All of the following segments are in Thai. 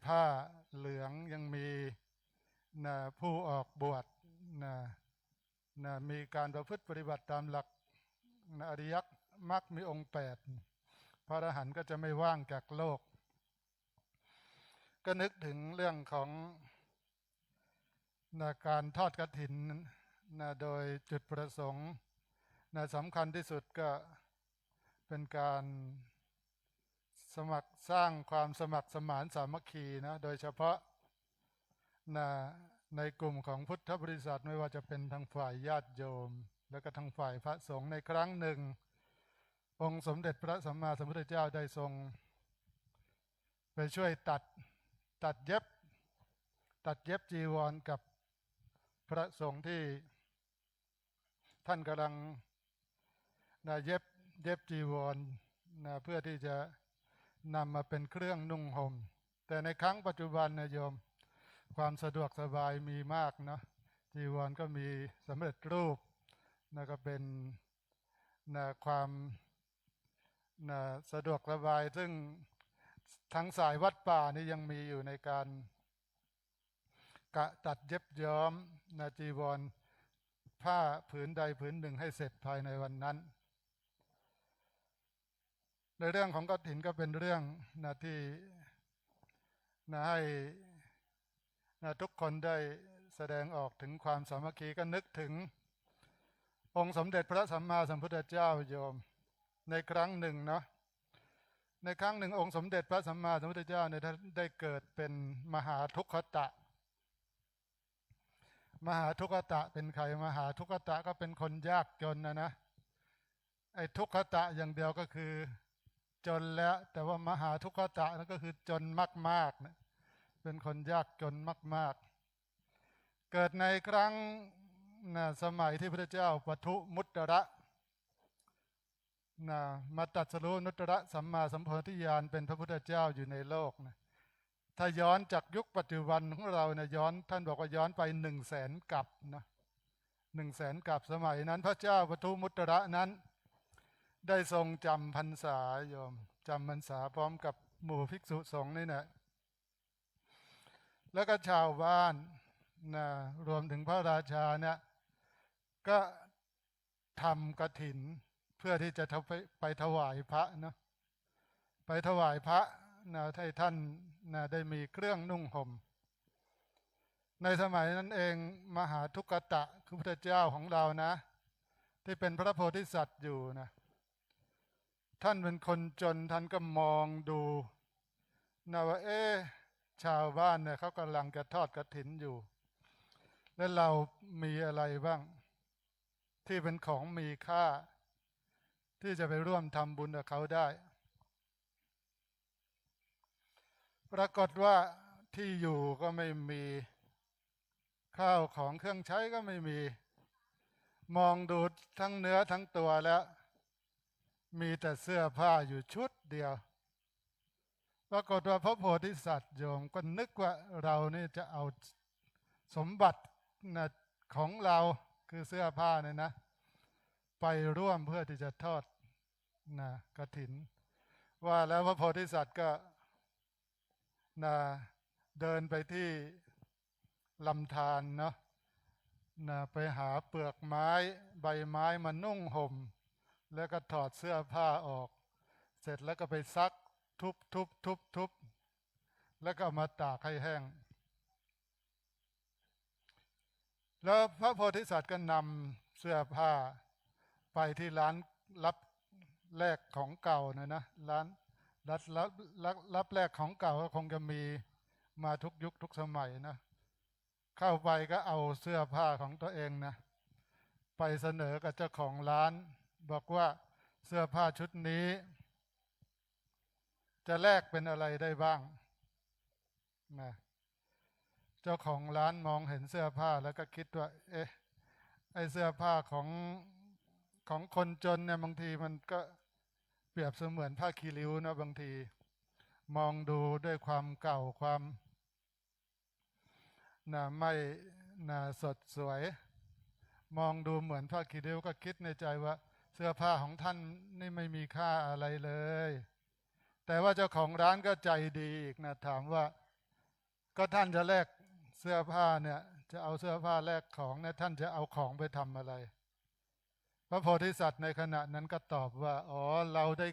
ผ้าเหลืองยังมีนะผู้ออกบวชนะนะมีการประพฤติปฏิบัติตามหลักนะอริยมรรคมีองค์8พระอรหันต์ก็จะไม่ว่างจากโลกก็นึกถึงเรื่องของนะการทอดกฐินนะโดยจุดประสงค์นะสำคัญที่สุดก็เป็นการสร้างความสมัครสมานสามัคคีนะโดยเฉพาะนะในกลุ่มของพุทธบริษัทไม่ว่าจะเป็นทางฝ่ายญาติโยมแล้วก็ทางฝ่ายพระสงฆ์ในครั้งหนึ่งองค์สมเด็จพระสัมมาสัมพุทธเจ้าได้ทรงไปช่วยตัดเย็บจีวรกับพระสงฆ์ที่ท่านกำลังนะเย็บจีวรนะเพื่อที่จะนำมาเป็นเครื่องนุ่งห่มแต่ในครั้งปัจจุบันนะโยมความสะดวกสบายมีมากเนาะจีวรก็มีสำเร็จรูปนะก็เป็นนะความนะสะดวกสบายซึ่งทั้งสายวัดป่านี่ยังมีอยู่ในการกะตัดเย็บย้อมนะจีวรผ้าผืนใดผืนหนึ่งให้เสร็จภายในวันนั้นในเรื่องของกฐินก็เป็นเรื่องนะที่นะให้นะทุกคนได้แสดงออกถึงความสามัคคีก็นึกถึงองค์สมเด็จพระสัมมาสัมพุทธเจ้าโยมในครั้งหนึ่งเนาะในครั้งหนึ่งองค์สมเด็จพระสัมมาสัมพุทธเจ้าเนี่ยได้เกิดเป็นมหาทุกขตะมหาทุกขตะเป็นใครมหาทุกขตะก็เป็นคนยากจนนะไอ้ทุกขตะอย่างเดียวก็คือจนแล้วแต่ว่ามหาทุกขตะนั่นก็คือจนมากๆนะเป็นคนยากจนมากๆเกิดในครั้งนะสมัยที่พระเจ้าปทุมุตตระนะมาตรัสรู้นุตตระสัมมาสัมโพธิญาณเป็นพระพุทธเจ้าอยู่ในโลกนะถ้าย้อนจากยุคปัจจุบันของเรานะย้อนท่านบอกว่าย้อนไป100,000 กับนะ100,000 กับสมัยนั้นพระเจ้าปทุมุตตระนั้นได้ทรงจำพรรษาโยมจำพรรษาพร้อมกับหมู่ภิกษุสงฆ์นี่นะแล้วก็ชาวบ้านนะรวมถึงพระราชาเนี่ยก็ทำกฐินเพื่อที่จะไปถวายพระเนาะไปถวายพระนะให้ท่านนะได้มีเครื่องนุ่งห่มในสมัยนั้นเองมหาทุกขตะคือพระเจ้าของเรานะที่เป็นพระโพธิสัตว์อยู่นะท่านเป็นคนจนท่านก็มองดูนะว่าชาวบ้านเนี่ยเขากำลังจะทอดกฐินอยู่แล้วเรามีอะไรบ้างที่เป็นของมีค่าที่จะไปร่วมทำบุญกับเขาได้ปรากฏว่าที่อยู่ก็ไม่มีข้าวของเครื่องใช้ก็ไม่มีมองดูทั้งเนื้อทั้งตัวแล้วมีแต่เสื้อผ้าอยู่ชุดเดียวปรากฏว่าพระโพธิสัตว์โยมก็นึกว่าเรานี่จะเอาสมบัตินะของเราคือเสื้อผ้าเนี่ยนะไปร่วมเพื่อที่จะทอดนะกฐินว่าแล้วพระโพธิสัตว์ก็นะเดินไปที่ลำธารเนาะนะไปหาเปลือกไม้ใบไม้มานุ่งห่มแล้วก็ถอดเสื้อผ้าออกเสร็จแล้วก็ไปซักทุบแล้วก็มาตากให้แห้งแล้วพระโพธิสัตว์ก็นำเสื้อผ้าไปที่ร้านรับแลกของเก่านะร้านรับแลกของเก่าก็คงจะมีมาทุกยุคทุกสมัยนะเข้าไปก็เอาเสื้อผ้าของตัวเองนะไปเสนอกับเจ้าของร้านบอกว่าเสื้อผ้าชุดนี้จะแลกเป็นอะไรได้บ้างนะเจ้าของร้านมองเห็นเสื้อผ้าแล้วก็คิดว่าไอเสื้อผ้าของคนจนเนี่ยบางทีมันก็เปรียบเสมือนผ้าคีริ้วนะบางทีมองดูด้วยความเก่าความนะไม่นะสดสวยมองดูเหมือนผ้าคีริ้วก็คิดในใจว่าเสื้อผ้าของท่านนี่ไม่มีค่าอะไรเลยแต่ว่าเจ้าของร้านก็ใจดีอีกนะถามว่า ก็ท่านจะแลกเสื้อผ้าเนี่ยจะเอาเสื้อผ้าแลกของเนี่ยท่านจะเอาของไปทำอะไรพระโพธิสัตว์ในขณะนั้นก็ตอบว่าอ๋อเราได้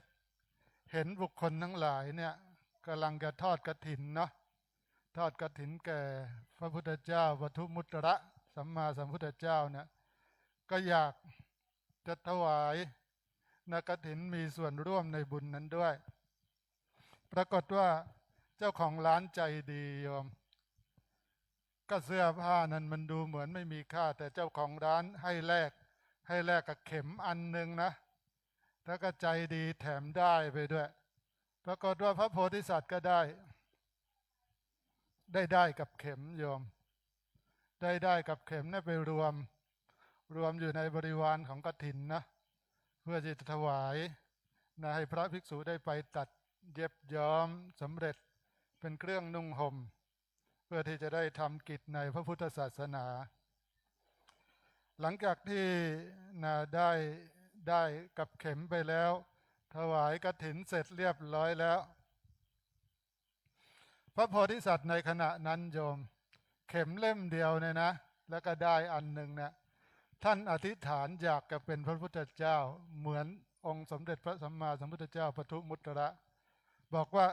เห็นบุคคลทั้งหลายเนี่ยกำลังจะทอดกฐินเนาะทอดกฐินแก่พระพุทธเจ้าปทุมุตระสัมมาสัมพุทธเจ้าเนี่ยก็อยากจะถวายกฐินมีส่วนร่วมในบุญนั้นด้วยปรากฏว่าเจ้าของร้านใจดีโยมก็เสื้อผ้านั้นมันดูเหมือนไม่มีค่าแต่เจ้าของร้านให้แลกกับเข็มอันหนึ่งนะแล้วก็ใจดีแถมได้ไปด้วยปรากฏว่าพระโพธิสัตว์ก็ได้กับเข็มโยมได้กับเข็มเนี่ยไปรวมอยู่ในบริวารของกฐินนะเพื่อที่จะถวายนะให้พระภิกษุได้ไปตัดเย็บย้อมสำเร็จเป็นเครื่องนุ่งห่มเพื่อที่จะได้ทำกิจในพระพุทธศาสนาหลังจากที่นะได้กับเข็มไปแล้วถวายกฐินเสร็จเรียบร้อยแล้วพระโพธิสัตว์ในขณะนั้นโยมเข็มเล่มเดียวเนี่ยนะแล้วก็ได้อันหนึ่งเนี่ยท่านอธิษฐานอยากจะเป็นพระพุทธเจ้าเหมือนองค์สมเด็จพระสัมมาสัมพุทธเจ้าปทุมุตระบอกว่า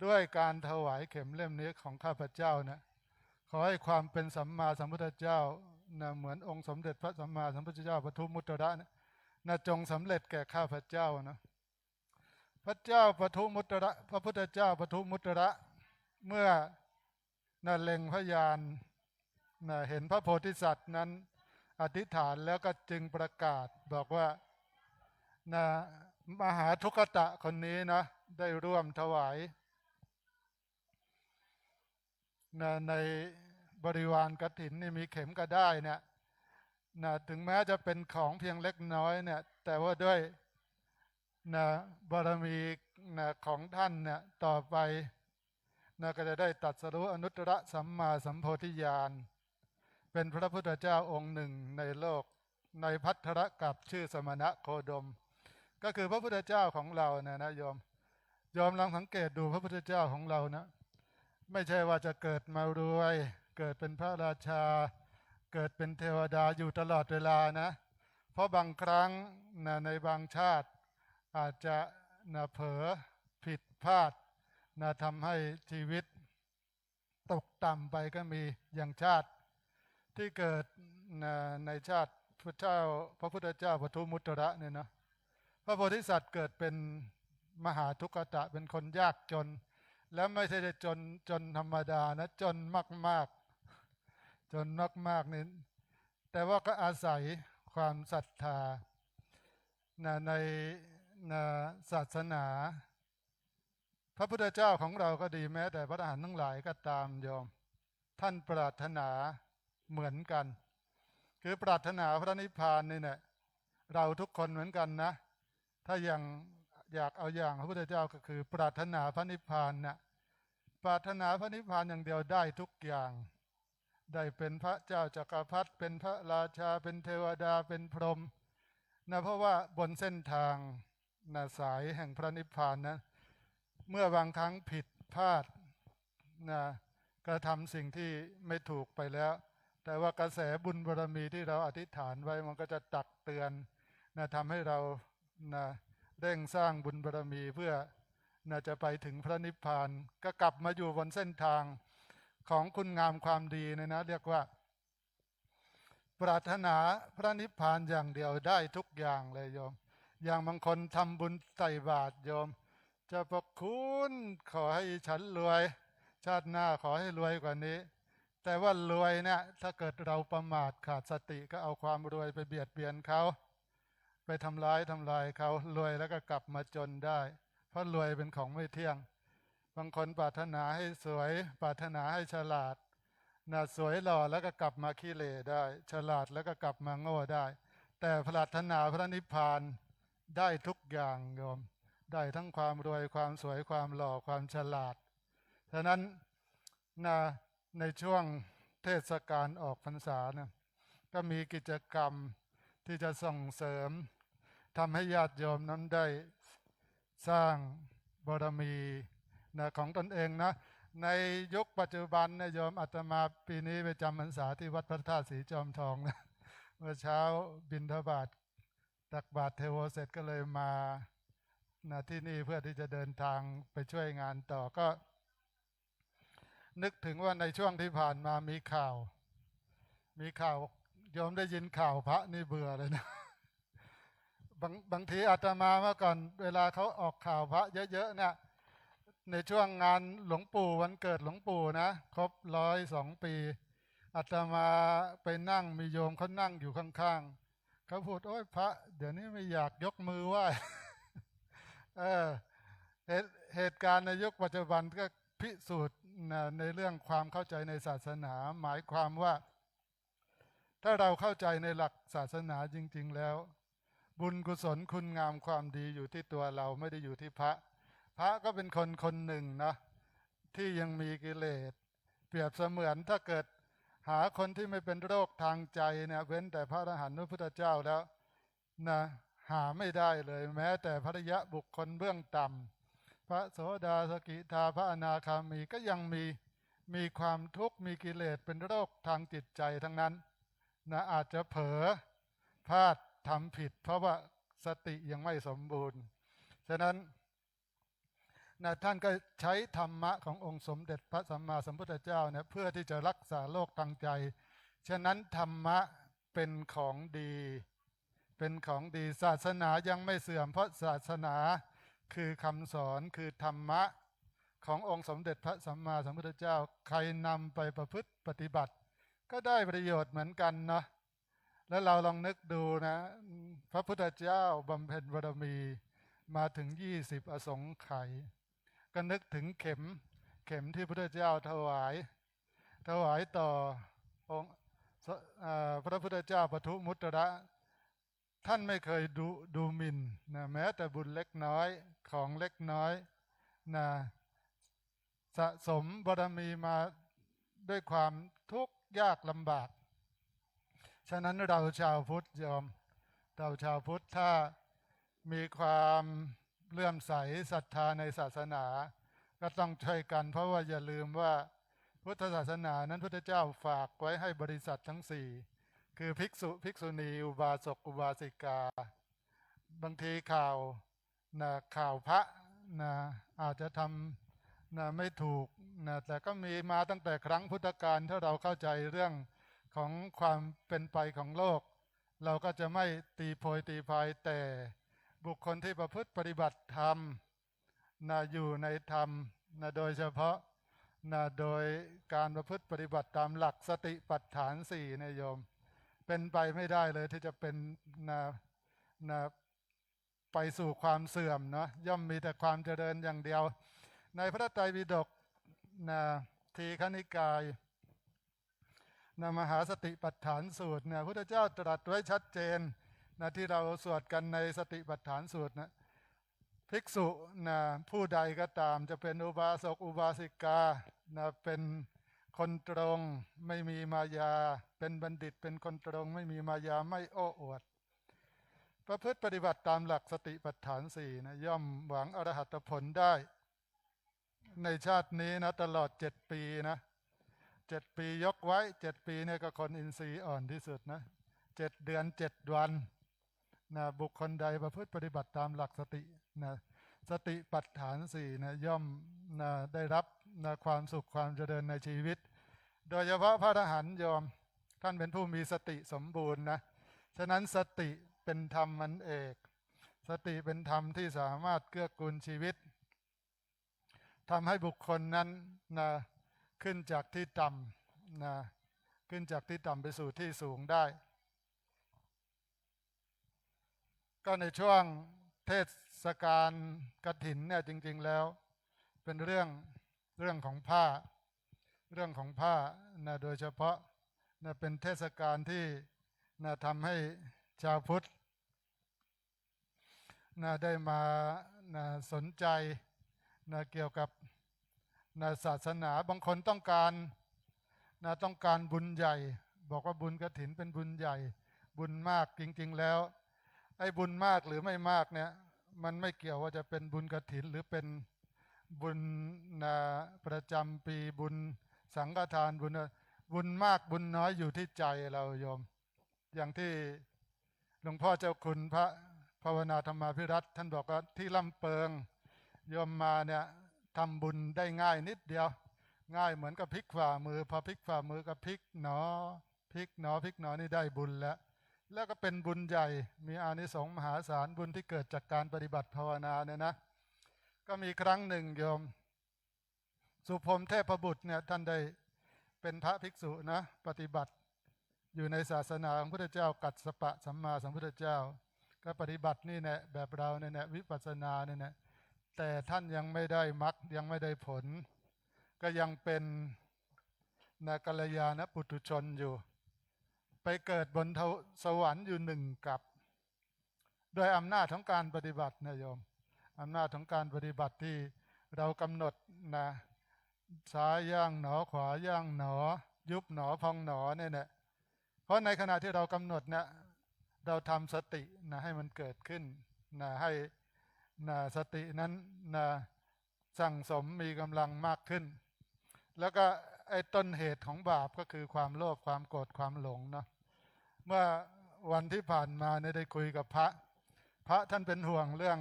ด้วยการถวายเข็มเล่มนี้ของข้าพเจ้านะขอให้ความเป็นสัมมาสัมพุทธเจ้านะเหมือนองค์สมเด็จพระสัมมาสัมพุทธเจ้าปทุมุตระนะจงสำเร็จแก่ข้าพเจ้านะพระเจ้าปทุมุตระพระพุทธเจ้าปทุมุตระเมื่อเล็งพยานเห็นพระโพธิสัตว์นั้นอธิษฐานแล้วก็จึงประกาศบอกว่ามหาทุกตะคนนี้นะได้ร่วมถวายในบริวารกฐินนี่มีเข็มก็ได้เนี่ยถึงแม้จะเป็นของเพียงเล็กน้อยเนี่ยแต่ว่าด้วยบารมีของท่านเนี่ยต่อไปก็จะได้ตรัสรู้อนุตตรสัมมาสัมโพธิญาณเป็นพระพุทธเจ้าองค์หนึ่งในโลกในภัทรกัปชื่อสมณะโคดมก็คือพระพุทธเจ้าของเรานะโยมลองสังเกตดูพระพุทธเจ้าของเรานะไม่ใช่ว่าจะเกิดมารวยเกิดเป็นพระราชาเกิดเป็นเทวดาอยู่ตลอดเวลานะเพราะบางครั้งในบางชาติอาจจะเผลอผิดพลาดทำให้ชีวิตตกต่ำไปก็มีอย่างชาติที่เกิดในชาติพระพุทธเจ้าปทุมุตระเนี่ยนะพระโพธิสัตว์เกิดเป็นมหาทุกตะเป็นคนยากจนแล้วไม่ใช่จนธรรมดานะจนมากนี่แต่ว่าก็อาศัยความศรัทธาในศาสนาพระพุทธเจ้าของเราก็ดีแม้แต่พระอรหันต์ทั้งหลายก็ตามโยมท่านปรารถนาเหมือนกันคือปรารถนาพระนิพพานนี่แหละเราทุกคนเหมือนกันนะถ้าอยากเอาอย่างพระพุทธเจ้าก็คือปรารถนาพระนิพพานนะปรารถนาพระนิพพานอย่างเดียวได้ทุกอย่างได้เป็นพระเจ้าจักรพรรดิเป็นพระราชาเป็นเทวดาเป็นพรหมเพราะว่าบนเส้นทางสายแห่งพระนิพพานนะเมื่อบางครั้งผิดพลาดกระทำสิ่งที่ไม่ถูกไปแล้วแต่ว่ากระแสบุญบารมีที่เราอธิษฐานไว้มันก็จะตักเตือนทำให้เราเร่งสร้างบุญบารมีเพื่อจะไปถึงพระนิพพานก็กลับมาอยู่บนเส้นทางของคุณงามความดีนะเรียกว่าปรารถนาพระนิพพานอย่างเดียวได้ทุกอย่างเลยโยมอย่างบางคนทำบุญใส่บาตรโยมจะประคุณขอให้ฉันรวยชาติหน้าขอให้รวยกว่านี้แต่ว่ารวยเนี่ยถ้าเกิดเราประมาทขาดสติก็เอาความรวยไปเบียดเบียนเขาไปทำร้ายเขารวยแล้วก็กลับมาจนได้เพราะรวยเป็นของไม่เที่ยงบางคนปรารถนาให้สวยปรารถนาให้ฉลาดสวยหล่อแล้วก็กลับมาขี้เหร่ได้ฉลาดแล้วก็กลับมาโง่ได้แต่ปรารถนาพระนิพพานได้ทุกอย่างโยมได้ทั้งความรวยความสวยความหล่อความฉลาดฉะนั้นในช่วงเทศกาลออกพรรษาเนี่ยก็มีกิจกรรมที่จะส่งเสริมทำให้ญาติโยมนั้นได้สร้างบารมีของตนเองนะ ในยุคปัจจุบันเนี่ยโยมอาตมาปีนี้ไปจำพรรษาที่วัดพระธาตุสีจอมทองนะเมื่อเช้าบิณฑบาตตักบาตรเทโวเสร็จก็เลยมาที่นี่เพื่อที่จะเดินทางไปช่วยงานต่อก็นึกถึงว่าในช่วงที่ผ่านมามีข่าวโยมได้ยินข่าวพระนี่เบื่อเลยนะบางทีอาตมาเมื่อก่อนเวลาเขาออกข่าวพระเยอะๆเนี่ยในช่วงงานหลวงปู่วันเกิดหลวงปู่นะครบ102 ปีอาตมาไปนั่งมีโยมเขานั่งอยู่ข้างๆเขาพูดโอ้ยพระเดี๋ยวนี้ไม่อยากยกมือไหว้ เออเหตุการณ์ในยุคปัจจุบันก็พิสูจน์ในเรื่องความเข้าใจในศาสนาหมายความว่าถ้าเราเข้าใจในหลักศาสนาจริงๆแล้วบุญกุศลคุณงามความดีอยู่ที่ตัวเราไม่ได้อยู่ที่พระก็เป็นคนคนหนึ่งนะที่ยังมีกิเลสเปรียบเสมือนถ้าเกิดหาคนที่ไม่เป็นโรคทางใจเนี่ยเว้นแต่พระอรหันต์พระพุทธเจ้าแล้วนะหาไม่ได้เลยแม้แต่พระยะบุคคลเบื้องต่ำพระโสดาสกิทาพระอนาคามีก็ยังมีความทุกข์มีกิเลสเป็นโรคทางจิตใจทั้งนั้นนะอาจจะเผลอพลาดทำผิดเพราะว่าสติยังไม่สมบูรณ์ฉะนั้นท่านก็ใช้ธรรมะขององค์สมเด็จพระสัมมาสัมพุทธเจ้าเนี่ยเพื่อที่จะรักษาโรคทางใจฉะนั้นธรรมะเป็นของดีศาสนายังไม่เสื่อมเพราะศาสนาคือคำสอนคือธรรมะขององค์สมเด็จพระสัมมาสัมพุทธเจ้าใครนำไปประพฤติปฏิบัติก็ได้ประโยชน์เหมือนกันเนาะแล้วเราลองนึกดูนะพระพุทธเจ้าบำเพ็ญบารมีมาถึง20 อสงไขยก็นึกถึงเข็มที่พระพุทธเจ้าถวายต่อองค์พระพุทธเจ้าปทุมุตระท่านไม่เคยดูหมิ่นนะแม้แต่บุญเล็กน้อยของเล็กน้อยนะสะสมบารมีมาด้วยความทุกข์ยากลำบากฉะนั้นเราชาวพุทธถ้ามีความเลื่อมใสศรัทธาในศาสนาก็ต้องช่วยกันเพราะว่าอย่าลืมว่าพุทธศาสนานั้นพุทธเจ้าฝากไว้ให้บริษัททั้ง4คือภิกษุภิกษุณีอุบาสกอุบาสิกาบางทีข่าวพระอาจจะทำไม่ถูกแต่ก็มีมาตั้งแต่ครั้งพุทธกาลถ้าเราเข้าใจเรื่องของความเป็นไปของโลกเราก็จะไม่ตีโพยตีพายแต่บุคคลที่ประพฤติปฏิบัติธรรมอยู่ในธรรมโดยเฉพาะโดยการประพฤติปฏิบัติตามหลักสติปัฏฐาน4นะโยมเป็นไปไม่ได้เลยที่จะเป็นไปสู่ความเสื่อมเนาะย่อมมีแต่ความเจริญอย่างเดียวในพระไตรปิฎกทีฆนิกายมหาสติปัฏฐานสูตรเนี่ยพระพุทธเจ้าตรัสไว้ชัดเจนที่เราสวดกันในสติปัฏฐานสูตรนะภิกษุผู้ใดก็ตามจะเป็นอุบาสกอุบาสิกาเป็นคนตรงไม่มีมายาเป็นบัณฑิตเป็นคนตรงไม่มีมายาไม่โอ้อวดประพฤติปฏิบัติตามหลักสติปัฏฐาน4ย่อมหวังอรหัตผลได้ในชาตินี้ตลอด7 ปี7 ปียกไว้7 ปีเนี่ยก็คนอินทรีย์อ่อนที่สุด7 เดือน 7 วันบุคคลใดประพฤติปฏิบัติตามหลักสติปัฏฐาน4ย่อมได้รับความสุขความเจริญในชีวิตโดยเฉพาะพระอรหันต์โยมท่านเป็นผู้มีสติสมบูรณ์ฉะนั้นสติเป็นธรรมมันเอกสติเป็นธรรมที่สามารถเกื้อกูลชีวิตทำให้บุคคลนั้นขึ้นจากที่ต่ำขึ้นจากที่ต่ำไปสู่ที่สูงได้ก็ในช่วงเทศกาลกฐินเนี่ยจริงๆแล้วเป็นเรื่องของผ้าโดยเฉพาะเป็นเทศกาลที่ทำให้ชาวพุทธได้มาสนใจเกี่ยวกับศาสนาบางคนต้องการบุญใหญ่บอกว่าบุญกฐินเป็นบุญใหญ่บุญมากจริงๆแล้วไอ้บุญมากหรือไม่มากเนี่ยมันไม่เกี่ยวว่าจะเป็นบุญกฐินหรือเป็น บุญนะประจำปีบุญสังฆทานบุญมากบุญน้อยอยู่ที่ใจเราโยมอย่างที่หลวงพ่อเจ้าคุณพระภาวนาธรรมาภิรัตน์ท่านบอกว่าที่ลำเปิงโยมมาเนี่ยทำบุญได้ง่ายนิดเดียวง่ายเหมือนกับพลิกฝ่ามือพอพลิกฝ่ามือก็พลิกหนอพลิกหนอพลิกหนอนี่ได้บุญแล้วก็เป็นบุญใหญ่มีอานิสงส์มหาศาลบุญที่เกิดจากการปฏิบัติภาวนาเนี่ยนะก็มีครั้งหนึ่งโยมสุพรหมเทพบุตรเนี่ยท่านได้เป็นพระภิกษุนะปฏิบัติอยู่ในศาสนาของพระพุทธเจ้ากัสสปะสัมมาสัมพุทธเจ้าก็ปฏิบัตินี่แหละแบบเราเนี่ยวิปัสสนาเนี่ยแต่ท่านยังไม่ได้มรรคยังไม่ได้ผลก็ยังเป็นกัลยาณปุถุชนอยู่ไปเกิดบนสวรรค์อยู่หนึ่งกับด้วยอำนาจของการปฏิบัตินะโยมอำนาจของการปฏิบัติที่เรากำหนดนะซ้ายย่างหนอขวาย่างหนอยุบหนอพองหนอเนี่ยเพราะในขณะที่เรากำหนดนะเราทำสตินะให้มันเกิดขึ้นนะให้นะสตินั้นนะสั่งสมมีกำลังมากขึ้นแล้วก็ไอ้ต้นเหตุของบาปก็คือความโลภความโกรธความหลงเนาะเมื่อวันที่ผ่านมาได้คุยกับพระท่านเป็นห่วงเรื่อง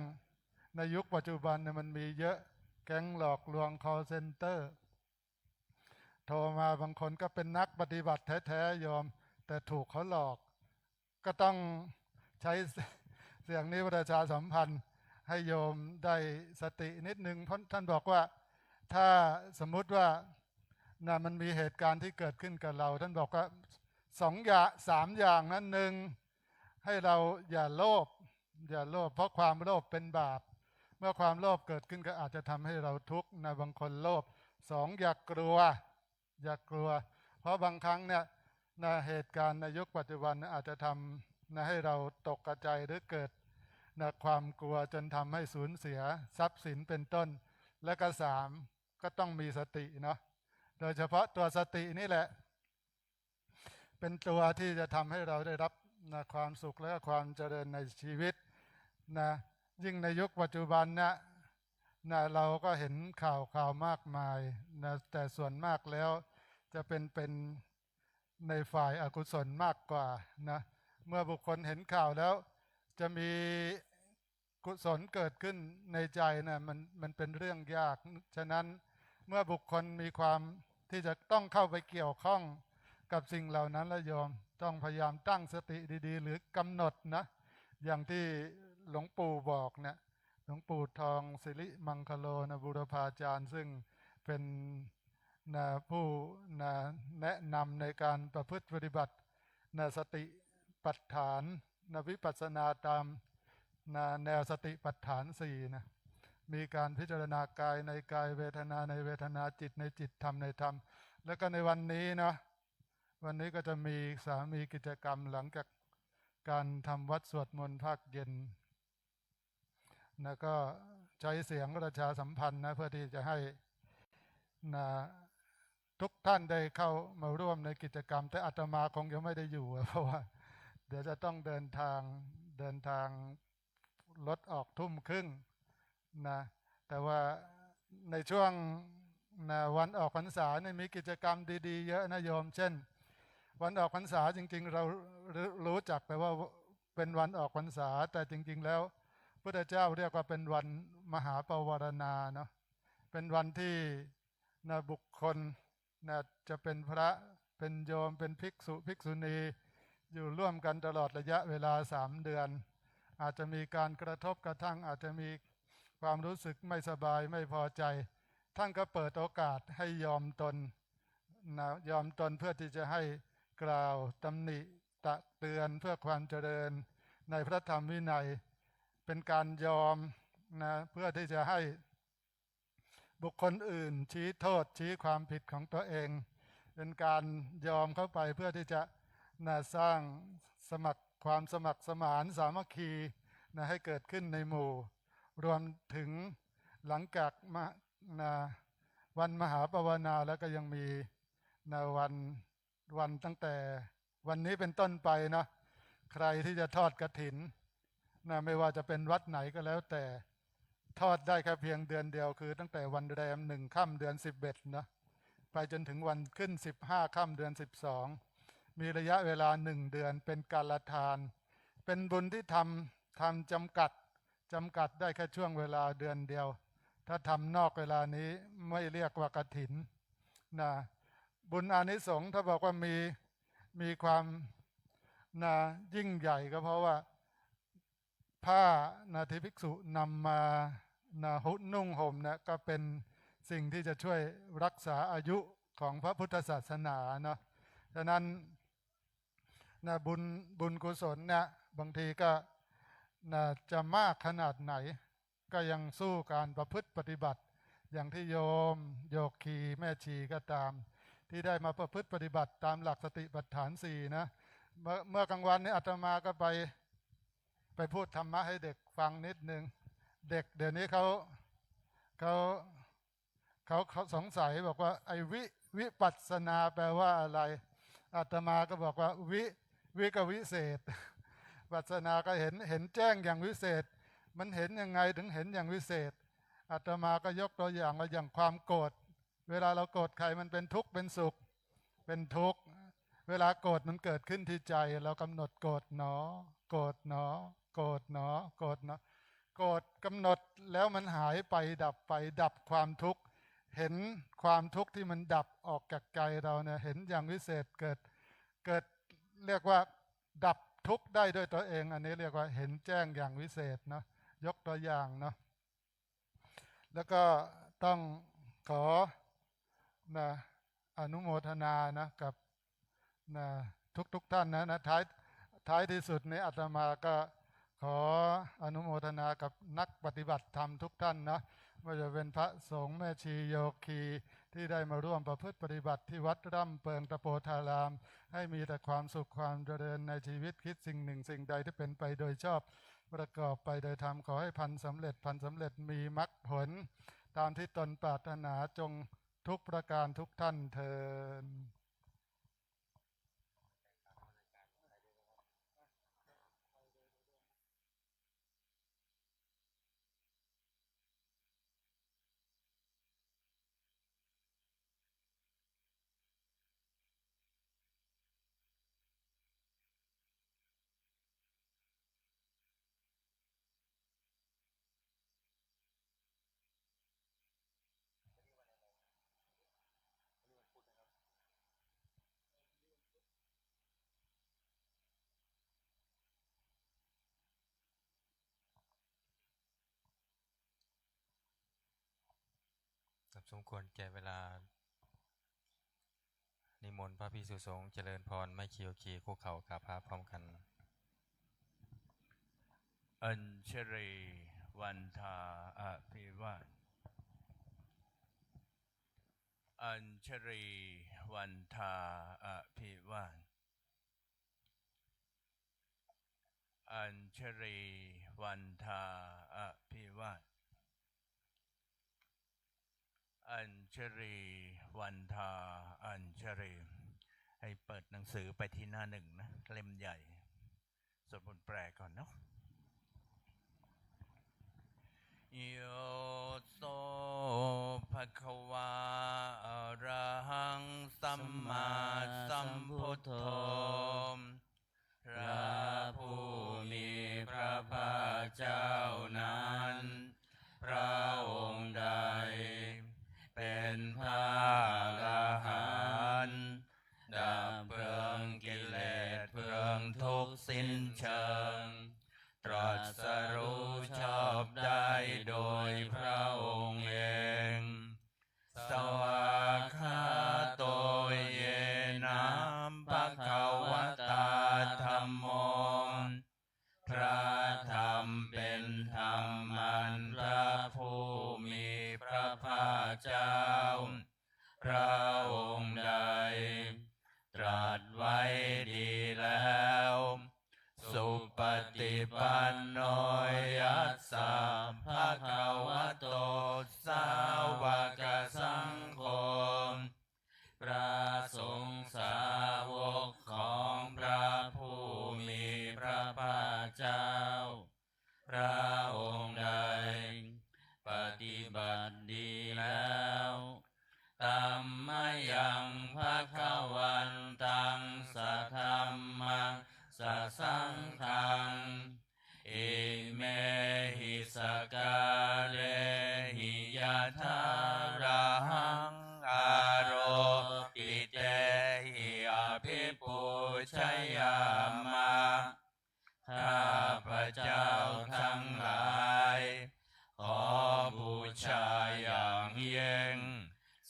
ในยุคปัจจุบันเนี่ยมันมีเยอะแก๊งหลอกลวง call center โทรมาบางคนก็เป็นนักปฏิบัติแท้ๆยอมแต่ถูกเขาหลอกก็ต้องใช้เสียงนี้ประชาสัมพันธ์ให้โยมได้สตินิดนึงเพราะท่านบอกว่าถ้าสมมุติว่ามันมีเหตุการณ์ที่เกิดขึ้นกับเราท่านบอกว่า2 อย่าง 3 อย่างนั้นหนึ่งให้เราอย่าโลภเพราะความโลภเป็นบาปเมื่อความโลภเกิดขึ้นก็อาจจะทำให้เราทุกข์บางคนโลภ2อย่ากลัวเพราะบางครั้งเนี่ยเหตุการณ์ในยุคปัจจุบันอาจจะทำให้เราตกกระจายหรือเกิดความกลัวจนทำให้สูญเสียทรัพย์สินเป็นต้นและก็3ก็ต้องมีสติเนาะโดยเฉพาะตัวสตินี่แหละเป็นตัวที่จะทำให้เราได้รับความสุขและความเจริญในชีวิตยิ่งในยุคปัจจุบันเราก็เห็นข่าวมากมายแต่ส่วนมากแล้วจะเป็นในฝ่ายอกุศลมากกว่าเมื่อบุคคลเห็นข่าวแล้วจะมีกุศลเกิดขึ้นในใจมันเป็นเรื่องยากฉะนั้นเมื่อบุคคลมีความที่จะต้องเข้าไปเกี่ยวข้องกับสิ่งเหล่านั้นแล้วโยมต้องพยายามตั้งสติดีๆหรือกำหนดอย่างที่หลวงปู่บอกหลวงปู่ทองสิริมังคโลบุรพาจารย์ซึ่งเป็นผู้แนะนำในการประพฤติปฏิบัติสติปัฏฐานวิปัสสนาตามแนวสติปัฏฐาน4มีการพิจารณากายในกายเวทนาในเวทนาจิตในจิตธรรมในธรรมแล้วก็ในวันนี้วันนี้ก็จะมีกิจกรรมหลังจากการทำวัดสวดมนต์ภาคเย็นก็ใช้เสียงประชาสัมพันธ์เพื่อที่จะให้ทุกท่านได้เข้ามาร่วมในกิจกรรมแต่อาตมาคงยังไม่ได้อยู่เพราะว่าเดี๋ยวจะต้องเดินทางรถออก20:30แต่ว่าในช่วงวันออกพรรษามีกิจกรรมดีๆเยอะนะโยมเช่นวันออกพรรษาจริงๆเรารู้จักไปว่าเป็นวันออกพรรษาแต่จริงๆแล้วพุทธเจ้าเรียกว่าเป็นวันมหาปวารณาเป็นวันที่บุคคลจะเป็นพระเป็นโยมเป็นภิกษุภิกษุณีอยู่ร่วมกันตลอดระยะเวลา3 เดือนอาจจะมีการกระทบกระทั่งอาจจะมีความรู้สึกไม่สบายไม่พอใจท่านก็เปิดโอกาสให้ยอมตนเพื่อที่จะให้กล่าวตำหนิตักเตือนเพื่อความเจริญในพระธรรมวินัยเป็นการยอมเพื่อที่จะให้บุคคลอื่นชี้โทษชี้ความผิดของตัวเองเป็นการยอมเข้าไปเพื่อที่จะสร้างความสมัครสมานสามัคคีให้เกิดขึ้นในหมู่รวมถึงหลังจากวันมหาปวารณาแล้วก็ยังมีวันตั้งแต่วันนี้เป็นต้นไปใครที่จะทอดกฐินไม่ว่าจะเป็นวัดไหนก็แล้วแต่ ทอดได้แค่เพียงเดือนเดียวคือตั้งแต่วันแรม1 ค่ำเดือน11นะไปจนถึงวันขึ้น15 ค่ำเดือน12มีระยะเวลา1 เดือนเป็นกาลทานเป็นบุญที่ทำจำกัดได้แค่ช่วงเวลาเดือนเดียวถ้าทำนอกเวลานี้ไม่เรียกว่ากฐินนะบุญอานิสงส์ถ้าบอกว่ามีความนะยิ่งใหญ่ก็เพราะว่าผ้านะที่ภิกษุนำมานะนุ่งห่มนะก็เป็นสิ่งที่จะช่วยรักษาอายุของพระพุทธศาสนาเนาะดังนั้นนะบุญกุศลเนี่ยบางทีก็นะจะมากขนาดไหนก็ยังสู้การประพฤติปฏิบัติอย่างที่โยคีแม่ชีก็ตามที่ได้มาประพฤติปฏิบัติตามหลักสติปัฏฐาน4นะเมื่อกลางวันนี้อาตมาก็ไปพูดธรรมะให้เด็กฟังนิดนึงเด็กเดี๋ยวนี้เขาสงสัยบอกว่าไอ้วิปัสสนาแปลว่าอะไรอาตมาก็บอกว่าวิก็วิเศษปัสสนาก็เห็นแจ้งอย่างวิเศษมันเห็นยังไงถึงเห็นอย่างวิเศษอาตมาก็ยกตัวอย่างว่าอย่างความโกรธเวลาเราโกรธใครมันเป็นทุกข์เป็นสุขเป็นทุกข์เวลาโกรธมันเกิดขึ้นที่ใจเรากำหนดโกรธหนอโกรธหนอโกรธหนอโกรธหนอโกรธกำหนดแล้วมันหายไปดับความทุกข์เห็นความทุกข์ที่มันดับออกจากใจเราเนี่ยเห็นอย่างวิเศษเกิดเรียกว่าดับทุกข์ได้ด้วยตัวเองอันนี้เรียกว่าเห็นแจ้งอย่างวิเศษเนาะยกตัวอย่างเนาะแล้วก็ต้องขอนะอนุโมทนานะกับนะทุกท่านนะท้ายที่สุดนี้อาตมาก็ขออนุโมทนากับนักปฏิบัติธรรมทุกท่านนะไม่ว่าจะเป็นพระสงฆ์แม่ชีโยคีที่ได้มาร่วมประพฤติปฏิบัติที่วัดร่ำเปิงตะโพธารามให้มีแต่ความสุขความเจริญในชีวิตคิดสิ่งหนึ่งสิ่งใดที่เป็นไปโดยชอบประกอบไปโดยธรรมขอให้พันสำเร็จมีมรรคผลตามที่ตนปรารถนาจงทุกประการทุกท่านเทอญสมควรแก่เวลานิมนต์พระภิกษุสงฆ์เจริญพรไม่เคียวคีคุกเข่ากราบพระพร้อมกันอัญเชรีวันทาอภิวาทอัญเชรีวันทาอภิวาทอัญเชรีวันทาอภิวาทอัญเชรีวันทาอัญเชรีให้เปิดหนังสือไปที่หน้า1นะเล่มใหญ่สวดมนต์แปลก่อนเนาะโยโสภะคะวาอะระหังสัมมาสัมพุทโธพระผู้มีพระภาคเจ้านั้นพระองค์ใดเป็นพระอรหันต์ดับเพลิงกิเลสเพลิงทุกข์สิ้นเชิงตรัสรู้ชอบได้โดยพระองค์เองสวากขาโตเยนะภะคะวะตาธัมโมพระธรรมเป็นธรรมอันพระผู้มีพระภาคเจ้าพระองค์ใดตรัสไว้ดีแล้วสุปฏิปันโนยัสสะภะคะวะโตสาวกสังโฆพระสงฆ์สาวกของพระผู้มีพระภาคเจ้าพระองค์ใด ตัมมยังภะคะวันตังสะธัมมังสะสังฆังอิเมหิสการเรหิยะถาระหังอาโรปิเตหิอภิปุชยามะข้าพระเจ้าทั้งหลายขอบูชาอย่างยิ่ง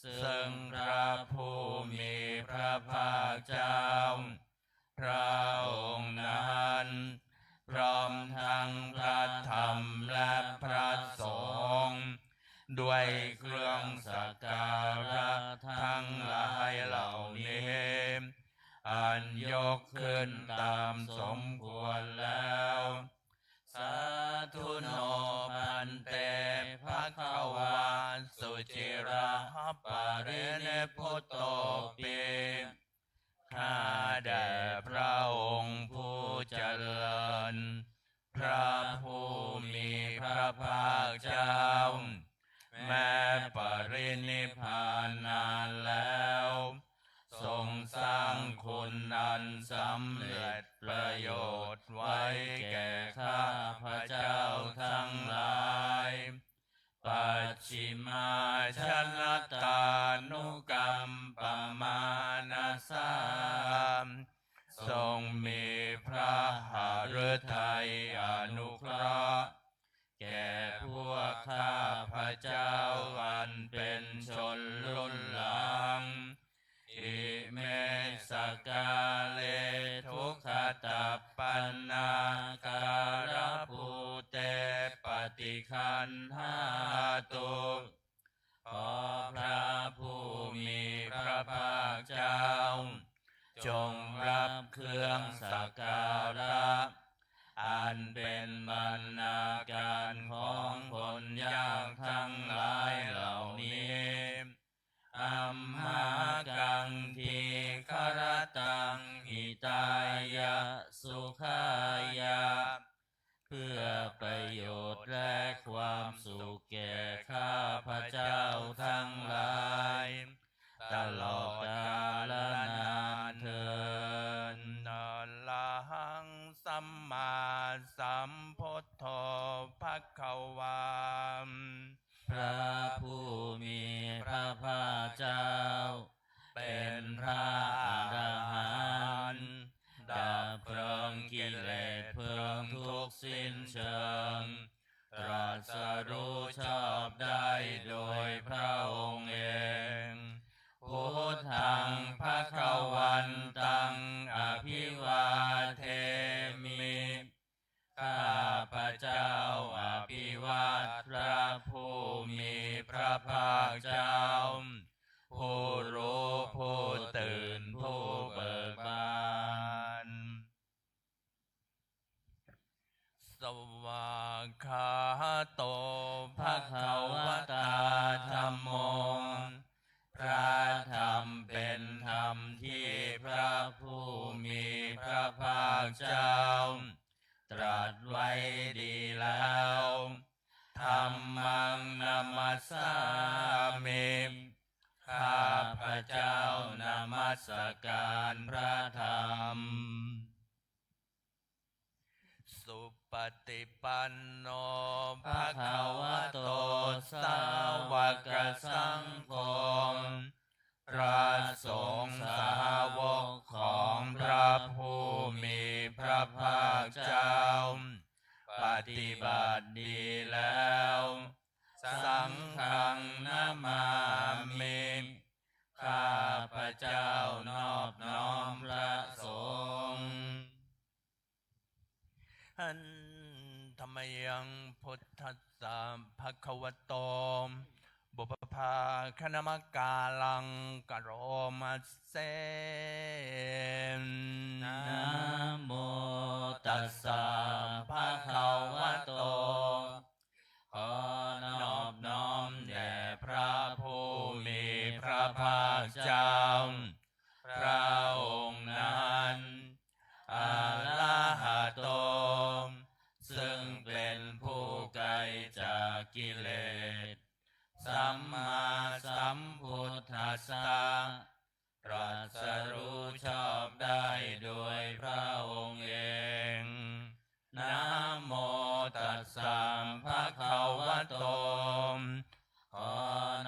ซึ่งพระผู้มีพระภาคเจ้าพระองค์นั้นพร้อมทั้งพระธรรมและพระสงฆ์ด้วยเครื่องสักการะทั้งหลายเหล่านี้อันยกขึ้นตามสมควรแล้วสาธุโนพันเตภควาสุจิระปาริเนพุตโตปิข้าแด่พระองค์ผู้เจริญพระผู้มีพระภาคเจ้าแม้ปรินิพพานนานแล้วทรงสร้างคุณอันสำเร็จประโยชน์ไว้แก่ข้าพระเจ้าทั้งหลายปัจฉิมาชนตานุกรรมปมานาสามทรงมีพระหฤทัยอนุเคราะห์แก่พวกข้าพระเจ้าอันเป็นชนรุ่นหลังอิเมสกาเลทุกขตาปันนาการภูเตปฏิคันธาตุขอพระผู้มีพระภาคเจ้าจงรับเครื่องสักการะอันเป็นบรรณาการของคนยากทั้งหลายเหล่านี้อัมหากังทีครตังหิตายะสุขายะเพื่อประโยชน์และความสุขแก่ข้าพระเจ้าทั้งหลายตลอดกาลนานเทินอะระหังสัมมาสัมพุทโธภควาพระผู้มีพระภาคเจ้าเป็นพระอรหันต์ดับเพลิงกิเลสเพลิงทุกข์สิ้นเชิงตรัสรู้ชอบได้โดยพระองค์เองพุทธังภควันตังอภิวาเทมิข้าพระเจ้าอภิวาทพระผู้มีพระภาคเจ้าผู้รู้ผู้ตื่นผู้เบิกบานสวากขาโตภควตาธัมโมพระธรรมเป็นธรรมที่พระผู้มีพระภาคเจ้าตรัสไว้ดีแล้วธัมมังนามัสสามิข้าพระเจ้านามัสการพระธรรมสุปฏิปันโนภควโตสาวกสังโฆพระสงฆ์สาวกของพระผู้มีพระภาคเจ้าปฏิบัติดีแล้วสังฆังนามามิข้าพระเจ้านอบน้อมพระสงฆ์หันธรรมยังพุทธัสสะภควโตบุพภาคณมกาลังกโรมัสเสนะโมตัสสะภะคะวะโตขอนอบน้อมแด่พระผู้มีพระภาคเจ้าพระองค์นั้นอะระหะโตซึ่งเป็นผู้ไกลจากกิเลสสัมมาสัมพุทธ ธัสสะตรัสรู้ชอบได้โดยพระองค์เองนะโมตัสสะภะคะวะโตขอ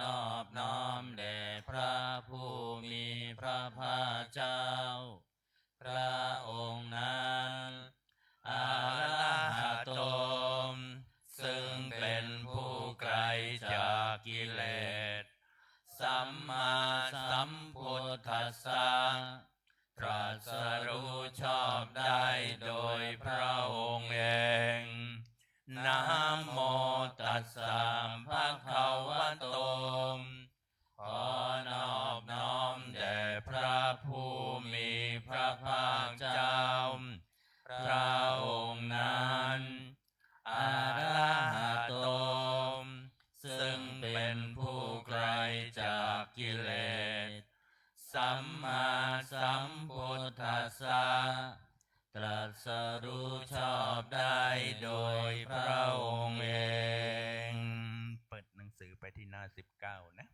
นอบน้อมแด่พระผู้มีพระภาคเจ้าพระองค์นั้นอะระหะโตซึ่งเป็นผู้ไกลจากกิเลสสัมมาสัมพุทธัสสะตรัสรู้ชอบได้โดยพระองค์เองนะโมตัสสะภะคะวะโตขอนอบน้อมแด่พระผู้มีพระภาคเจ้าพระองค์นั้นอะระหะโตซึ่งเป็นผู้ไกลจากกิเลสสัมมาสัมพุทธัสสะตรัสรู้ชอบได้โดยพระองค์เองเปิดหนังสือไปที่หน้า19นะ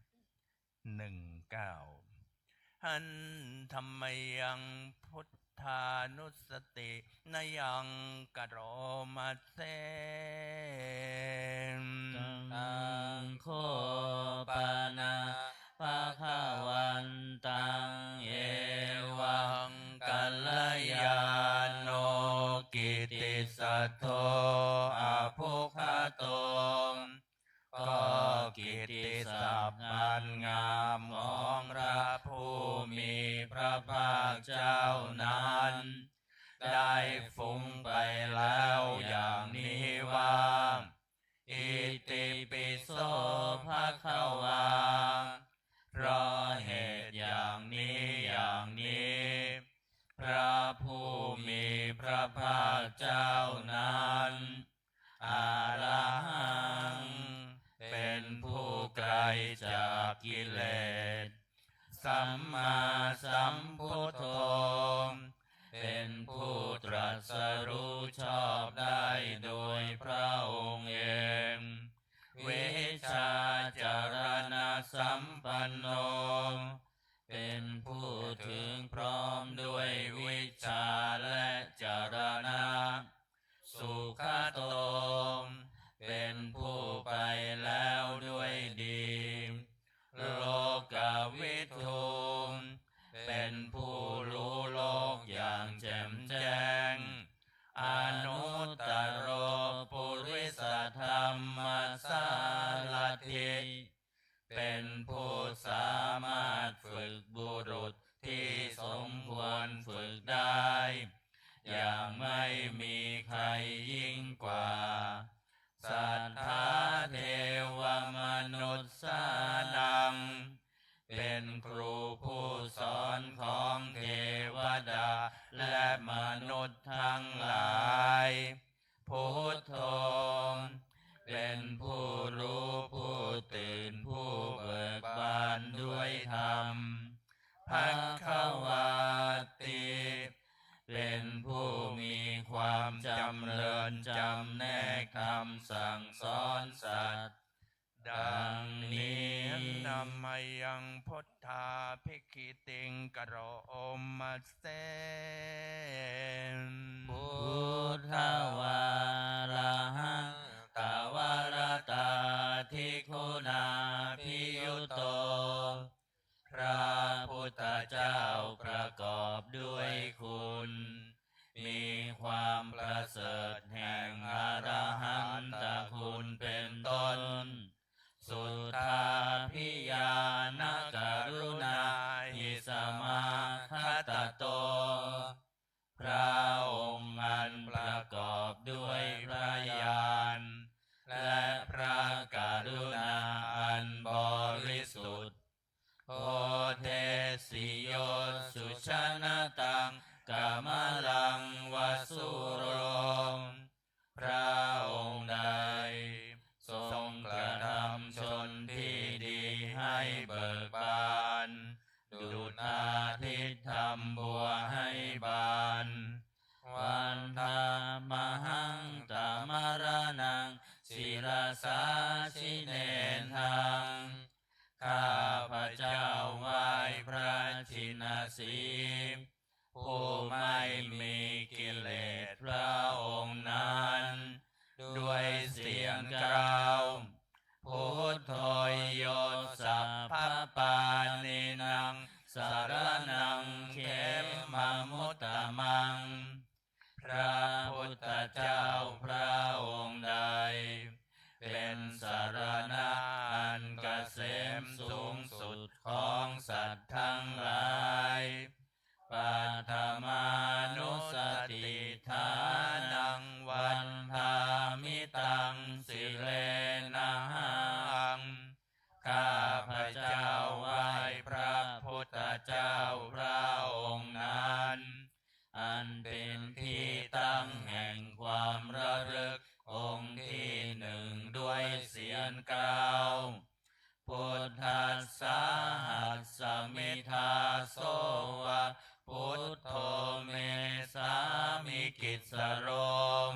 19หันธรรมยังพุทธานุสตินยังกโรมัสเสตังโคปานาภะคะวันตังเอวังกัลยาโนกิติสัทโธอภุคโตก็กิตติศัพท์อันงามของพระผู้มีพระภาคเจ้านั้นได้ฟุ้งไปแล้วอย่างนี้ว่าอิติปิโสภะคะวาเพราะเหตุอย่างนี้พระผู้มีพระภาคเจ้านั้นอะระหังเป็นผู้ไกลจากกิเลสสัมมาสัมพุทโธเป็นผู้ตรัสรู้ชอบได้โดยพระองค์เองวิชาจารณะสัมปันโนเป็นผู้ถึงพร้อมด้วยวิชาและจารณะสุขโตเป็นผู้ไปแล้วด้วยดีโลกวิทูเป็นผู้รู้โลกอย่างแจ่มแจ้งอนุตตโรปุริสธรรมสารถิเป็นผู้สามารถฝึกบุรุษที่สมควรฝึกได้อย่างไม่มีใครยิ่งกว่าสัทธาเทวมนุษย์สานังเป็นครูผู้สอนของเทวดาและมนุษย์ทั้งหลายพุทโธเป็นผู้รู้ผู้ตื่นผู้เบิกบานด้วยธรรมภควาติเป็นผู้มีความจำเริญจำแนกคำสั่งสอนสัตว์ดังนี้นามายังพุทธาภิกขิติงกโรมัสเสพุทธวาระหังตวารตาทิคุณาภิยุโตพระพุทธเจ้าประกอบด้วยคุณมีความประเสริฐแห่งอรหันตคุณเป็นต้นสุทธาภิญาณกรุณาหิสมาคตโตพระองค์อันประกอบด้วยพระญาณและพระกรุณาอันบริสุทธิ์โอเทสิโยสุชนะตังกามลังวสุโรพระองค์ใดทรงกระทำชนที่ดีให้เบิกบานดุจอาทิตย์ทำบัวให้บานวันธามหังตามรนังศิรสาชิเนทังข้าพระเจ้า สีผู้ไม่มีกิเลสพระองค์นั้นด้วยเสียงกล่าวพุทโธโยสัพพปานินังสารนังเขมมุตตมังพระพุทธเจ้าพระองค์ใดเป็นสารณะอันเกษมสูงสุดของสัตว์ทั้งหลายปัทมานุสติฐานังวันทามิตังสิเลนะหังข้าพระเจ้าไหว้พระพุทธเจ้าพระองค์นั้นอันเป็นที่ตั้งแห่งความระลึกองค์ที่หนึ่งด้วยเสียงกล่าวพุทธัสสะหัสสมิทาโสวะพุทโธเมสามิกิจสโรม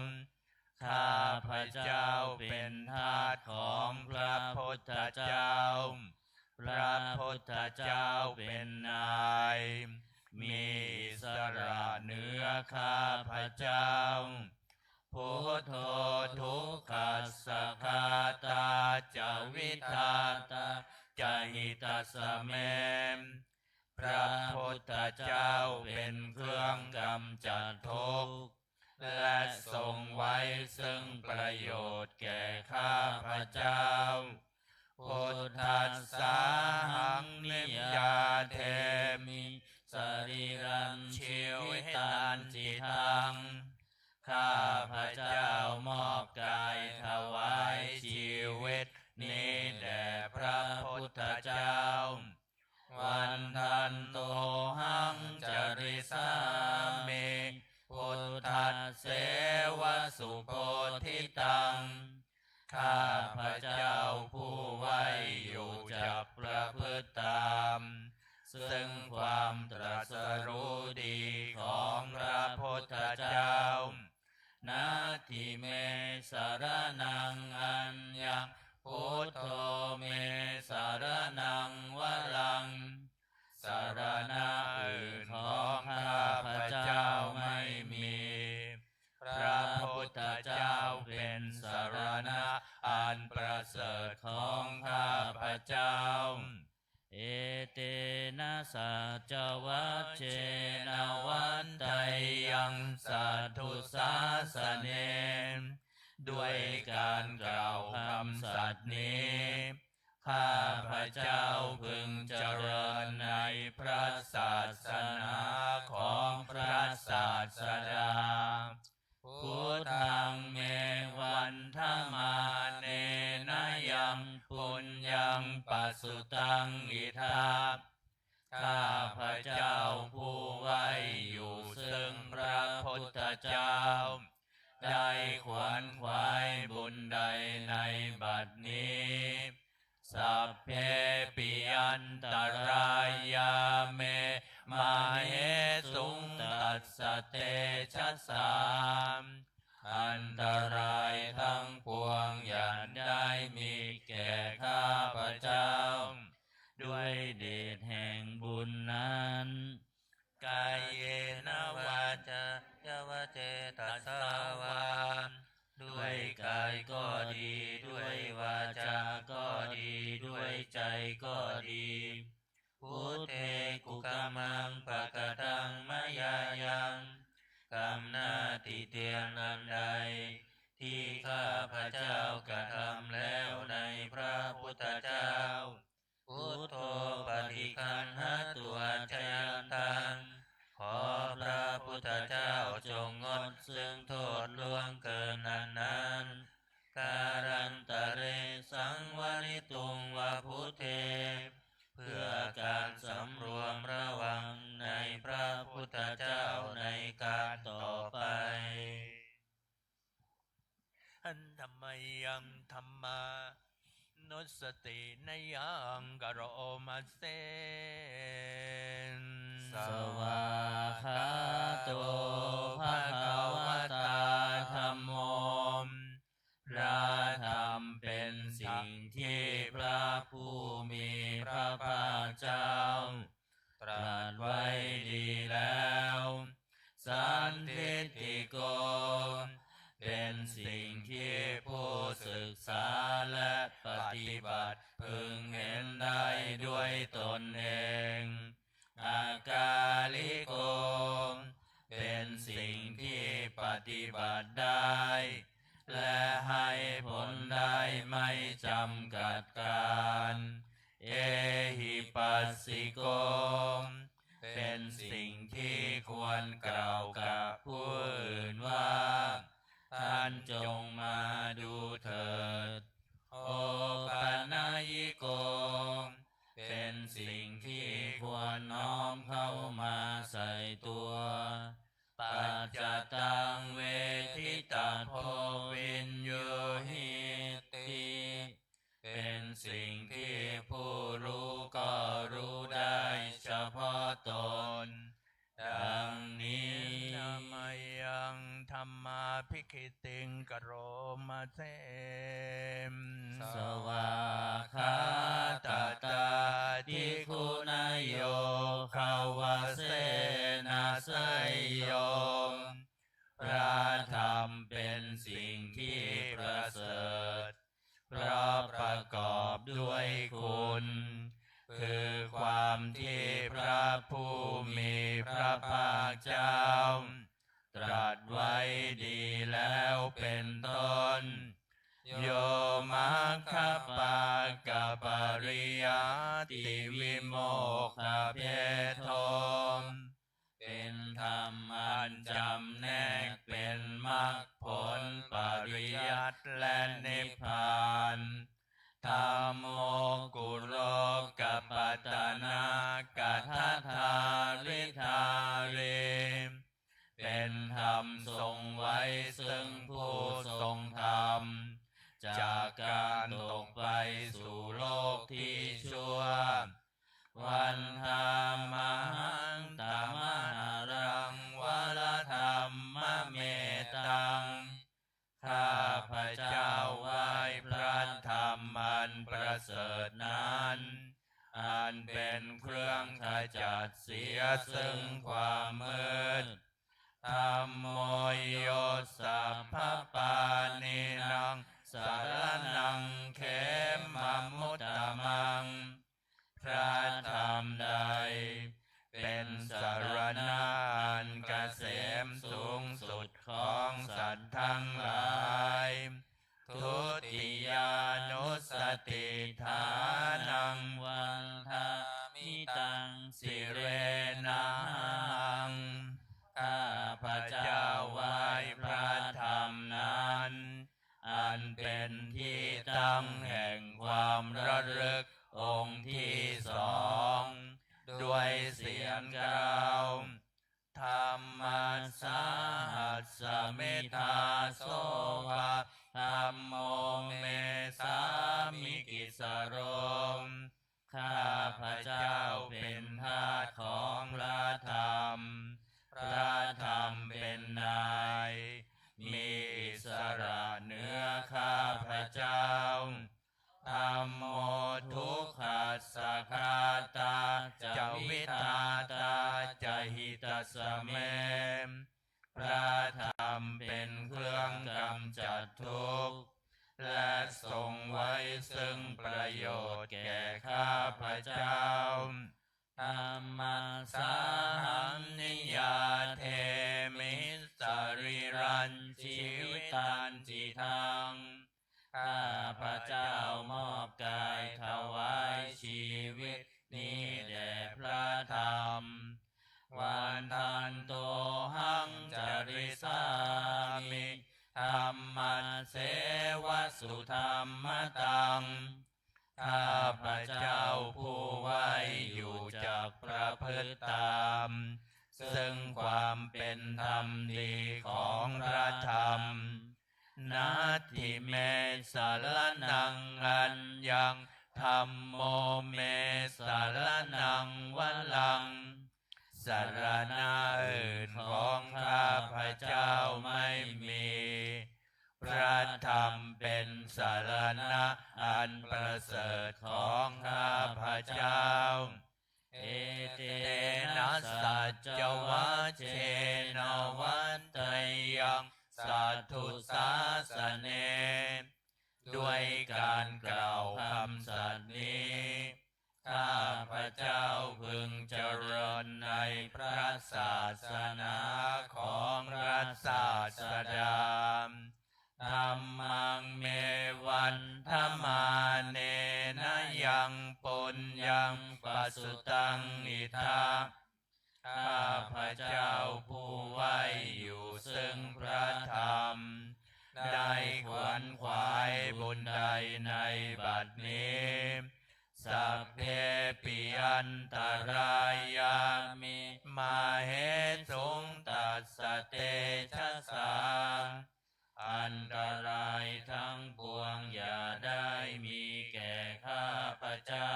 ข้าพระเจ้าเป็นทาสของพระพุทธเจ้าพระพุทธเจ้าเป็นนายมีอิสระเหนือข้าพระเจ้าพุทโธทุกขัสสะคาตาจาวิทาตาจาหิตัสสะเมพระพุทธเจ้าเป็นเครื่องกำจัดทุกข์และทรงไว้ซึ่งประโยชน์แก่ข้าพระเจ้าพุทธัสสะหังนิยาเทมิสรีรังชีวิตันจิตังข้าพระเจ้ามอบกายถวายชีวิตนี้แด่พระพุทธเจ้าวันทันโตหังจริสามิพุทธัสเสวสุโพธิตังข้าพระเจ้าผู้ไว้อยู่จักประพฤติตามซึ่งความตรัสรู้ดีของพระพุทธเจ้านาทิเมสารนังอัญญังพุทโธเมสารนังวรังสารณะอื่นของข้าพระเจ้าไม่มีพระพุทธเจ้าเป็นสารณะอันประเสริฐของข้าพระเจ้าเอเตนะสัจวัชเชนะวันไตยังสัทธุสาสเนด้วยการกล่าวคำสัตย์นี้ข้าพระเจ้าพึงเจริญในพระศาสนาของพระศาสดาพุทธังเมวันธมาเนนะยังปุญญังปัสสุตังอิทาข้าพระเจ้าผู้ไว้อยู่ซึ่งพระพุทธเจ้าได้ขวนขวายบุญใดในบัดนี้สัพเพปิยันตรายาเมมาเหสุงตัสสะเตชะสามอันตรายทั้งปวงอย่าได้มีแก่ข้าพระเจ้าด้วยเดชแห่งบุญนั้นกายเยนะวาจาวเจตัสสาวาด้วยกายก็ดีด้วยวาจาก็ดีด้วยใจก็ดีพุทเทกุกามังปะกะตังมะยายังกรรมหน้าที่เตียนอันใดที่ข้าพระเจ้ากระทำแล้วในพระพุทธเจ้าพุทโธปฏิคันหตัวชยันตังขอพระพุทธเจ้าจงงดซึ่งโทษล่วงเกินนั้นการันตะเรสังวริตุงวะพุทเทเพื่อการสำรวมระวังในพระพุทธเจ้าในการต่อไปอันธรรมยังธรรมานุสตินยังกโรมาเสนสวาคาโตภะคะวะตาธัมโมพระธรรมเป็นสิ่งที่พระผู้มีพระภาคเจ้าตรัสไว้ ดได้ และให้ผลได้ไม่จำกัดการ เอหิปัสสิโก เป็นสิ่งที่ควรกล่าวกับผู้อื่นว่า ท่านจงมาดูเถิด โอปัญญิโก เป็นสิ่งที่ควรน้อมเข้ามาใส่ตัว ปัจจตังเวทิตาโพวินโยหิติ เป็นสิ่งที่ผู้รู้ก็รู้ได้เฉพาะตน ดังนี้ธรรมยังธรรมาภิกขิติงกโรมาเทมสวากขาตตาทิคุณโยขาวเสนาสยโยมพระธรรมเป็นสิ่งที่ประเสริฐเพราะประกอบด้วยคุณ คือความที่พระผู้มีพระภาคเจ้า ตรัสไว้ดีแล้วเป็นต้น โยมัคคปากปริยัติวิโมกขเพทม เป็นธรรมอันจำแนกเป็นมรรคผลปริยัติและนิพพานธัมโมกุโลกัปปัตตนากัทธาริธาเร เป็นธรรมทรงไว้ซึ่งผู้ทรงธรรม จากการตกไปสู่โลกที่ชั่ว วันธามหังตามหารังวรธรรมเมตัง ข้าพระเจ้าไหว้พระธรรมอันประเสริฐนั้น อันเป็นเครื่องขจัดเสียซึ่งความมืดธัมโมโยสัพพปานินังสารนังเขมมุตตมัง พระธรรมใดเป็นสารณะอันเกษมสูงสุดของสัตว์ทั้งหลายทุติยานุสติฐานังวันทามิตังสิเรนัง ข้าพระเจ้าไหว้พระธรรมนั้น อันเป็นที่ตั้งแห่งความระลึกองค์ที่สองด้วยเสียงกล่าวธรรมสาหัสสมิทาโสภะธัมโมเมสามิกิสโรม ข้าพระเจ้าเป็นทาสของพระธรรม พระธรรมเป็นนายมีอิสระเหนือข้าพระเจ้าธัมโมทุกขัสสะคาตาจะวิตาตาจะหิตสสเม พระธรรมเป็นเครื่องกำจัดทุกข์และทรงไว้ซึ่งประโยชน์แก่ข้าพระเจ้าธัมมัสสาหังนิยาเทมิสรีรันชีวิตันจิทัง ข้าพระเจ้ามอบกายถวายชีวิตนี้แด่พระธรรมวันทันโตหังจริสามิธัมมัสเสวสุธรรมตัง ข้าพระเจ้าผู้ไว้อยู่จากประพฤติตามซึ่งความเป็นธรรมดีของพระธรรมนาทิเมสารนังอัญญังธัมโมเมสารนังวัลลัง สารณะอื่นของข้าพระเจ้าไม่มีพระธรรมเป็นสารณะอันประเสริฐของข้าพระเจ้าเอเตนะสัจจวัชเชนวัตตยังสัทธุสาสเน ด้วยการกล่าวคำสัตย์นี้ ข้าพระเจ้าพึงเจริญในพระศาสนาของพระศาสดาธัมมังเมวันธมาเนนะยังปุญญังปัสสุตังอิทาข้าพระเจ้าผู้ไว้อยู่ซึ่งพระธรรมได้ขวนขวายบุญใดในบัดนี้สัพเพปิอันตรายามิมาเหตุงตัสสะเตชะสาอันตรายทั้งปวงอย่าได้มีแก่ข้าพระเจ้า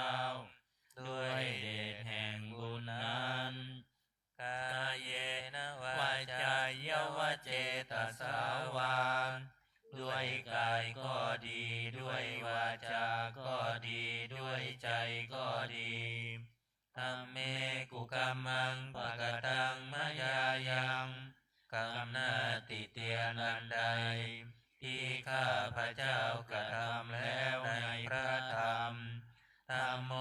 ด้วยเดชแห่งบุญนั้นกายเยนะวาจายวเจตสาวาด้วยกายก็ดีด้วยวาจาก็ดีด้วยใจก็ดีธัมเมกุกัมมังปะกตังมยายังกรรมนาติเตียนันใดที่ข้าพระเจ้ากระทำแล้วในพระธรรมธัมโม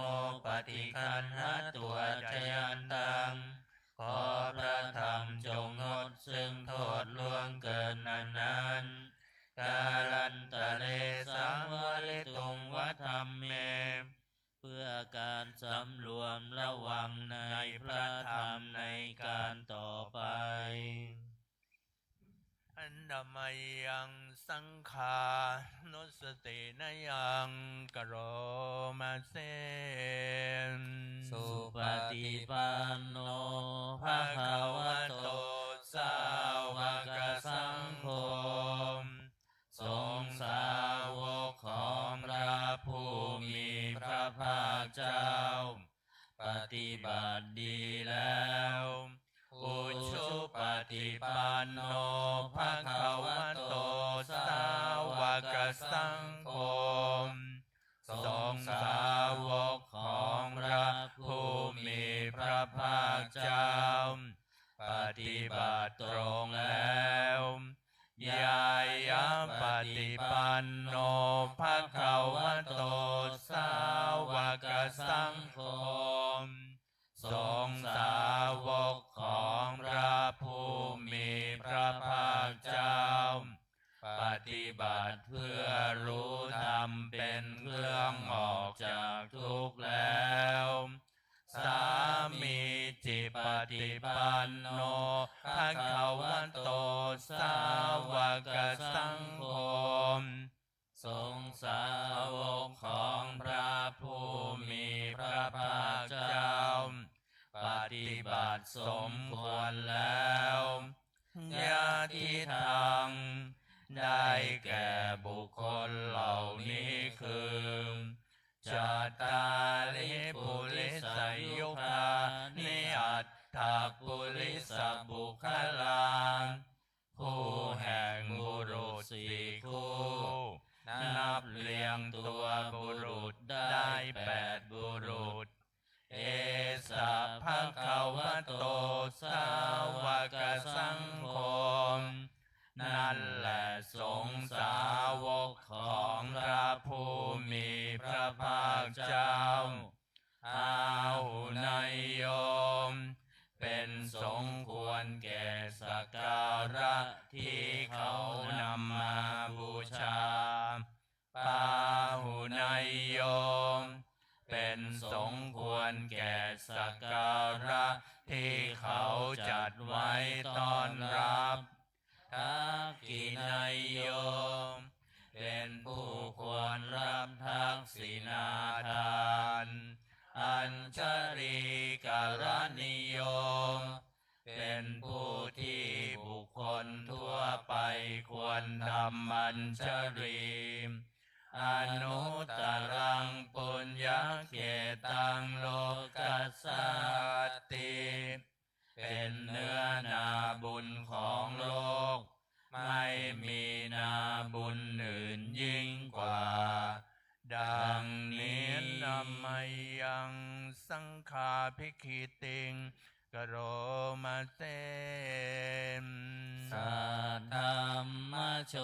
ปฏิคันหตัวจยันตังขอพระธรรมจงงดซึ่งโทษล่วงเกินนั้นกาลันตะเลสังวริตุงวัฏัมเมเพื่อการสำรวมระวังในพระธรรมในการต่อไปอันดมัยยังสังขานุสตินยังกโรมาเซนสุปฏิปันโนภะคะวะโตสาวกสังโฆสงฆ์สาวกของพระผู้มีพระภาคเจ้าปฏิบัติดีแล้วอุชุปฏิปันโนภะคะวะโตสาวกสังโฆสงฆ์สาวกของพระผู้มีพระภาคเจ้าปฏิบัติตรงแล้วยายะปฏิปันโนภะคะวะโตสาวกสังโฆสงฆ์สาวกของพระผู้มีพระภาคเจ้าปฏิบัติเพื่อรู้ธรรมเป็นเครื่องออกจากทุกข์แล้วสามีจิปฏิปันโนภะคะวะโตสาวกสังโฆสงฆ์สาวกของพระผู้มีพระภาคเจ้าปฏิบัติสมควรแล้วญาติทังได้แก่บุคคลเหล่านี้คือจัตตาลิปุริสยุคานิอัตถปุริสบุคลาผู้แห่งบุรุษสี่คู่นับเรียงตัวบุรุษได้8บุรุษเอสะภะคะวะโตสาวกสังโฆนั่นแหละสงฆ์สาวกของพระผู้มีพระภาคเจ้าอาหุนายโยมเป็นสงควรแก่สักการะที่เขานำมาบูชาปาหุนายโยมเป็นสงควรแก่สักการะที่เขาจัดไว้ต้อนรับทักขินายโยมเป็นผู้ควรรับทักษิณาทานอัญชลีกรณิยมเป็นผู้ที่บุคคลทั่วไปควรทำอัญชลีอนุตตรังปุญญเกตังโลกัสสติเป็นเนื้อนาบุญของโลกไม่มีนาบุญอื่นยิ่งกว่าดังนี้นามัยยังสังฆาภิกขิติงกโรมาเตมสัทธัมมโช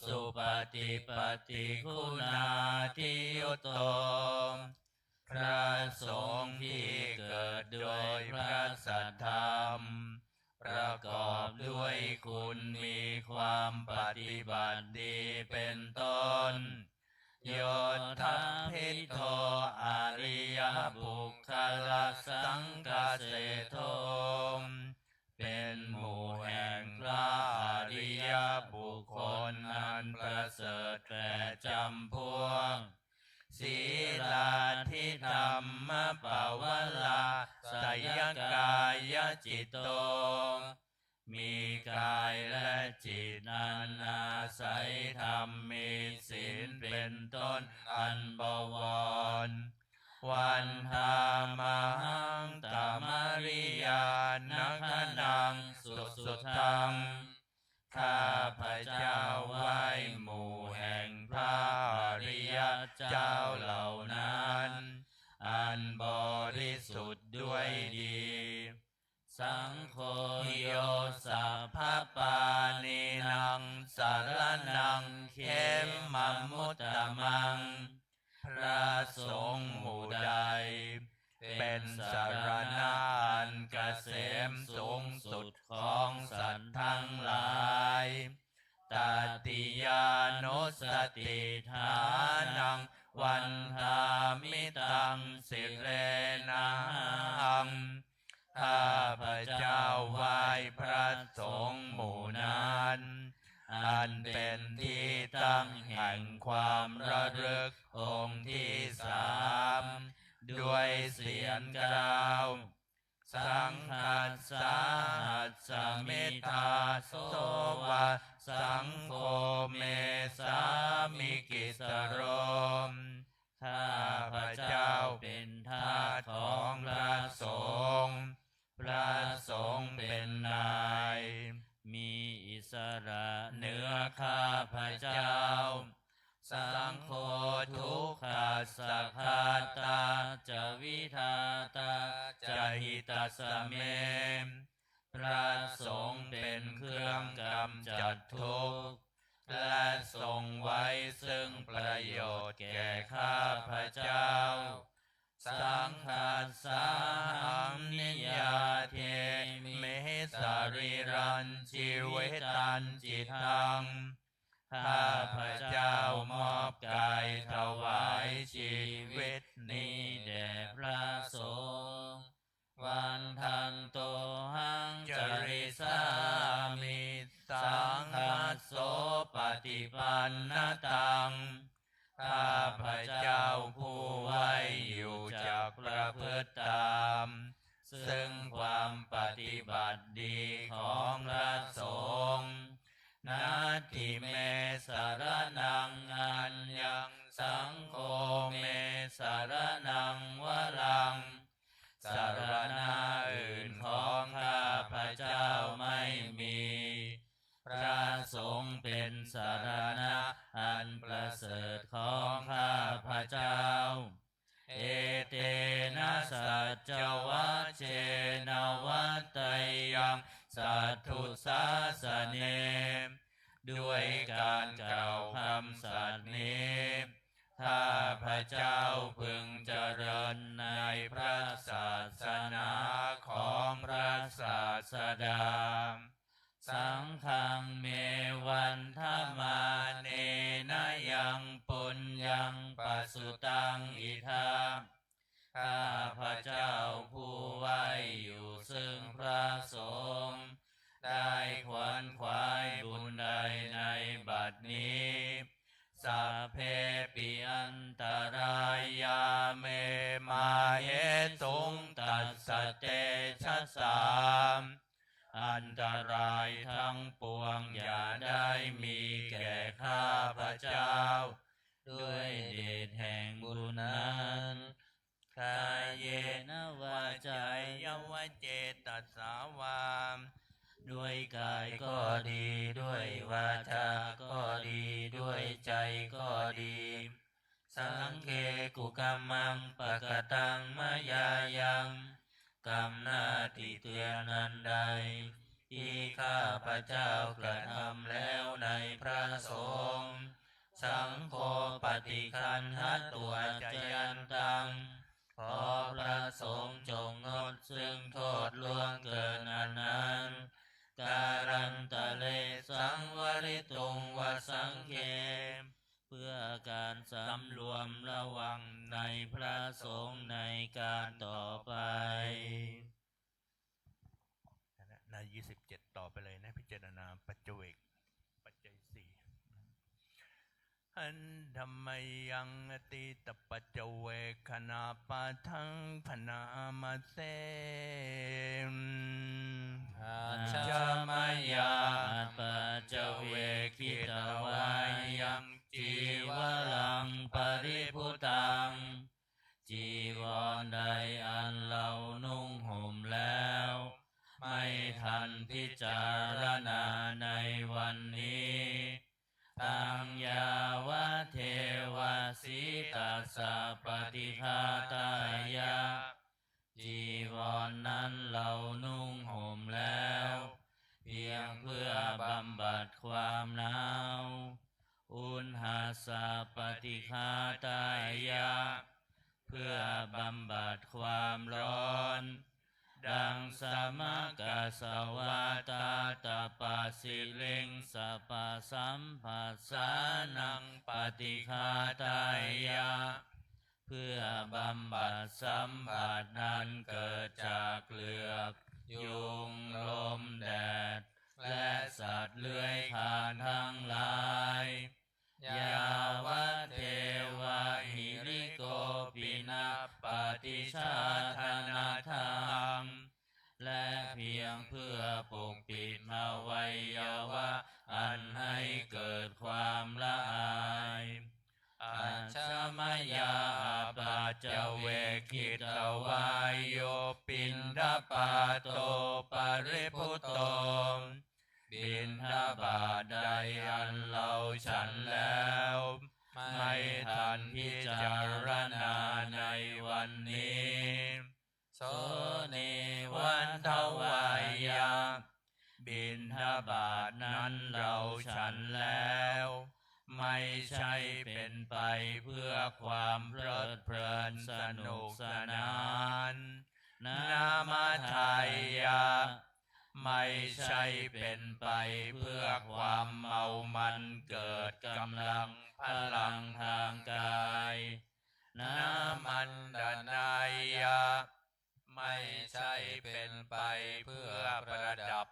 สุปฏิปฏิคุณาทิยุตโต พระสงฆ์ที่เกิดโดยพระสัทธรรมประกอบด้วยคุณมีความปฏิบัติดีเป็นต้นโยทัพพิโทอริยบุคคลสังฆเสโทเป็นหมู่แห่งพระอริยบุคคลอันประเสริฐแปดจำพวกศีลาธิธรรมปวลาสยกายจิตโตมีกายและจิตนั้นอาศัยธรรมมีศีลเป็นต้นอันบวรวันธามหังตามริยานักนังสุทังข้าพเจ้าไหว้หมู่แห่งพระอริยเจ้าเหล่านั้นอันบริสุทธิ์ด้วยดีสังโฆโยสัพพปานินังสารนังเขมมัมมุตตมังพระสงฆ์หมู่ใดเป็นสารณะอันเกษมสูงสุดของสัตว์ทั้งหลายตติยานุสติฐานังวันธามิตังสิเรนังข้าพเจ้าไหว้พระสงฆ์หมู่นั้นอันเป็นที่ตั้งแห่งความระลึกองค์ที่สามด้วยเสียงกล่าวสังฆัสสะหัสสมิทาโสวะสังโฆเมสามิกิสโรมข้าพเจ้าเป็นทาสของพระสงฆ์พระสงฆ์เป็นนายมีอิสระเหนือข้าพเจ้าสังโฆทุกขัสสะคาตาจะวิทาตาจะหิตัสสะเมพระสงฆ์เป็นเครื่องกำจัดทุกข์และทรงไว้ซึ่งประโยชน์แก่ข้าพเจ้าสังฆัสสะหังนิยาเทเมสาริรันชีวิตันจิตังข้าพเจ้ามอบกายถวายชีวิตนี้แด่พระสงฆ์วันทันโตหังจริสามิสังฆัสโสปฏิปันนตังข้าพเจ้าผู้ไว้อยู่จากประพฤติตามซึ่งความปฏิบัติดีของพระสงฆ์นาทิเมสารนังอันยังสังโฆเมสารนังวรังสารณะอื่นของข้าพเจ้าไม่มีพระสงฆ์เป็นสารณะอันประเสริฐของข้าพเจ้าเอเตนะสัจจวัชเชนะวัตไตยังสัทธุสาสเนด้วยการกล่าวคำสัตย์นี้ข้าพเจ้าพึงเจริญในพระศาสนาของพระศาสดาสังฆังเมวันธมาเนนะยังปุญญังปัสสุตังอิทาข้าพเจ้าผู้ไว้อยู่ซึ่งพระสงฆ์ได้ขวนขวายบุญใดในบัดนี้สัพเพปิอันตรายาเมมาเยตุงตัสสะเตชะสามอันตรายทั้งปวงอย่าได้มีแก่ข้าพเจ้าด้วยเดชแห่งบุญนั้นกายเยนะวาจายยวเจตสาวามด้วยกายก็ดีด้วยวาจาก็ดีด้วยใจก็ดีสังเกกุกัมมังปะกตังมายายังกรรมหน้าที่เตือนอันใดที่ข้าพเจ้ากระทำแล้วในพระสงฆ์สังโฆปฏิคันหตัวจยันตัง ขอพระสงฆ์จงงดซึ่งโทษล่วงเกินอันนั้นการันตะเลสังวริตุงวสังเคเพื่อการสำรวมระวังในพระสงฆ์ในการต่อไปใน27ต่อไปเลยนะพิจารณาปัจเจกปัจจัยสี่อันธรรมยังอติตปัจเจเวกขณะปะทังพนามาเสม อาช ชามายา ปัจเจเวกิตวายังจีวรังปริพุตังจีวรใดอันเรานุ่งห่มแล้วไม่ทันพิจารณาในวันนี้ตังยาวะเทวสีตัสสะปฏิฆาตายะจีวรนั้นเรานุ่งห่มแล้วเพียงเพื่อบำบัดความหนาวอุณหาสะปฏิฆาตายะเพื่อบำบัดความร้อนดังสมกัสสวาตาตปัสสิลิงสปะสัมผัสสานังปฏิฆาตายะเพื่อบำบัดสัมผัสนั้นเกิดจากเหลือบยุงลมแดดและสัตว์เลื้อยคลานทั้งหลายยาวะเทวะหิริโกปินะปฏิชาธนาทังและเพียงเพื่อปกปิดอวัยวะอันให้เกิดความละอายอัญชมยาปัจเจเวกิตวายโยปินทปาโตปริพุตโตบิณฑบาตใดอันเราฉันแล้วไม่ทันพิจารณาในวันนี้โสเนวันทวายาบิณฑบาตนั้นเราฉันแล้วไม่ใช่เป็นไปเพื่อความเพลิดเพลินสนุกสนานนามาทายาไม่ใช่เป็นไปเพื่อความเมามันเกิดกำลังพลังทางกายนามันดนายาไม่ใช่เป็นไปเพื่อประดับ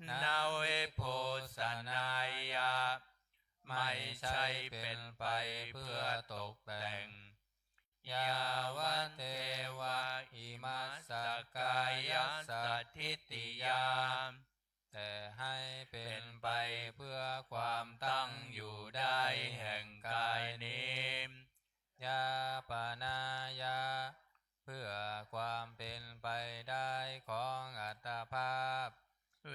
นาเวโพสนายาไม่ใช่เป็นไปเพื่อตกแต่งยาวะเทวะอิมัสสกายสัทธิติยามแต่ให้เป็นไปเพื่อความตั้งอยู่ได้แห่งกายนี้ยาปนายาเพื่อความเป็นไปได้ของอัตภาพเว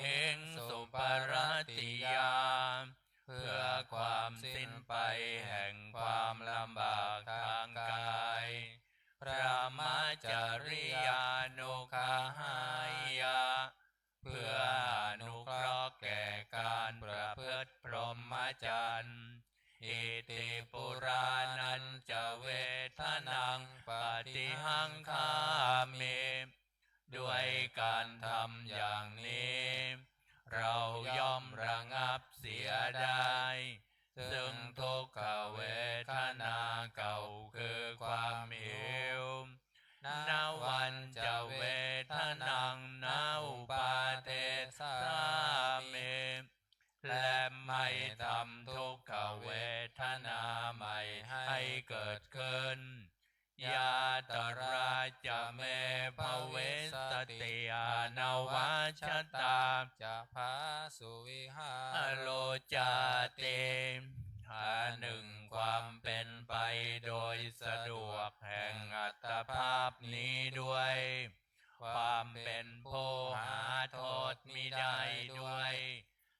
หิงสุปรติยามเพื่อความสิ้นไปแห่งความลำบากทางกายพระมัจจริยานุคหายะเพื่ออนุเคราะห์แก่การประพฤติพรหมจรรย์อิติปุรานันจะเวทนังปฏิหังคามิด้วยการทำอย่างนี้เราย่อมระงับเสียได้ซึ่งทุกขเวทนาเก่าคือความหิวนาวันจะเวทนังนาอุปาเทสาเมและไม่ทำทุกขเวทนาใหม่ให้เกิดขึ้นยาตราจะเมภเวสติยานวัชตาจะพาสุวิหาโลจาเตหาหนึ่งความเป็นไปโดยสะดวกแห่งอัตภาพนี้ด้วยความเป็นผู้หาโทษมิได้ด้วย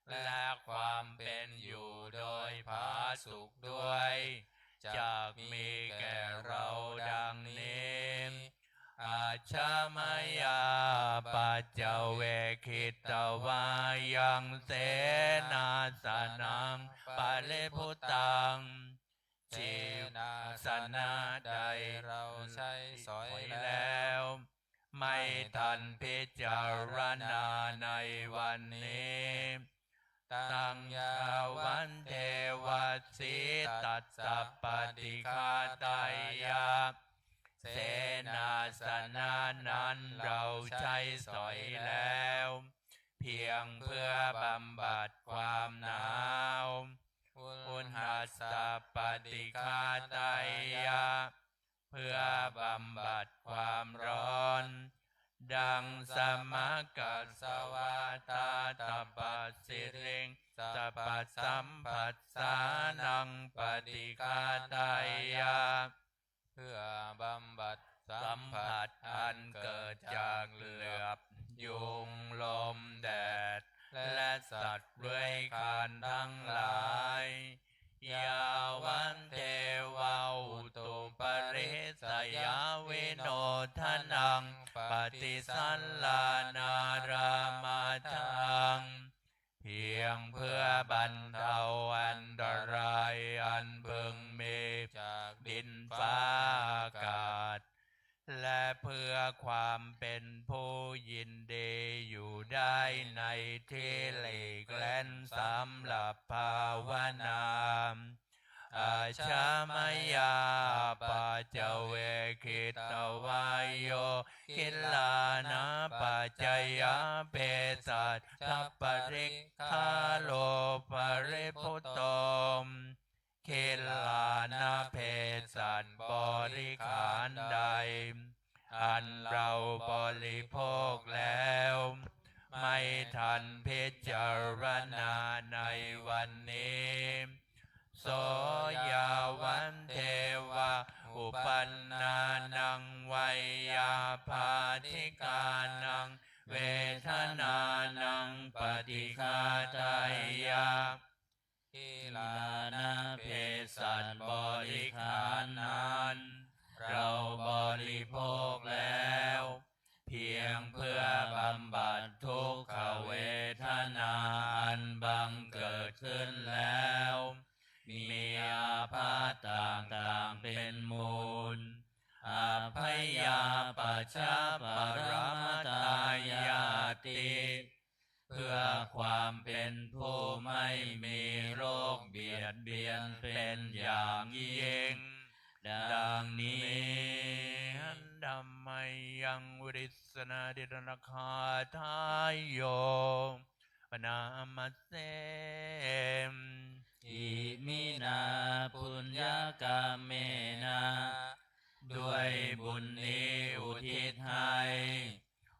และความเป็นอยู่โดยผาสุขด้วยจากมีแก่เราดังนี้อาชามายาปัจเจเวคิตวายังเสนาสนังปะเลพุตังช จีว นาส ส นะ นะใด ใดเราใช้สอยแล้ แล้ว ว ไม่ทันพิจารณาในวันนี้ ตังยาวันเทวสีตัสสะปฏิฆาตายาเสนาสนะนั้นเราใช้สอยแล้ว เพียงเพื่อบำบัดความหนาว อุณหัสสะปฏิฆาตายาเพื่อบำบัดความร้อน ดังสมัคกัสสวาตาตปัสสิริงสัพพสัมผัสสานังปฏิฆาตายา เพื่อบำบัดสั สั ม ม ผั ผั ส สอันเกิดจากเหลือบยุงลมแดด และสัตว์เลื้อยคลานทั้งหลาย ยาวันเทวาอุตุปริสยาวิโนทนังปฏิสัลลานารามาทัง เพียงเพื่อบรรเทาอันตรายอันพึงมี จาก ดินฟ้าอากาศ และเพื่อความเป็นผู้ยินดีอยู่ได้ในที่หลีกเล่นสำหรับภาวนาอาชามยาปาจเวคิตวายโยคิลานะปัจจยาเปสัตทัปปริคาโลปริพุตโตมคิลานะเพสัตบริขารใด อันเราบริโภคแล้ว ไม่ทันพิจารณาในวันนี้ โสยาวันเทวาอุปันนานังวัยยาภาธิกานังเวทนานังปฏิฆาตายา ที อิ ลา ลา นะ นะ เพ เพ สั สั ต ต บบ บ ริ ริ ขา ขาร ร นั้ นั้น น เราบริโภคแล้ว เพียงเพื่อบำบัดทุกขเวทนาอันบังเกิดขึ้นแล้ว มีอาพาธต่างๆเป็นมูล อาพยาปัชชาปรมตายาติ เพื่อความเป็นผู้ไม่มีโรคเบียดเบียนเป็นอย่างยิ่ง ดังนี้ดัมมัยยังวริสนาดิรณคาทายโยปนามาเสมอิมินาปุญญากาเมนะด้วยบุญนี้อุทิศให้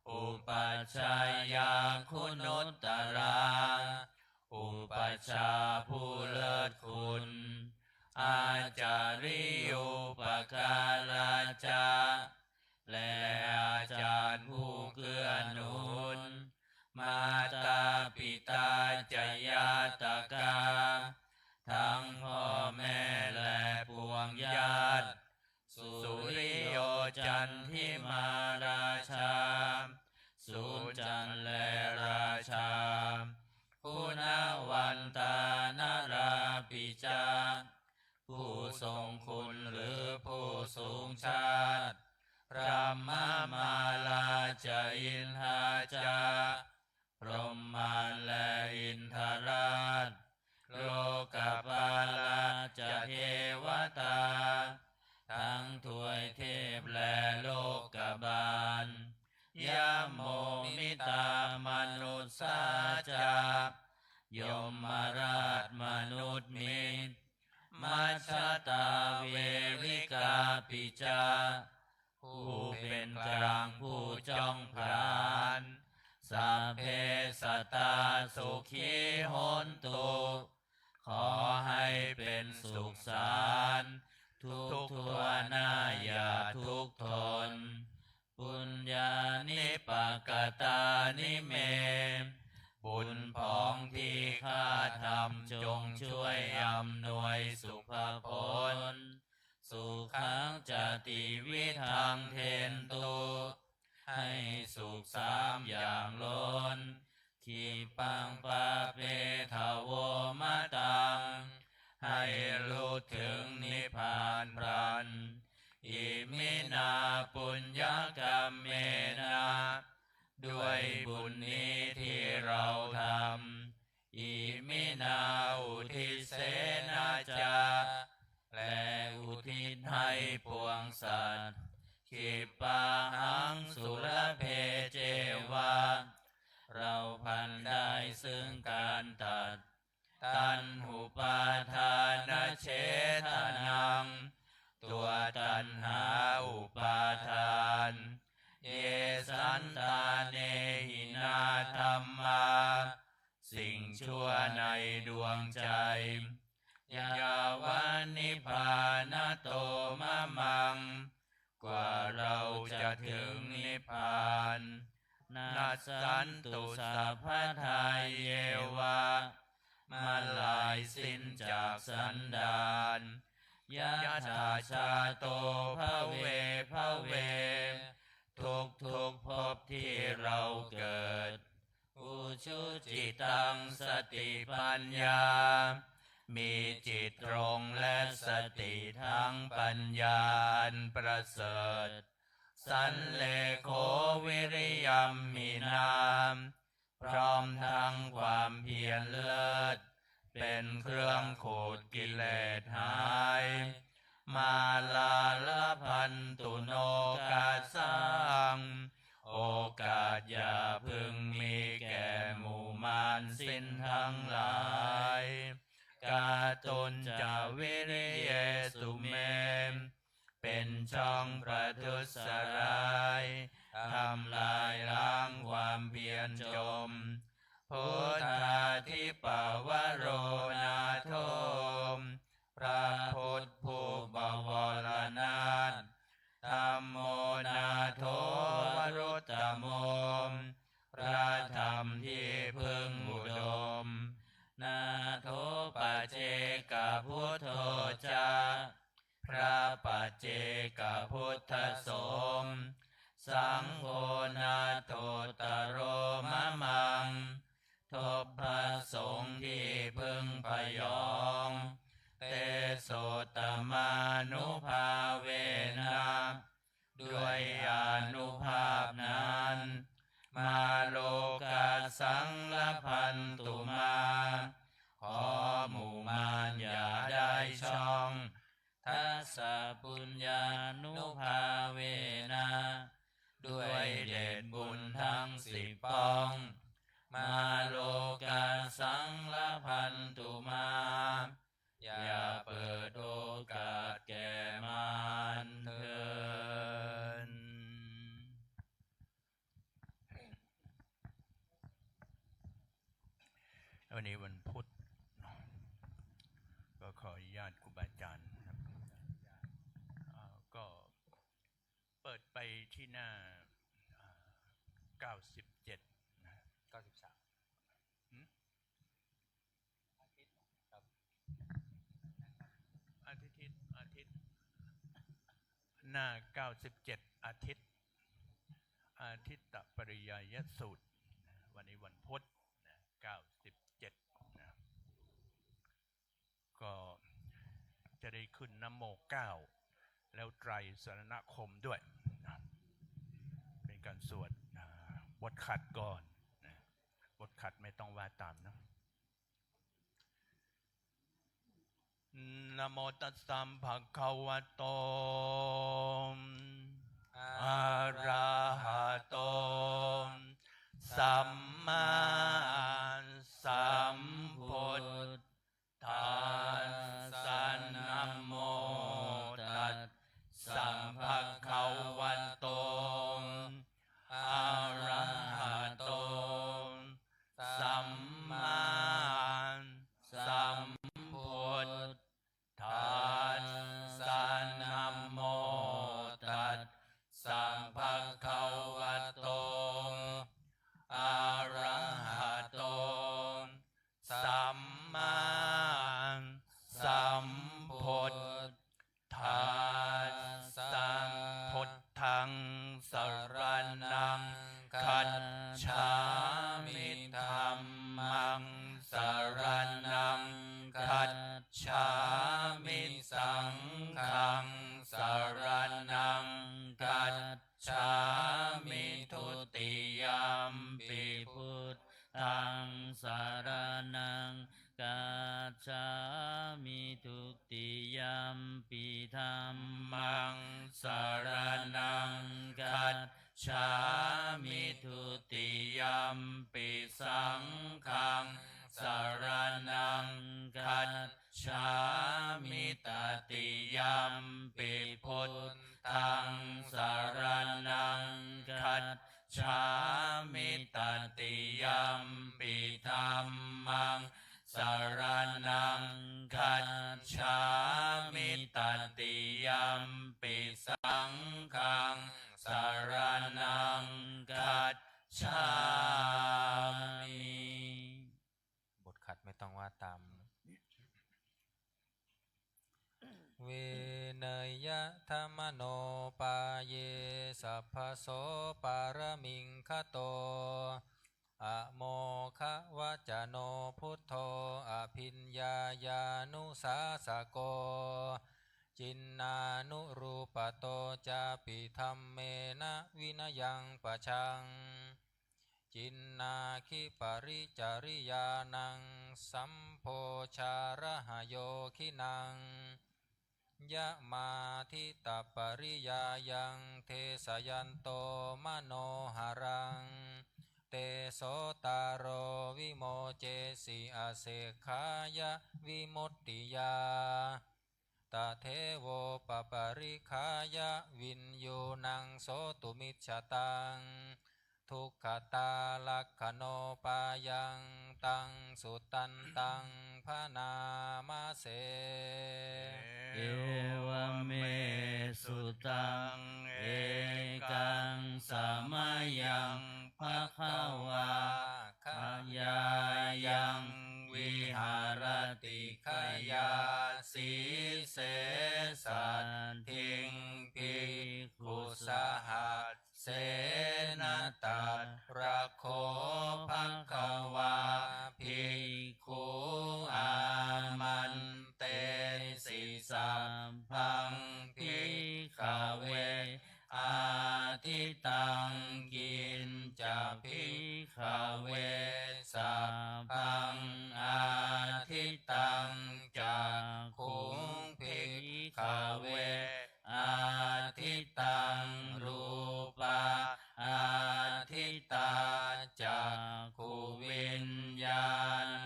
อุปัชฌายาคุณุตตรา อุปัชฌาย์ผู้เลิศคุณ อาจาริยุปการาจาและอาจารย์ผู้เกื้อหนุน มาตาปิตาจยาตกา ทั้งพ่อแม่และปวงญาติ สุริโยจันทิมาราชา สุจันทร์และราชา คุณวันตานาราปิจา ผู้ทรงคุณหรือผู้สูงชาติ พระมามาลาจาอินทาจา พรหมาและอินทราช โลกปาลาจาเทวตา ทั้งถวยเทพและโลกบาล ยะโมมิตามนุษสาจายมมาราชมนุษย์มิตรมัชฌตาเวริกาปิจา ผู้เป็นกลางผู้จ้องผรานสัพเพสัตตาสุขีโหนตุ ขอให้เป็นสุขสารทุกทั่วหน้าอย่าทุกข์ทน ปุญญานิปกตานิเม บุญผองที่ข้าทำจงช่วยอำนวยสุภผล สุขังจติวิทังเทนตุ ให้สุขสามอย่างล้นขีปังปะเปทโวมะตัง ให้รู้ถึงนิพพานพลันอิมินาปุญญกรรมเมนะด้วยบุญนี้ที่เราทำอิมินาอุทิเสนาจาและอุทิศให้ปวงสัตว์ขิปาหังสุรเพเจวะเราพันได้ซึ่งการตัดตัณหุปาทานเฉทนังตัวตัณหาอุปาทานเยสันตาเนหินาธรรมาสิ่งชั่วในดวงใจยาวานิพพานโตมะมังกว่าเราจะถึงนิพพานนัสสันตุสัพพทายเยวะมาลายสิ้นจากสันดานยะถาชาโตภเวภเวทุกภพที่เราเกิดอุชุจิตังสติปัญญามีจิตตรงและสติทั้งปัญญาอันประเสริฐสันเลโควิริยัมมินามพร้อมทั้งความเพียรเลิศเป็นเครื่องขูดกิเลสหายมาลาลพันตุโนกาสังโอกาสอย่าพึงมีแก่หมู่มารสิ้นทั้งหลายกาตนจะวิริเยสุเมเป็นช่องประทุษร้ายทำลายล้างความเพียรจมพุทธาธิปวโรนาโทมพระพุทธผู้บวรนาถธัมโมนาโทวรุตตโมพระธรรมที่พึงอุดมนาโทปัจเจกพุทโธจาพระปัจเจกพุทธสงฆ์สังโฆนาโตตโรมะมังทบพระสงฆ์ที่พึงพยองเตโสตมานุภาเวนะด้วยอานุภาพนั้นมาโลกาสังลพันตุมาขอหมู่มารอย่าได้ช่องทัสสะปุญญานุภาเวนะด้วยเดชบุญทั้ง10ปองมาโลกาสังลพันตุมาอย่าเปิดโอกาสแก่มารเถิดวันนี้วันพุธก็ขออนุญาตครูบาอาจารย์ก็เปิดไปที่หน้า97 93อาทิตย์หน้า97อาทิตตปริยายสูตรวันนี้วันพุธ97ก็จะได้ขึ้นนะโม9แล้วไตรสรณคมด้วยเป็นการสวดบทขัดก่อนบทขัดไม่ต้องว่าตามนะนะโมตัสสะภะคะวะโตอะระหะโตสัมมาสัมพุทธัสสะนะโมตัสสะภะคะวะโตอะระหะโตสัมมาสัมพุทธัสสะนะโมตัสสะภะคะวะโตอะระหะโตสัมมาสัมพุทธัสสะพุทธังสรณังคัจฉามิธัมมังสรณังคัจฉ ฉามิสังฆังสรณังกัจฉามิทุติยมปิพุทธังสรณังกัจฉามิทุติยมปิธัมมังสรณังกัจฉามิทุติยมปิสังฆังสรณังกัจฉามิตติยมปิพุทธังสรณังกัจฉามิตติยมปิธัมมังสรณังกัจฉามิตติยมปิสังฆังสรณังกัจฉามิ บทขัดไม่ต้องว่าตาม เวเนยธรรมโนปาเยสัพพโสปารมิงคโตอะโมคะวะจโนพุทโธอภิญญาญานุสาสโกจินนานุรูปโตจาปิธัมเมนะวินยังปะชังจินนาคิปริจาริยานังสัมโพชาระหโยคินังยะมาทิตาปริยายังเทสยันโตมโนหารังเตโสตารโรวิโมเจสิอาเสขายะวิมุตติยาตเทโวปปริขายะวินยูนังโสตุมิจฉตังทุกขตาลักขโนปายังตังสุตันตังพนามาเส เอวเมสุตังเอกังสามยังภะคะวาขยายังวิหารติขยาสีเสสันทิงภิกขุสหัสเสนตัสระโคภคะวาภิกขุอามันเตสิสัมพังภิกขเวอาทิตังกินจะภิกขเวสัพพังอาทิตังจะขุงภิกขเวอาทิตังรูปาอาทิตาจักขุวิญญา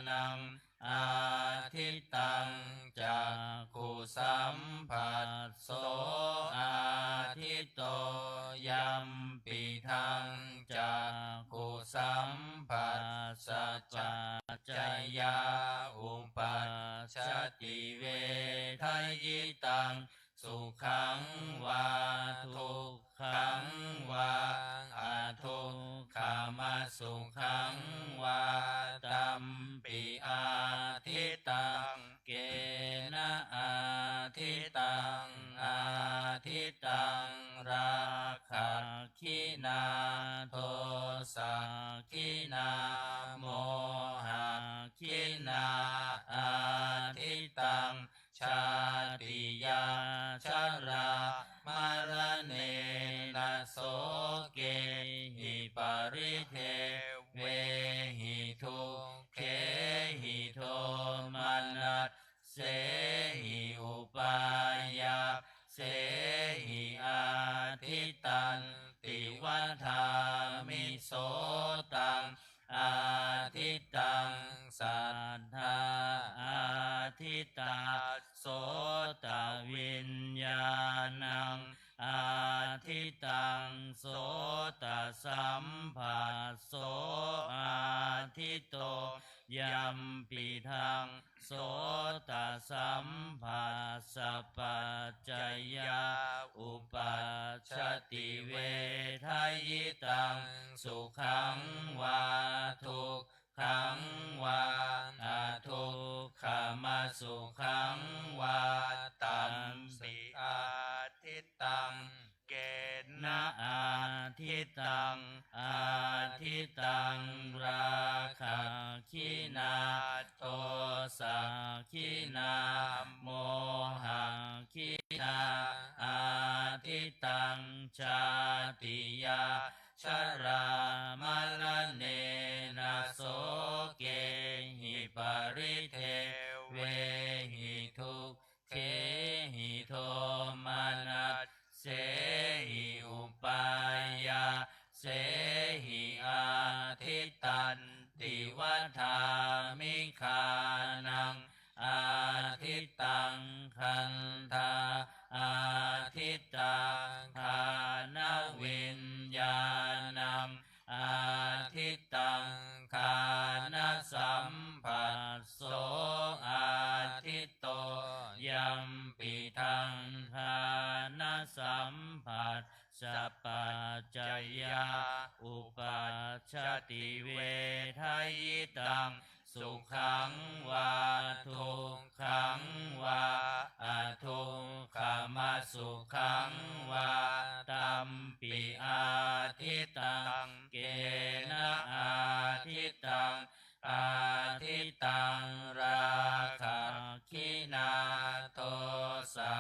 ณังอาทิตังจักขุสัมผัสโสอาทิโตยัมปิทังจักขุสัมผัสสะปัจจยาอุปัชชติเวทยิตังสุขังวาทุกขังวาอาทุกขามาสุขังวาตัมปิอาทิตังเกนะอาทิตังอาทิตังราคะคินาโทสะคินาโมหะคินาอาทิตังชาติยาชรามรเนนะโสเกหิปริเทเวหิทุเขหิโทมานัสเสหิอุปายาเสหิอาทิตันติวัฏามิโสตังอาทิตังสัทธาอาทิตาโสตวิญญาณังอาทิตังโสตสัมผัสโสอาทิโตยัมปิทังโสตสัมผัสสะปัจจยาอุปัชชติเวทยิตังสุขังวาทุกขังวาอาทุกขามาสุขังวาตัมปิอาทิตังเกณะอาทิตังอาทิตัง ราคะคินาโทสะคินาโมหะคินาอาทิตังชาติยาชรามรณเนนะโสเกหิปริเทเวหิทุกเขหิโทมานัสเสหิอุปายาเสหิอาทิตันติวัฏามิคานังอาทิตังคันธาอาทิตังคานวิญญาณังอาทิตังคานสัมผัสโสอาทิตโตยัมปิทังคานสัมผัสสัพปัจจยาอุปัชชติเวทายตังสุขังวาทุกขังวาอทุกขมาสุขังวาตัมปิอาทิตังเกนะอาทิตังอาทิตังราคะคินาโทสะ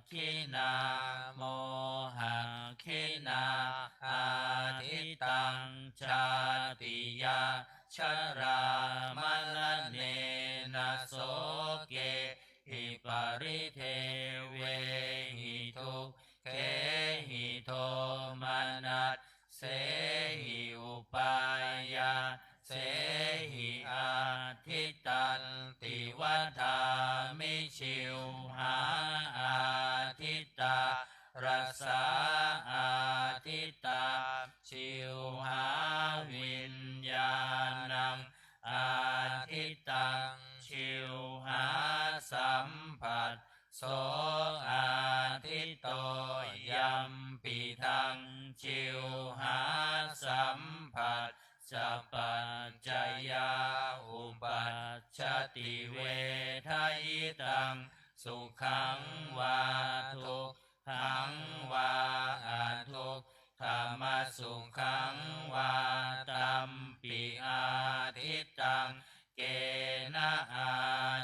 คินาโมหะคินาอาทิตังชาติยาชรามรณเนนะโสเกหิปริเทเวหิทุกเขหิโทมานัสเสหิอุปายาเสหิอาทิตันติวัฏามิชิวหาอาทิตารัสสาอาทิตาชิวหาวิญญาณังอาทิตังชิวหาสัมผัสโสอาทิตโตยัมปิทังชิวหาสัมผัสสัพปัจจยาอุปัชชติเวทายตังสุขังวาทุกขังวาอาทุกขมาสุขังวาตัมปิอาทิตังเกนะอา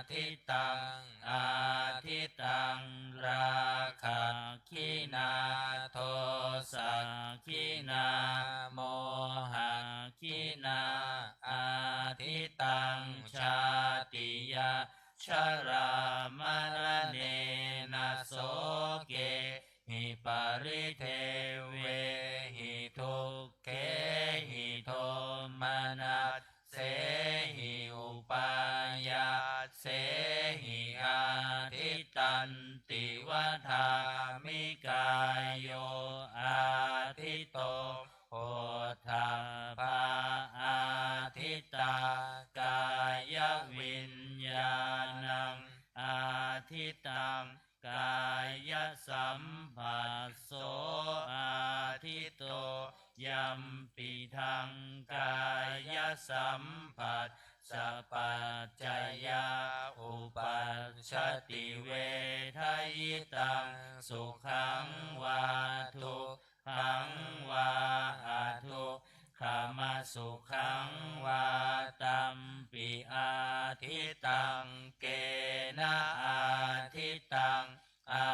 ทิตังอาทิตังราคะคินาโทสะคินาโมหะคินาอาทิตังชาติยาชรามรณเนนะโสเกหิปริเทเวหิทุกเขหิโทมานัสเสหิอุปายาเสหิอาทิตันติวัฏามิกายโยอาทิตโตโพธาภาอาทิตากายวิญญาณังอาทิตังกายสัมผัสโสอาทิตโตยัมปิทังกายสัมผัสสัพปัจจยาอุปัชชติเวทายตังสุขังวาทุกขังวาอาทุกขมาสุขังวาตัมปิอาทิตังเกนะอาทิตังอา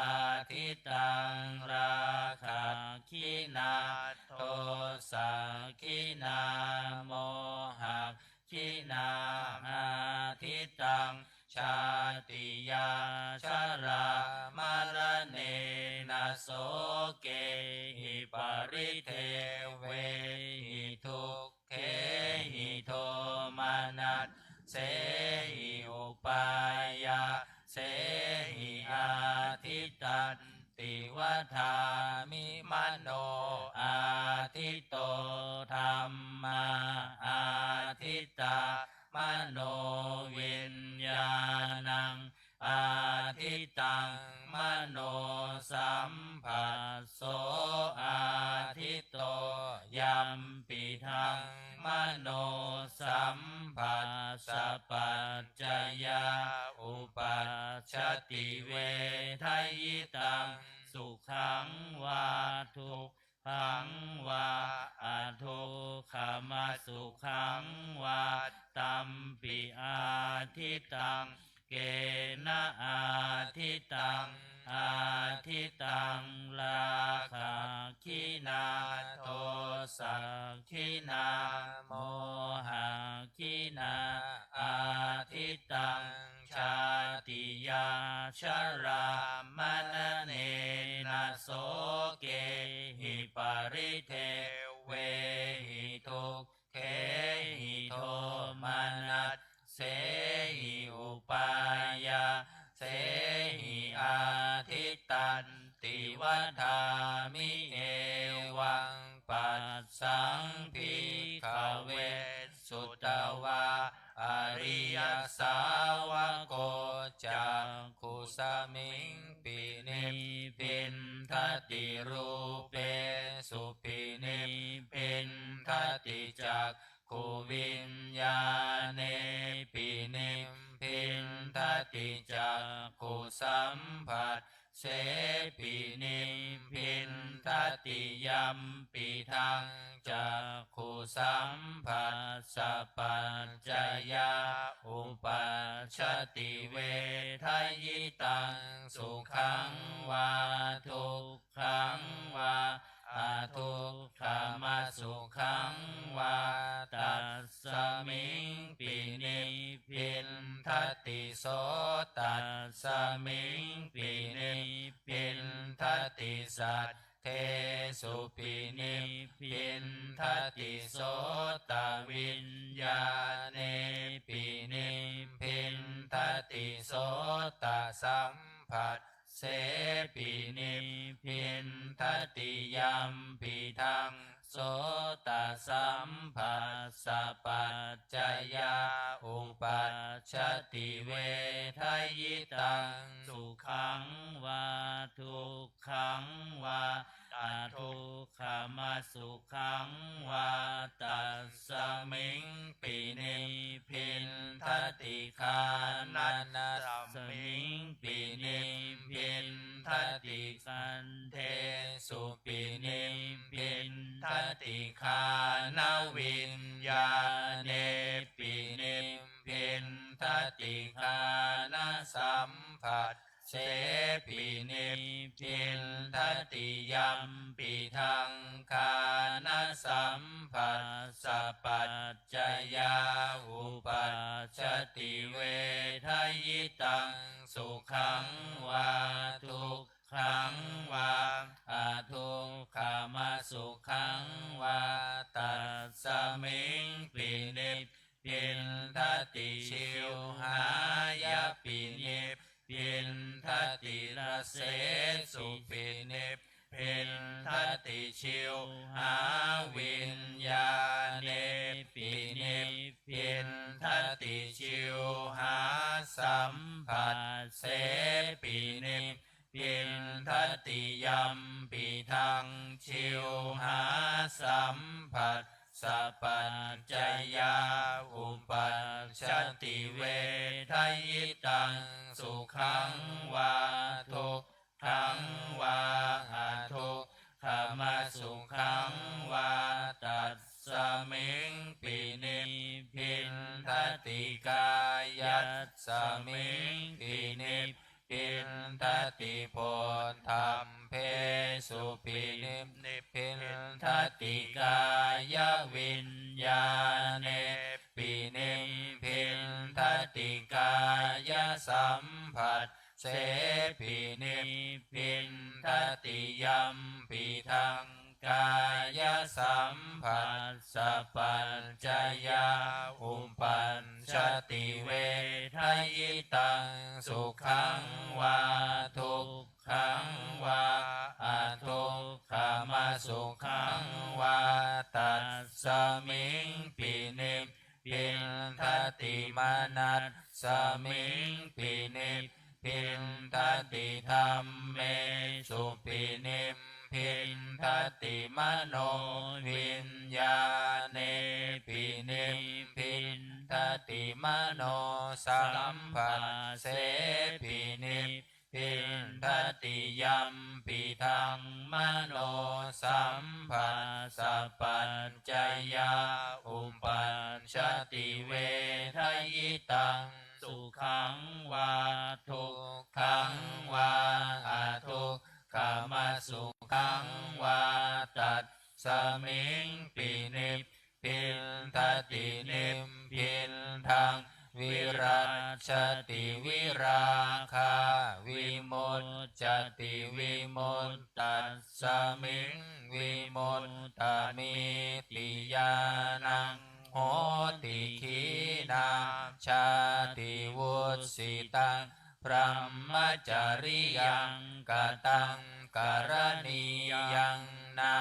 ทิตังราคะคินาโทสะคินาโมหะคินาอาทิตังชาติยาชรามรณเนนะโสเกหิปริเทเวหิทุกเขหิโทมานัสเสหิอุปายาเสหิอาทิตันติวัฏามิมโนอาทิตโตธัมมาอาทิตามโนวิญญาณังอาทิตังมโนสัมผัสโสอาทิตโตยัมปิทังมโนสัมผัสสัพปัจจยาอุปัชชติเวทายตังสุขังวาทุกข ขังวาอะทุกขมาสุขังวาตัมปิอาทิตังเกนะอาทิตังอาทิตังลาคะคินาโทสักคินาโมหะคินาอาทิตังชาติยาชรามนเนนะโสเกหิปริเทเวหิทุกเขหิโทมานัสเสหิอุปายาเสหิอาทิตันติวัฏามิเอวังปัสสังภิกขเวสุตวาอริยสาวโกจักขุสมิงปินิพินทติรูเปสุปินิพินทติจักขุวิญญาเนปินิพินทติจักขุสัมผัสเสปินิพินทติยัมปิทังจักขุสัมผัสสะปัจจยาอุปัชชติเวทยิตังสุขังวาทุกขังวาอาทุกขมาสุขังวาตัสสมิงปินิพินทติโสตัสสมิงปินิพินทติสัตเทสุปินิพินทติโสตวิญญาเนปินิพินทติโสตสัมผัสเสปินิพินทติยัมปิทังโสตสัมผัสสะปัจจยาอุปัชชติเวทยิตังสุขังวาทุกขังวาอะทุกขมาสุขังวาตัสสมิงปินิพินทติคานัสสมิงปินิพินทติคันเทสุปินิพินทติคานวิญญาเนปินิพินทติคานสัมผัสเสปินิพินทติยัมปิทังคานสัมผัสสะปัจจยาอุปัชชติเวทยิตังสุขังวาทุกขังวาอะทุกขมาสุขังวาตัสสมิงปินิพินทติชิวหายาปินิพินทติระเสสุปินิพินทติชิวหาวิญญาเนปินิพินทติชิวหาสัมผัสเสปินิพินทติยัมปิทังชิวหาสัมผัสสะปัจจยาอุปัชชติเวทยิตังสุขังวาทุกขังวาอะทุกขมาสุขังวาตัสสมิงปินิพินทติกายัสสมิงปินิพินทติโพธรรมเพสุปินิพินทติกายวิญญาเนปินิพินทติกายสัมผัสเสปินิพินทติยัมปิทังกายสัมผัสสะปัจจยาอุปัชชติเวทยิตังสุขังวาทุกขังวาอะทุกขมาสุขังวาตัสสมิงปินิพินทติมานัสสมิงปินิพินทติธัมเมสุปินิพินทติมโนวิญญาเนปินิพินทติมโนสัมผัสเสปินิ พินทติยัมปิทังมโนสัมผัสสะปัญจยาอุปปัญชติเวทยิตังสุขังวาทุกขังวาอาทุกขมสุขังวาตัสสมิงปินิพพินทตินิพพินทังวิรัชติวิราคาวิมุตจติวิมุตตัสสมิงวิมุตตามิติญาณังโหติขีนาชาติวุสิตังพรหมจริยังกตังกรณียังนา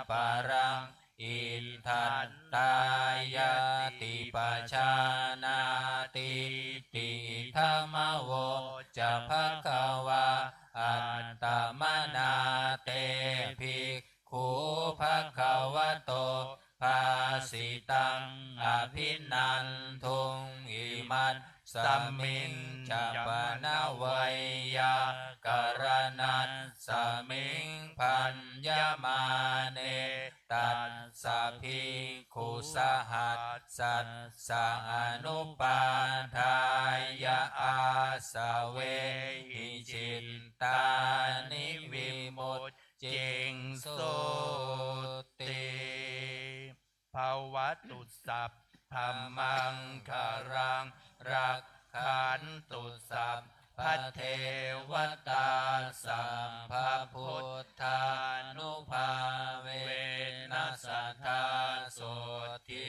ปารังอินทัตตายาติปัจจานาติติธรรมโวจะภควาอัตตมนาเตภิกขุภควโตภาสิตังอภินันทุงอิมัสสัมมิงจะปนาวัยยากรณัสสมิงพัญญมาเนตัสสะภิกขุสหัสสัสสะอนุปาทายะอาสเวหิจิตตานิวิมุตจิงสุติภวตุสัพพมังคารังรักขันตุสัพพเทวตาสัพพพุทธานุภาเวนัสสทธาโสทิ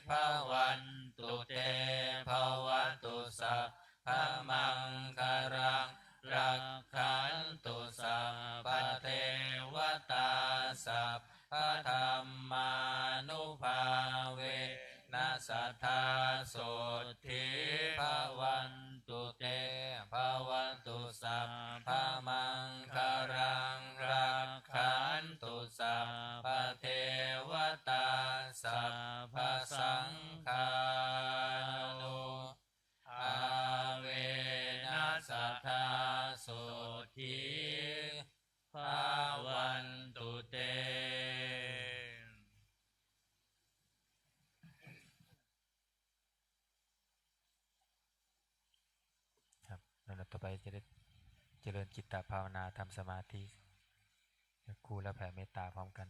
ภวันตุเตภวตุสัพพมังคารังรักขันตุสัพพเทวตาสัพพธรรมานุภาเวนัสสทธาโสทิภวันตุเตภวันตุสัพพมังคารังรักขันตุสัพพเทวตาสัพพสังฆานุอาเวนัสสทธาโสทิภวันตุเตครับลำดับต่อไปจะได้เจริญจิตตภาวนาทำสมาธิคู่และแผ่เมตตาพร้อมกัน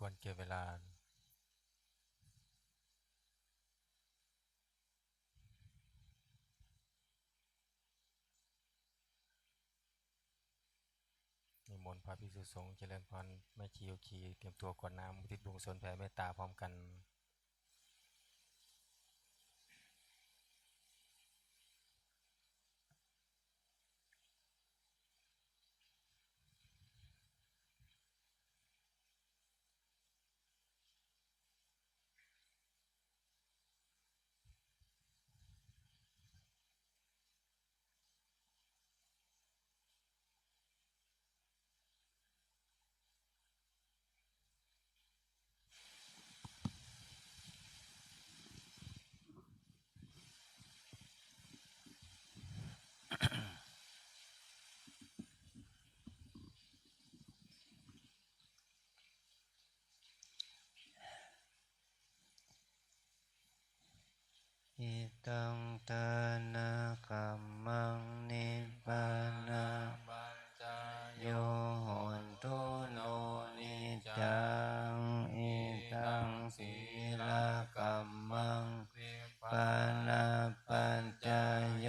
ควรเก็บเวลานิมนต์พระภิกษุสงฆ์เจริญพรแม่ชีโยคีเตรียมตัวกรวดน้ำอุทิศบุญกุศลแผ่เมตตาพร้อมกันอิตังตานะกัมมังนิพพานะปัญจาโยโหนตุโนนิจังอิตังศีลกัมมังปานาปัญจโย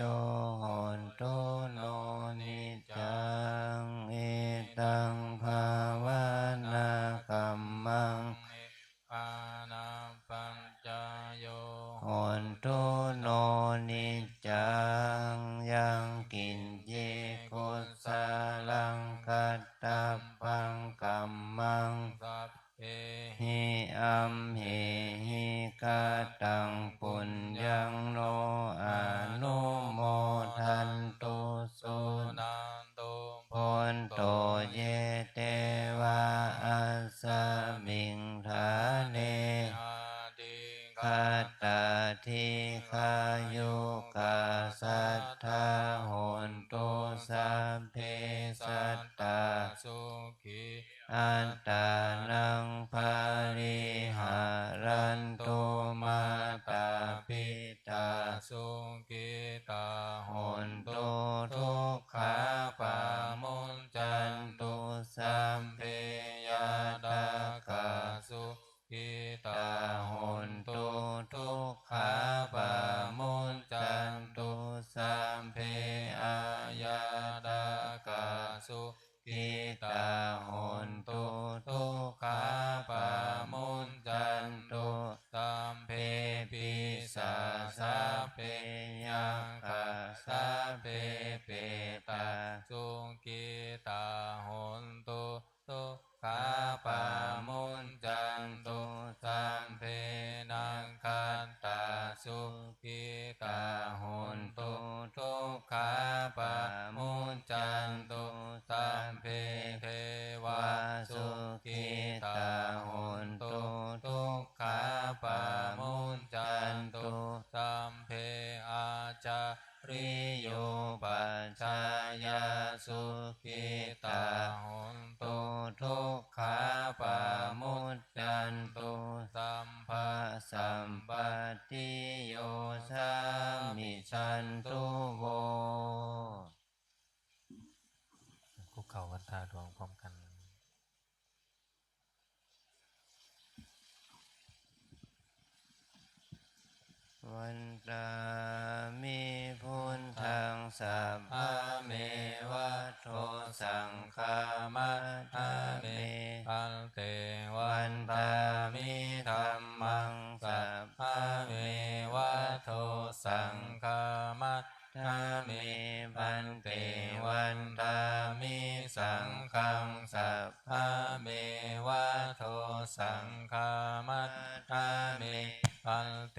โหนตุโนนิจังอิตังภาวนากัมมังปานาปัญจโยโหนตุโนนิจังยังกินเยกุสาลังกัตตาปังกัมมังสัพเพหิอัมเหหิกาตังปุญญังโนอนุโมทันตุสุนันตุพนโตเยเตวะอัสสมิงทาเนคาตาทิคายุกาสัทธาโหนตุสัพเพสัตตาสุขีอันตานังภาริหารันตุมาตาปิตาสุกิตาโหนตุทุกขาปามุนจันตุสัมเพยาตากาสุกิตาโหนตุทุกขาปามุนจันตุสัมเพอายาตากาสุกิตาโหนตุทุกขาปามุนจันตุสัมเพปิสาสะเพยังคาสะเพเปตาสุกิตาโหนตุทุกขาปามุนจันตุสัมเพนังคันตาสุกิตาโหนตุทุกขาปามุนจันตุสัมเพเทวาสุกิตาโหนตุทุกขาปามุนจันตุสัมเพอาจาริโยปัญชายาสุขิตาโหนตุทุกขาปามุจจันตุสัมภะสัมปติโยสามิชันตุโวคุกเข่ากันท่าดวงพร้อมกันวันตามิพุทธังสัพพะเมวะโทสังฆามัสสะเมพันเตวันตามิธัมมังสัพพะเมวะโทสังฆามัสสะเมพันเตวันตามิสังฆังสัพพะเมวะโทสังฆามัสสะเมพันเต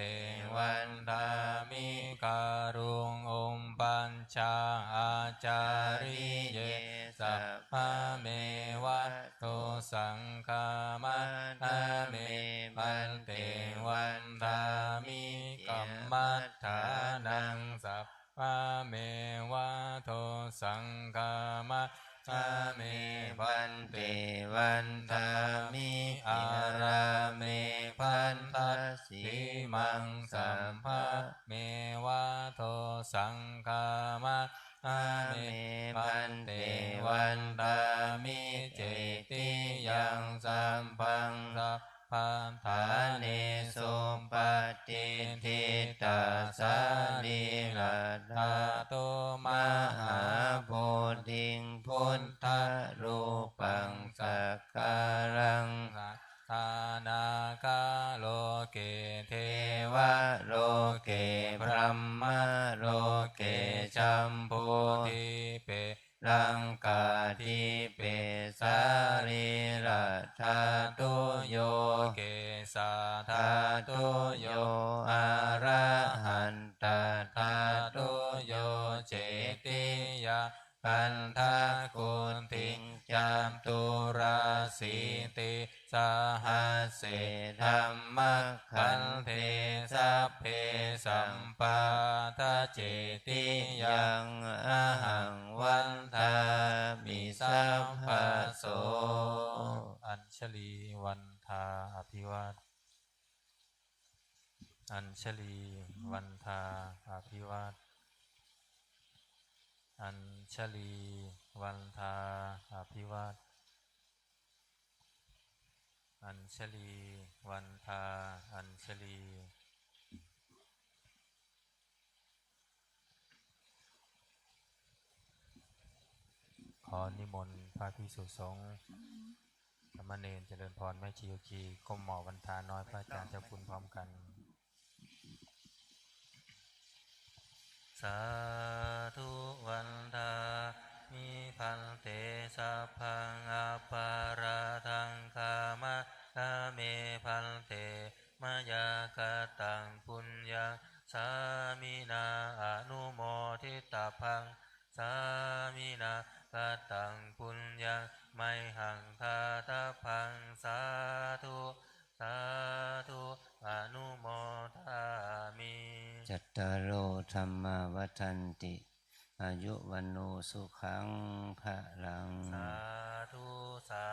วันดามิการุงองค์ปัญชาอาจาริเยสัพพะเมวะโตสังฆามัสสะเมพันเตวันดามิกัมมัฏฐานังสัพพะเมวะโตสังฆามัสสะเมพันเตวันตามิอาราเมพันทัสสีมังสัมภะเมวะโทสังฆามัสส อาเมพันเตวันตามิเจติยังสัมพังสัพพันธาเนสุปฏิทิตาสาลีลัตถาโตมหาโพธิงพุทธรูปังสักการังทานาคาโลเกเทวะโลเกพรัมมะโลเกชัมพูทิเปรังกาทิเปสาริรัตถาตุโยเกสาธาตุโยอะระหันตธาตุโยเจติยาคันทากุณติงจามตุราสีติสหัสเสธัมมัคคันเทสัพเพสัมปาทาเจติยังอะหังวันทามิสัพพะโสอัญชลีวันทาอภิวาทอัญชลีวันทาอภิวาทอัญชลีวันทาอภิวาทอัญชลีวันทาอัญชลีขอนิมนต์พระภิกษุสงฆ์สามเณรเจริญพรแม่ชีโยคีก้มหมอวันทาน้อยพระอาจารย์เจ้าคุณพร้อมกันสาธุวันทามิพันเตสัพพังอปาราทังคามะคาเมพันเตมายากตังปุญญาสามินาอนุโมทิตาพังสามินากตังปุญญาไมหังคาตาพังสาธุสาธุอนุโมทามิจัตตารโอธรรมาวัฏันติอายุวันโนสุขังภะลังสาธุสา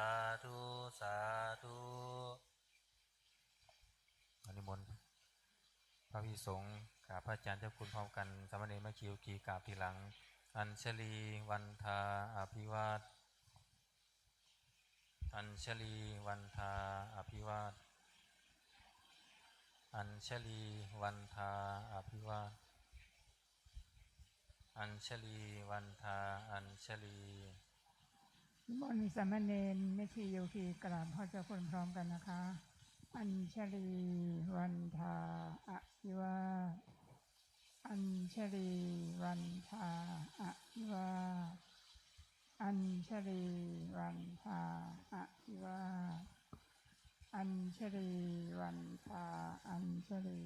ธุสาธุอนิมนต์พระภิกษุสงฆ์กราบพระอาจารย์เจ้าคุณพร้อมกันสามเณรแม่ชีโยคีกราบทีหลังอัญชลีวันทาอภิวาทอัญชลีวันทาอภิวาทอัญชลีวันทาอภิวาทอัญชลีวันทาอัญชลีนิมนต์สามเณรแม่ชีโยคีกราบพ่อเจ้าคุณพร้อมกันนะคะ อัญชลีวันทาอภิวาทอัญชลีวันทาอภิวาทอัญชลีวันทาอภิวาทอัญชลีวันทาอัญชลี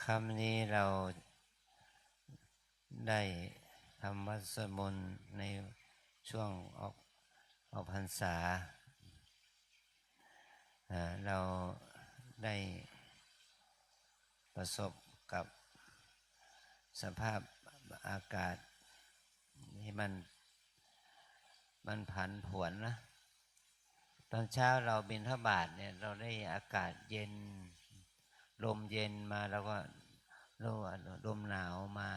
คำนี้เราได้ทำวัดสวดมนต์ในช่วงออกพรรษาเราได้ประสบกับสภาพอากาศที่มันผันผวนนะตอนเช้าเราบิณฑบาตเนี่ยเราได้อากาศเย็นลมเย็นมาแล้วก็ลมหนาวมา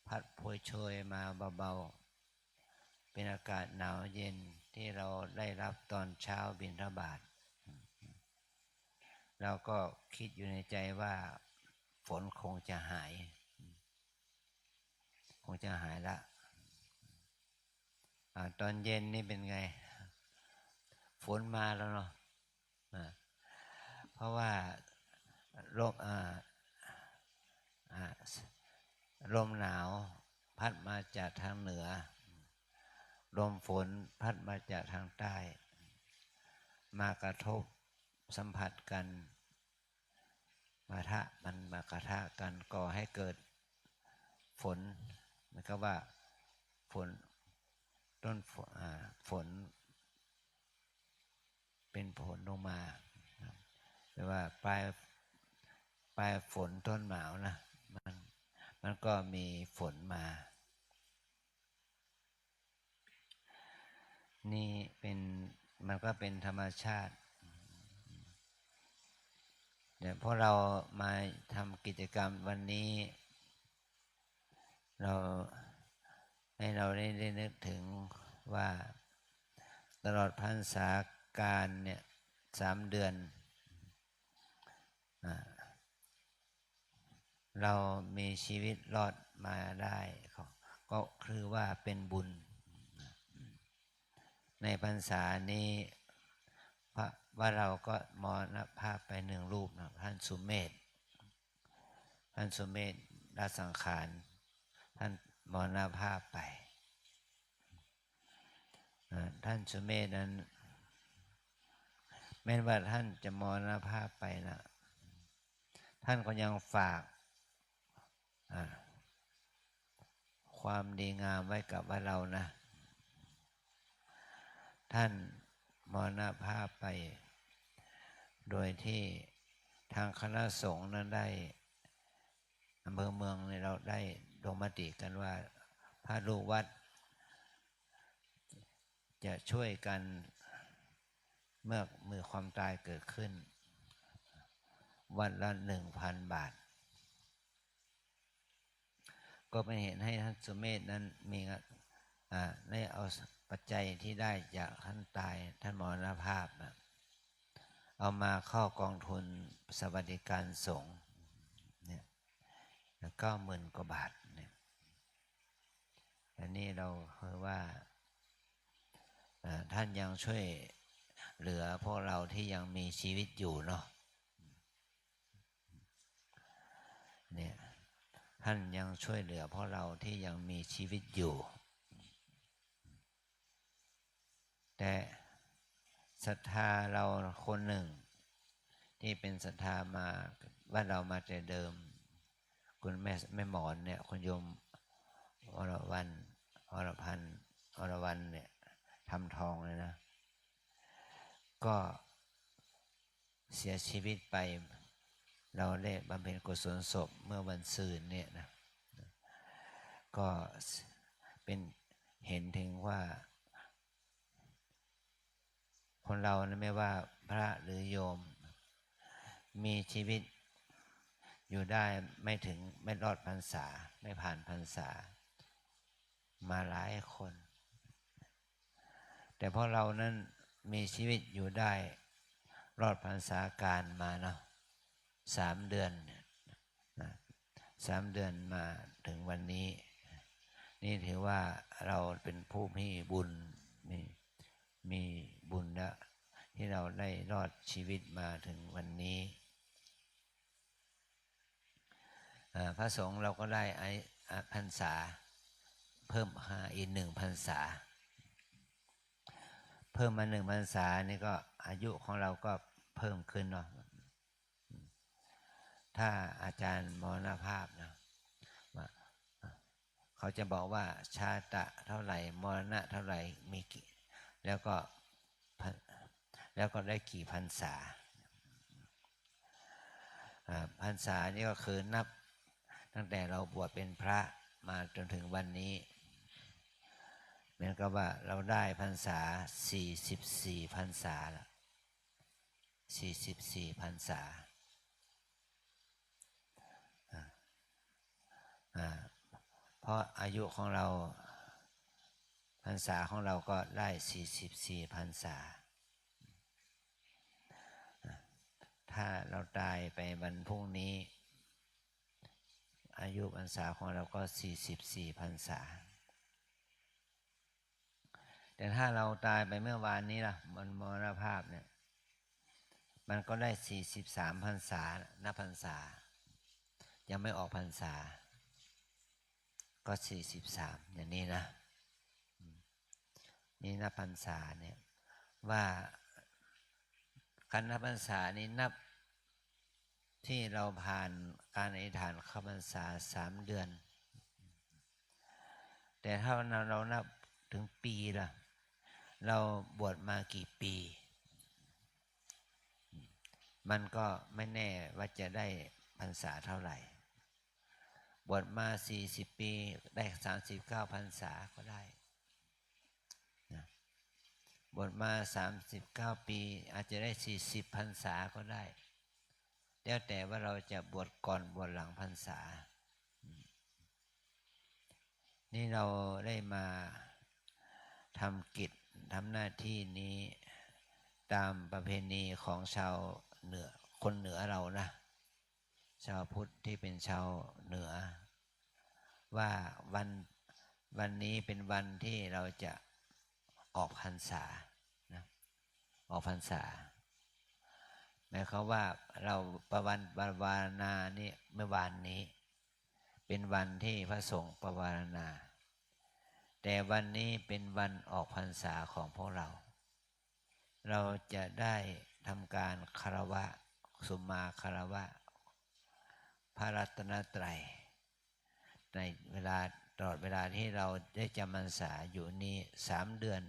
พัดโผยโชยมาเบาๆเป็นอากาศหนาวเย็นที่เราได้รับตอนเช้าบิณฑบาตเราก็คิดอยู่ในใจว่าฝนคงจะหายละตอนเย็นนี่เป็นไงฝนมาแล้วเนาะเพราะว่าลมหนาวพัดมาจากทางเหนือลมฝนพัดมาจากทางใต้มากระทบสัมผัสกันมากระทะกันก่อให้เกิดฝนนะครับว่าฝนเป็นฝนลงมาแปลว่าปลายฝนต้นหนาวนะมันก็มีฝนมา นี่เป็นมันก็เป็นธรรมชาติเดี๋ยวพวกเรามาทำกิจกรรมวันนี้เราให้เราได้นึกถึงว่าตลอดพรรษาการเนี่ย3 เดือนเรามีชีวิตรอดมาได้ก็คือว่าเป็นบุญในพรรษานี้พระว่าเราก็มรณภาพไป1 รูปนะท่านสุเมธละสังขารท่านมรณภาพไปท่านสุเมธนั้นแม้ว่าท่านจะมรณภาพไปนะท่านก็ยังฝากความดีงามไว้กับว่าเรานะท่านมรณภาพไปโดยที่ทางคณะสงฆ์นั้นได้อำเภอเมืองเราได้ลงมติกันว่าพระลูกวัดจะช่วยกันเมื่อมีความตายเกิดขึ้นวันละ 1,000 บาทก็เป็นเหตุให้ท่านสุเมธนั้นมีได้เอาปัจจัยที่ได้จากท่านตายท่านมรณภาพเอามาเข้ากองทุนสวัสดิการสงฆ์เนี่ย90,000 กว่าบาทเนี่ยอันนี้เราคือว่าท่านยังช่วยเหลือพวกเราที่ยังมีชีวิตอยู่เนาะเนี่ยท่านยังช่วยเหลือพวกเราที่ยังมีชีวิตอยู่แต่ศรัทธาเราคนหนึ่งที่เป็นศรัทธามาว่าเรามาแต่เดิมคุณแม่หมอนเนี่ยคุณโยมอรวรรณอรพันธ์อรวรรณเนี่ยทำทองเลยนะก็เสียชีวิตไปเราได้บำเพ็ญกุศลศพเมื่อวันศุกร์เนี่ยนะก็เป็นเห็นถึงว่าคนเรานะไม่ว่าพระหรือโยมมีชีวิตอยู่ได้ไม่รอดพรรษาไม่ผ่านพรรษามาหลายคนแต่พอเรานั้นมีชีวิตอยู่ได้รอดพรรษาการมาเนาะ3 เดือนนะ3 เดือนมาถึงวันนี้นี่ถือว่าเราเป็นผู้มีบุญมีบุญแล้วที่เราได้รอดชีวิตมาถึงวันนี้พระสงฆ์เราก็ได้พรรษาเพิ่มอีก1 พรรษาเพิ่มมา1 พรรษานี่ก็อายุของเราก็เพิ่มขึ้นเนาะถ้าอาจารย์มรณภาพนะเขาจะบอกว่าชาตะเท่าไหร่มรณะเท่าไหร่มีกี่แล้วก็ได้กี่พรรษาพรรษานี่ก็คือนับตั้งแต่เราบวชเป็นพระมาจนถึงวันนี้เหมือนกับว่าเราได้พรรษา44 พรรษาแล้ว44 พรรษาเพราะอายุของเราพรรษาของเราก็ได้44 พรรษาถ้าเราตายไปวันพรุ่งนี้อายุพรรษาของเราก็44 พรรษาแต่ถ้าเราตายไปเมื่อวานนี้ล่ะมันมรณภาพเนี่ยมันก็ได้43 พรรษานับพรรษายังไม่ออกพรรษาก็43อย่างนี้นะนี่นับพรรษาเนี่ยว่าการนับพรรษานี้นับที่เราผ่านการอธิษฐานเข้าพรรษา3 เดือนแต่ถ้าเรานับถึงปีล่ะเราบวชมากี่ปีมันก็ไม่แน่ว่าจะได้พรรษาเท่าไหร่บวชมา40 ปีได้39 พรรษาก็ได้นะ บวชมา39 ปีอาจจะได้40 พรรษาก็ได้แล้วแต่ว่าเราจะบวชก่อนบวชหลังพรรษานี่เราได้มาทำกิจทำหน้าที่นี้ตามประเพณีของชาวเหนือคนเหนือเรานะชาวพุทธที่เป็นชาวเหนือว่าวันนี้เป็นวันที่เราจะออกพรรษานะออกพรรษาหมายความว่าเราประวารณานี่เมื่อวานนี้เป็นวันที่พระสงฆ์ประวารณาแต่วันนี้เป็นวันออกพรรษาของพวกเราเราจะได้ทำการคารวะสุมาคารวะพระรัตนตรัยในเวลาตลอดเวลาที่เราได้จำพรรษาอยู่นี้3 เดือน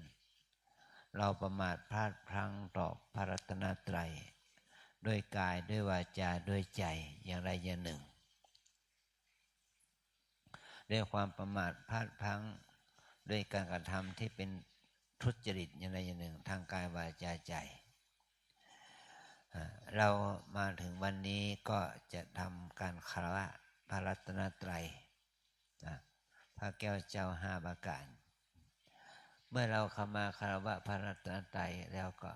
เราประมาทพลาดพลั้งต่อพระรัตนตรัยด้วยกายด้วยวาจาด้วยใจอย่างใดอย่างหนึ่งด้วยความประมาทพลาดพลั้งด้วยการกระทำที่เป็นทุจริตอย่างใดอย่างหนึ่งทางกายวาจาใจเรามาถึงวันนี้ก็จะทำการคารวะพระรัตนตรัยพระแก้วเจ้า5 ประการเมื่อเราเข้ามาคารวะพระรัตนตรัยแล้วก็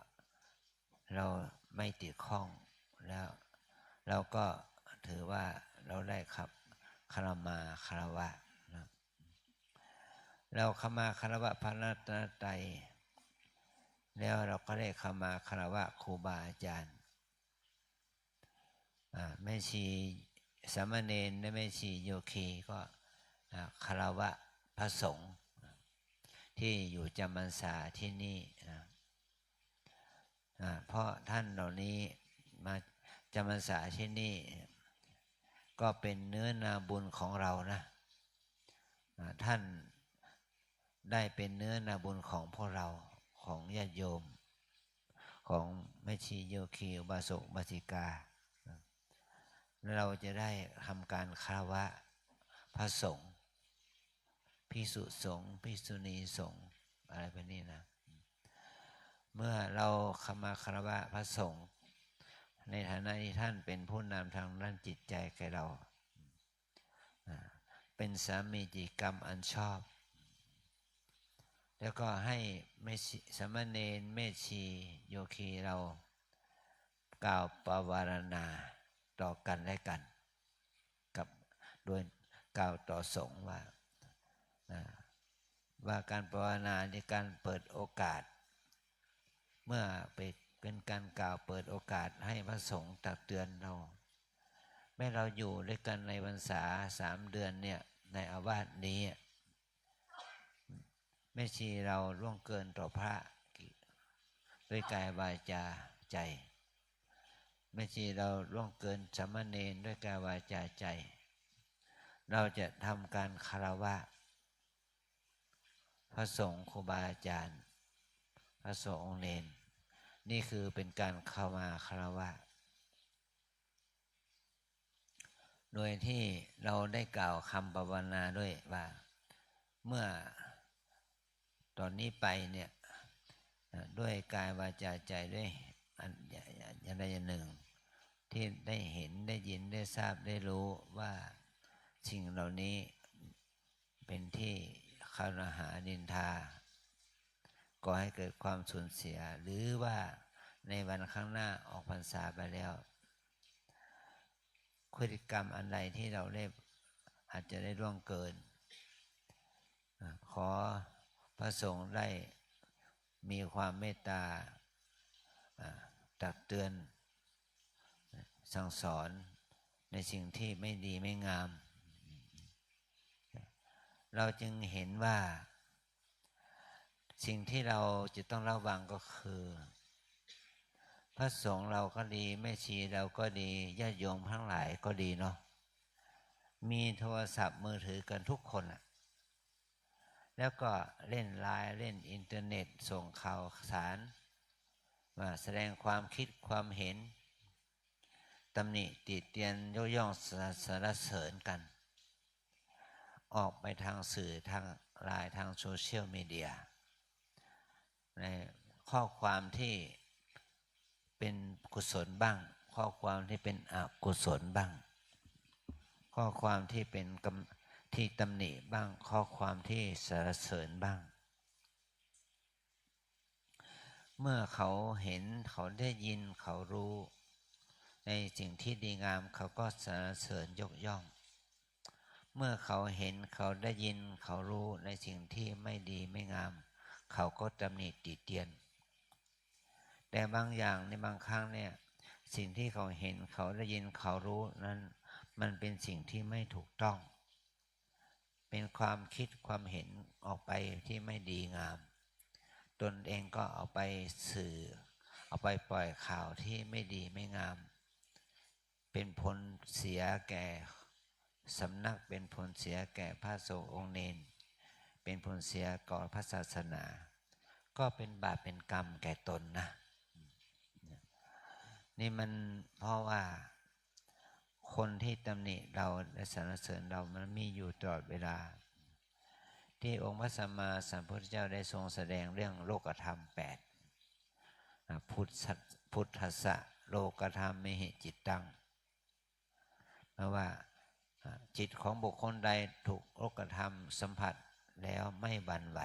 เราไม่ติดข้องแล้วเราก็ถือว่าเราได้ครับคารมาคารวะนะเราเข้ามาคารวะพระรัตนตรัยแล้วเราก็ได้เข้ามาคารวะครูบาอาจารย์แม่ชีสามเณรและแม่ชีโยคีก็คารวะพระสงฆ์ที่อยู่จำพรรษาที่นี่เพราะท่านเหล่านี้มาจำพรรษาที่นี่ก็เป็นเนื้อนาบุญของเรานะท่านได้เป็นเนื้อนาบุญของพวกเราของญาติโยมของแม่ชีโยคีอุบาสกอุบาสิกาเราจะได้ทำการคารวะพระสงฆ์ภิกษุสงฆ์ภิกษุณีสงฆ์อะไรแบบนี้นะเมื่อเราเข้ามาคารวะพระสงฆ์ในฐานะที่ท่านเป็นผู้นำทางด้านจิตใจแก่เราเป็นสามีจิกรรมอันชอบแล้วก็ให้สามเณรแม่ชีโยคีเรากล่าวปวารณาต่อกันและกันกับโดยกล่าวต่อสงฆ์ว่าการปวารณาในการเปิดโอกาสเมื่อเป็นการกล่าวเปิดโอกาสให้พระสงฆ์ตักเตือนเราแม้เราอยู่ด้วยกันในพรรษา3 เดือนเนี่ยในอาวาสนี้แม่ชีเราล่วงเกินต่อพระด้วยกายวาจาใจแม่ชีเราล่วงเกินสามเณรด้วยกายวาจาใจเราจะทำการคารวะพระสงฆ์ครูบาอาจารย์พระสงฆ์เณรนี่คือเป็นการเข้ามาคารวะโดยที่เราได้กล่าวคำภาวนาด้วยว่าเมื่อตอนนี้ไปเนี่ยด้วยกายวาจาใจด้วยอย่างใดอย่างหนึ่งที่ได้เห็นได้ยินได้ทราบได้รู้ว่าสิ่งเหล่านี้เป็นที่คารหานินทาก่อให้เกิดความสูญเสียหรือว่าในวันข้างหน้าออกพรรษาไปแล้วพฤติกรรมอันใดที่เราได้อาจจะได้ล่วงเกินขอพระสงฆ์ได้มีความเมตตาตักเตือนสั่งสอนในสิ่งที่ไม่ดีไม่งามเราจึงเห็นว่าสิ่งที่เราจะต้องระวังก็คือพระสงฆ์เราก็ดีแม่ชีเราก็ดีญาติโยมทั้งหลายก็ดีเนาะมีโทรศัพท์มือถือกันทุกคนแล้วก็เล่นไลน์เล่นอินเทอร์เน็ตส่งข่าวสารมาแสดงความคิดความเห็นตำหนิติเตียนยกย่องสรรเสริญกันออกไปทางสื่อทางไลน์ทางโซเชียลมีเดียใน ข้อความที่เป็นกุศลบ้างข้อความที่เป็นอกุศลบ้างข้อความที่เป็นที่ตำหนิบ้างข้อความที่สรรเสริญบ้างเมื่อเขาเห็นเขาได้ยินเขารู้ในสิ่งที่ดีงามเขาก็สรรเสริญยกย่องเมื่อเขาเห็นเขาได้ยินเขารู้ในสิ่งที่ไม่ดีไม่งามเขาก็ตำหนิติเตียนแต่บางอย่างในบางครั้งเนี่ยสิ่งที่เขาเห็นเขาได้ยินเขารู้นั้นมันเป็นสิ่งที่ไม่ถูกต้องเป็นความคิดความเห็นออกไปที่ไม่ดีงามตนเองก็เอาไปสื่อเอาไปปล่อยข่าวที่ไม่ดีไม่งามเป็นผลเสียแก่สำนักเป็นผลเสียแก่พระสงฆ์องค์เนรเป็นผลเสียก่อพระศาสนาก็เป็นบาปเป็นกรรมแก่ตนนะนี่มันเพราะว่าคนที่ตำหนิเราและสรรเสริญเรามันมีอยู่ตลอดเวลาที่องค์พระสัมมาสัมพุทธเจ้าได้ทรงแสดงเรื่องโลกธรรม8พุทธัสสะโลกธรรมมิหิจิตตังเพราะว่าจิตของบุคคลใดถูกโลกธรรมสัมผัสแล้วไม่หวั่นไหว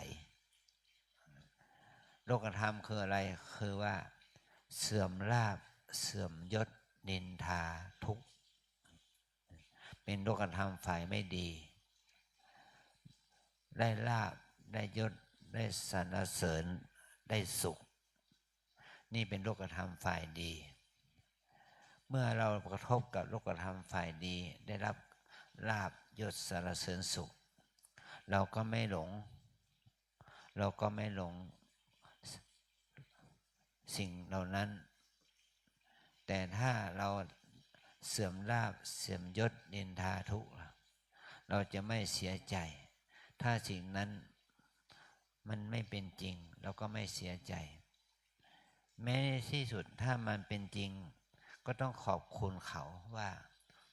โลกธรรมคืออะไรคือว่าเสื่อมลาภเสื่อมยศนินทาทุกข์เป็นโลกธรรมฝ่ายไม่ดีได้ลาภได้ยศได้สรรเสริญได้สุขนี่เป็นโลกธรรมฝ่ายดีเมื่อเรากระทบกับโลกธรรมฝ่ายดีได้รับลาภยศสรรเสริญสุขเราก็ไม่หลงสิ่งเหล่านั้นแต่ถ้าเราเสื่อมลาภเสื่อมยศนินทาทุกข์เราจะไม่เสียใจถ้าสิ่งนั้นมันไม่เป็นจริงเราก็ไม่เสียใจแม้ในที่สุดถ้ามันเป็นจริงก็ต้องขอบคุณเขาว่า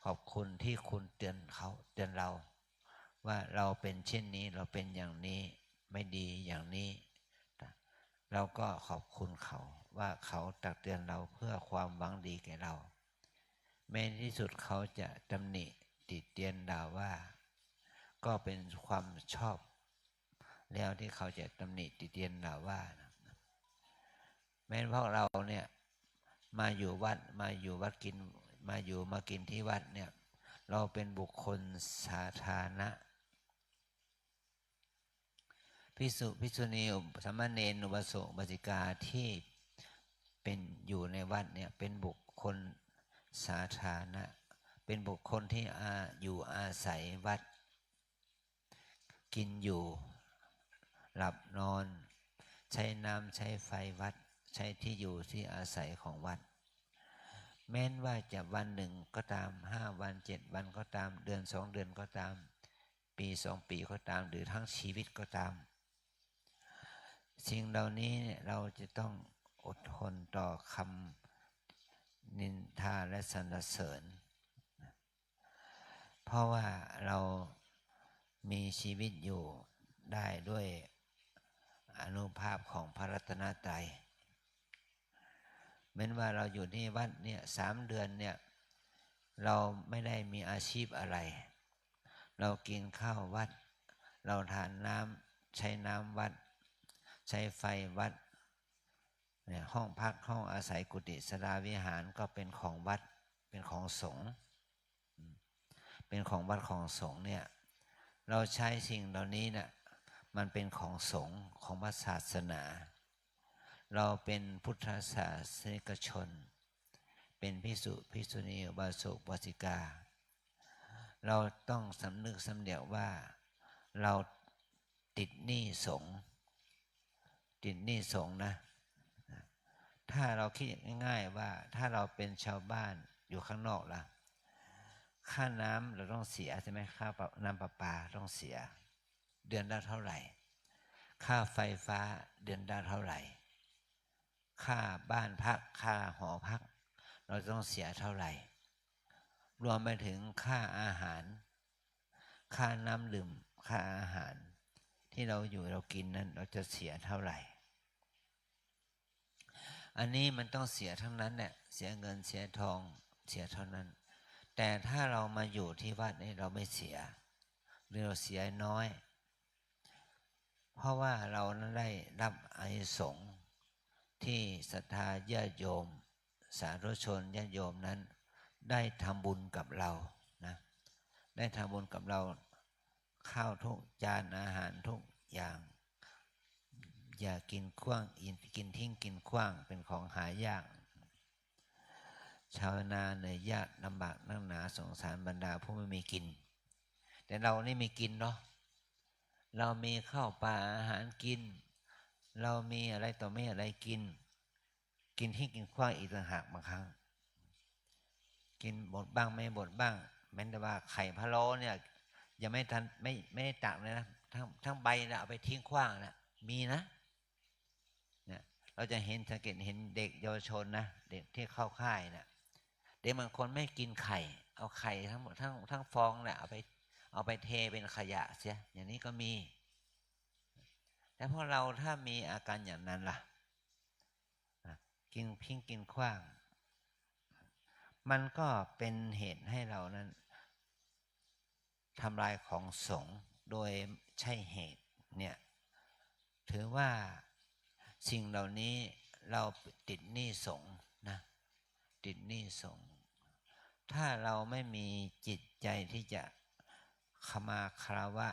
ขอบคุณที่คุณเตือนเราว่าเราเป็นเช่นนี้เราเป็นอย่างนี้ไม่ดีอย่างนี้เราก็ขอบคุณเขาว่าเขาตักเตือนเราเพื่อความหวังดีแก่เราแม้ในที่สุดเขาจะตำหนิติเตียนด่าว่าก็เป็นความชอบแล้วที่เขาจะตำหนิติเตียนด่าว่าแม้พวกเราเนี่ยมาอยู่วัดกินมากินที่วัดเนี่ยเราเป็นบุคคลสาธารณะภิกษุภิกษุณีสามเณรอุบาสกอุบาสิกาที่เป็นอยู่ในวัดเนี่ยเป็นบุคคลสาธารณะเป็นบุคคลที่อยู่อาศัยวัดกินอยู่หลับนอนใช้น้ำใช้ไฟวัดใช้ที่อยู่ที่อาศัยของวัดแม้นว่าจะวันหนึ่งก็ตาม5 วัน7 วันก็ตามเดือน2 เดือนก็ตามปี2 ปีก็ตามหรือทั้งชีวิตก็ตามสิ่งเหล่านี้เราจะต้องอดทนต่อคำนินทาและสรรเสริญเพราะว่าเรามีชีวิตอยู่ได้ด้วยอานุภาพของพระรัตนตรัยเหมือนว่าเราอยู่ที่วัดเนี่ย3 เดือนเนี่ยเราไม่ได้มีอาชีพอะไรเรากินข้าววัดเราทานน้ำใช้น้ำวัดใช้ไฟวัดเนี่ยห้องพักห้องอาศัยกุฏิศาลาวิหารก็เป็นของวัดเป็นของสงฆ์เป็นของวัดของสงฆ์เนี่ยเราใช้สิ่งเหล่านี้เนี่ยมันเป็นของสงฆ์ของพระศาสนาเราเป็นพุทธศาสนิกชนเป็นภิกษุภิกษุณีอุบาสกอุบาสิกาเราต้องสำนึกสำเนียกว่าเราติดหนี้สงฆ์นะถ้าเราคิดง่ายๆว่าถ้าเราเป็นชาวบ้านอยู่ข้างนอกล่ะค่าน้ำเราต้องเสียใช่ไหมค่าน้ำประปาต้องเสียเดือนละเท่าไหร่ค่าไฟฟ้าเดือนละเท่าไหร่ค่าบ้านพักค่าหอพักเราต้องเสียเท่าไหร่รวมไปถึงค่าอาหารค่าน้ำดื่มค่าอาหารที่เราอยู่เรากินนั้นเราจะเสียเท่าไหร่ อันนี้มันต้องเสียทั้งนั้นแหละเสียเงินเสียทองเสียเท่านั้นแต่ถ้าเรามาอยู่ที่วัดนี้เราไม่เสียหรือเราเสียน้อยเพราะว่าเรานั้นได้รับอานิสงส์ที่ศรัทธาญาติโยมสาธุชนญาติโยมนั้นได้ทำบุญกับเรานะได้ทำบุญกับเราข้าวทุกจานอาหารทุกอย่างอย่ากินขว้างกินทิ้งกินขว้างเป็นของหายากชาวนาเหนื่อยยากลำบากนักหนาสงสารบรรดาผู้ไม่มีกินแต่เรานี่มีกินเนาะเรามีข้าวปลาอาหารกินเรามีอะไรต่อไม่อะไรกินทิ้งกินขว้างอีกต่างหากบางครั้งกินหมดบ้างไม่หมดบ้างแม้แต่ว่าไข่พะโล้เนี่ยยังไม่ทันไม่ได้ตักเลยนะทั้งใบนะเอาไปทิ้งขว้างนะมีนะเนี่ยเราจะเห็นสังเกตเห็นเด็กเยาวชนนะเด็กที่เข้าค่ายนะเด็กบางคนไม่กินไข่เอาไข่ทั้งหมดทั้งฟองเนี่ยเอาไปเทเป็นขยะเสียอย่างนี้ก็มีแต่พอเราถ้ามีอาการอย่างนั้นล่ะกินพิ้งกินขว้างมันก็เป็นเหตุให้เรานั้นทำลายของสงฆ์โดยใช่เหตุเนี่ยถือว่าสิ่งเหล่านี้เราติดหนี้สงฆ์นะติดหนี้สงฆ์ถ้าเราไม่มีจิตใจที่จะขมาคารวะ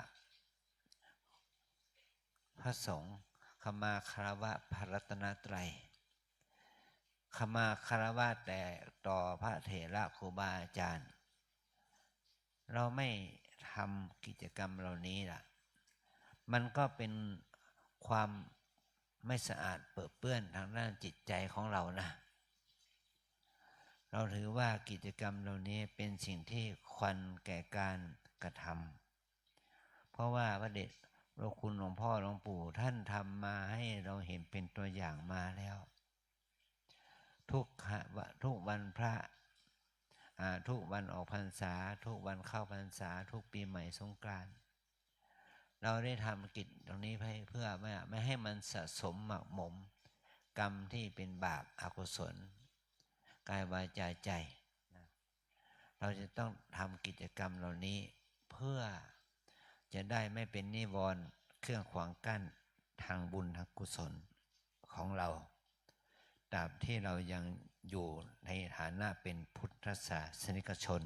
พระสงฆ์ขมาคารวะพระรัตนตรัยขมาคารวะแต่ต่อพระเถระครูบาอาจารย์เราไม่ทำกิจกรรมเหล่านี้ล่ะมันก็เป็นความไม่สะอาดเปื้อเปื้อนทางด้านจิตใจของเรานะเราถือว่ากิจกรรมเหล่านี้เป็นสิ่งที่ควรแก่การกระทำเพราะว่าพระเดชพระคุณหลวงพ่อหลวงปู่ท่านทำมาให้เราเห็นเป็นตัวอย่างมาแล้วทุกวันพระทุกวันออกพรรษาทุกวันเข้าพรรษาทุกปีใหม่สงกรานต์เราได้ทำกิจตรงนี้เพื่อไม่ให้มันสะสมหมักหมมกรรมที่เป็นบาปอกุศลกายวาจาใจเราจะต้องทำกิจกรรมเหล่านี้เพื่อจะได้ไม่เป็นนิวรณ์เครื่องขวางกั้นทางบุญทางกุศลของเราตราบที่เรายังอยู่ในฐานะเป็นพุทธศาสนิกชน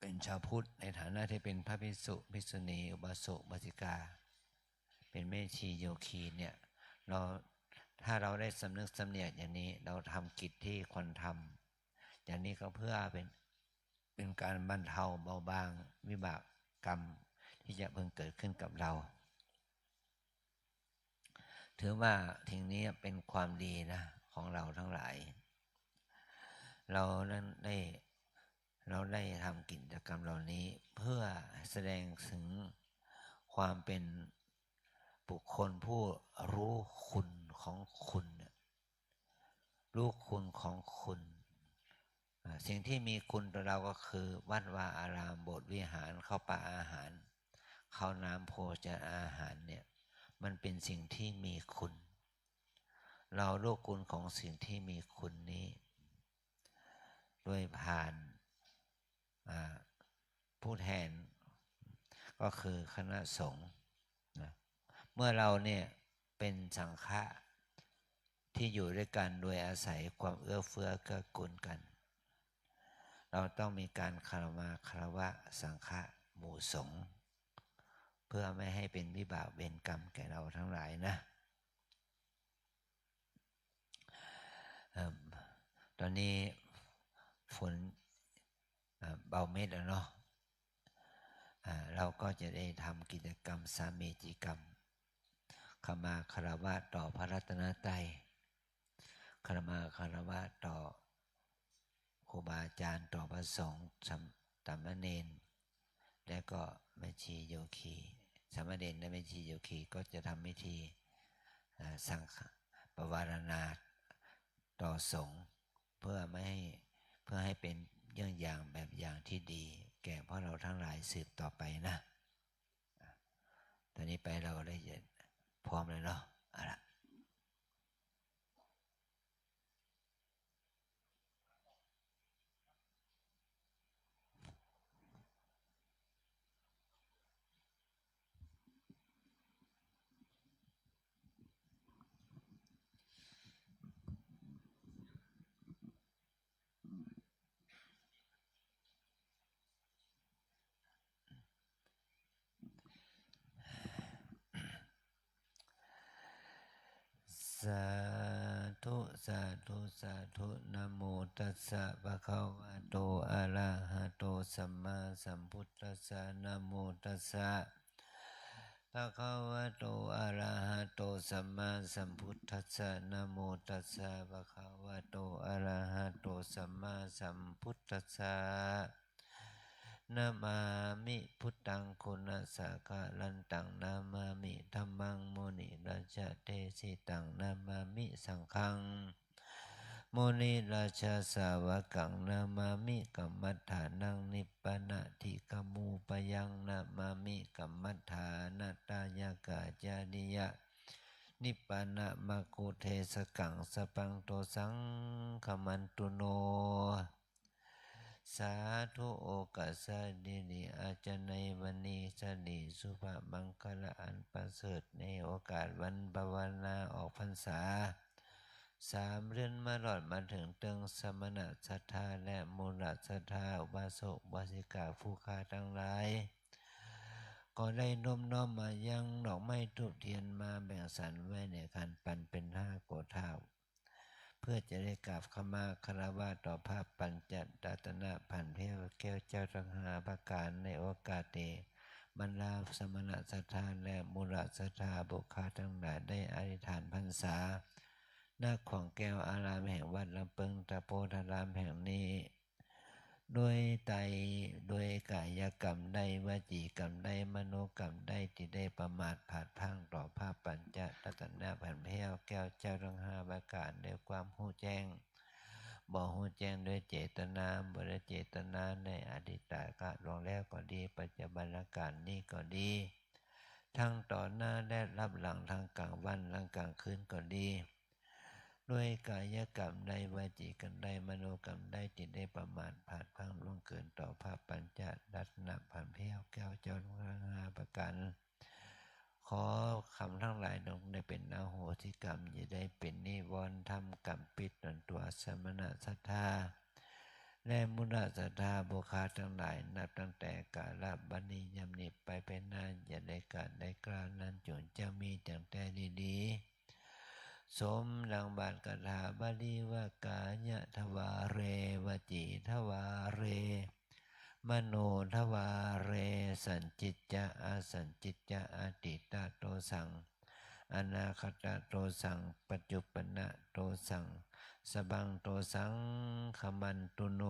เป็นชาวพุทธในฐานะที่เป็นพระภิกษุภิกษุณีอุบาสกอุบาสิกาเป็นแม่ชีโยคีเนี่ยถ้าเราได้สำนึกสำเนียกอย่างนี้เราทำกิจที่ควรทำอย่างนี้ก็เพื่อเป็นการบรรเทาเบาบางวิบากกรรมที่จะเพิ่งเกิดขึ้นกับเราถือว่าทิ้งนี้เป็นความดีนะของเราทั้งหลายเราได้ทำกิจกรรมเหล่านี้เพื่อแสดงถึงความเป็นบุคคลผู้รู้คุณของคุณรู้คุณของคุณสิ่งที่มีคุณต่อเราก็คือวัดวาอารามโบสถ์วิหารข้าวปลาอาหารข้าวน้ำโภชนาอาหารเนี่ยมันเป็นสิ่งที่มีคุณเรารู้คุณของสิ่งที่มีคุณนี้ด้วยผ่านผู้แทนก็คือคณะสงฆ์นะเมื่อเราเนี่ยเป็นสังฆะที่อยู่ด้วยกันโดยอาศัยความเอื้อเฟื้อเกื้อกูลกันเราต้องมีการคารวะสังฆะหมู่สงฆ์เพื่อไม่ให้เป็นวิบากเวรกรรมแก่เราทั้งหลายนะตอนนี้ฝนเบาเม็ดแล้วเนาะเราก็จะได้ทำกิจกรรมสามีจิกรรมขมาคารวะต่อพระรัตนตรัยขมาคารวะต่อครูบาอาจารย์ต่อพระสงฆ์สามเณรและก็แม่ชีโยคีสามเณรและแม่ชีโยคีก็จะทำพิธีสังฆปวารณาต่อสงฆ์เพื่อให้เป็นเยี่ยงอย่างแบบอย่างที่ดีแก่พวกเราทั้งหลายสืบต่อไปนะตอนนี้ไปเราได้พร้อมเลยเนาะเอาละ สาธุสาธุสาธุนะโมตัสสะภะคะวะโตอะระหะโตสัมมาสัมพุทธัสสะนะโมตัสสะภะคะวะโตอะระหะโตสัมมาสัมพุทธัสสะนะโมตัสสะภะคะวะโตอะระหะโตสัมมาสัมพุทธัสสะนะมามิพุทธังคุณสะกะลันตังนะมามิธัมมังมุนิราชเทสิตังนะมามิสังฆังมุนิราชสาวกังนะมามิกัมมัฏฐานังนิปปนาทิกมูปยังนะมามิกัมมัฏฐานาตายกาจานิยะนิปปานะมะกุเทสกังสปังโตสังขมันตุโนสาธุโอกาสดินิอาจารย์ในวันนี้สนิสุภามังคละอันประเสริฐในโอกาสวันภาวนาออกพรรษา3 เดือนมาหลอดมาถึงตึงสมณศรัทธาและมูลศรัทธาอุบาสกอุบาสิกาผู้ค้าทั้งหลายก็ได้น้อมมายังดอกไม้ทูปเทียนมาแบ่งสรรไว้ในขันปันเป็น5 โกฏฐาเพื่อจะได้กราบขมาคารวะต่อพระปัญจรัตนพันเทวแก้วเจ้าทั้ง5 ประการในโอกาสนี้บรรดาสมณศรัทธาและมูลศรัทธาบุคคลทั้งหลายได้อธิษฐานพรรษาณของแก้วอารามแห่งวัดลำปึงตะโพธารามแห่งนี้ด้วยด้วยกายกรรมใดวจีกรรมใดมโนกรรมใดที่ได้ประมาทผาดพลั้งต่อพระปัญจรัตนพันเทวแก้วเจ้าทั้ง5 ประการด้วยความหู้แจ้งบ่หู้แจ้งด้วยเจตนาบ่ได้เจตนาในอดีตกาลลงแล้วก็ดีปัจจุบันการนี้ก็ดีทั้งต่อหน้าและรับหลังทางกลางวันและกลางคืนก็ดีด้วยกายกรรมใดวจีกรรมใดมโนกรรมใดที่ได้ประมาทผาดพลั้งล่วงเกินต่อพระปัญจรัตนพันเทวแก้วเจ้าทั้ง5 ประการขอคำทั้งหลายนั้นได้เป็นอโหสิกรรมอย่าได้เป็นนิวรณ์ทำกรรมปิดตันตัวสมณศรัทธาและมุนีศรัทธาบุคคลทั้งหลายนับตั้งแต่กาลบัดนี้ยำนิไปเป็นนานอย่าได้การได้กล่าวนั้นจนจะมีตั้งแต่ดีๆสมดังบาทกถาบาลีว่ากายะทวาเรวจีทวาเรมโนทวาเรสัญจิตจะอาสัญจิตจะอาติตาโตสังอนาคตโตสังปัจจุปนะโตสังสบังโตสังขมันตุโน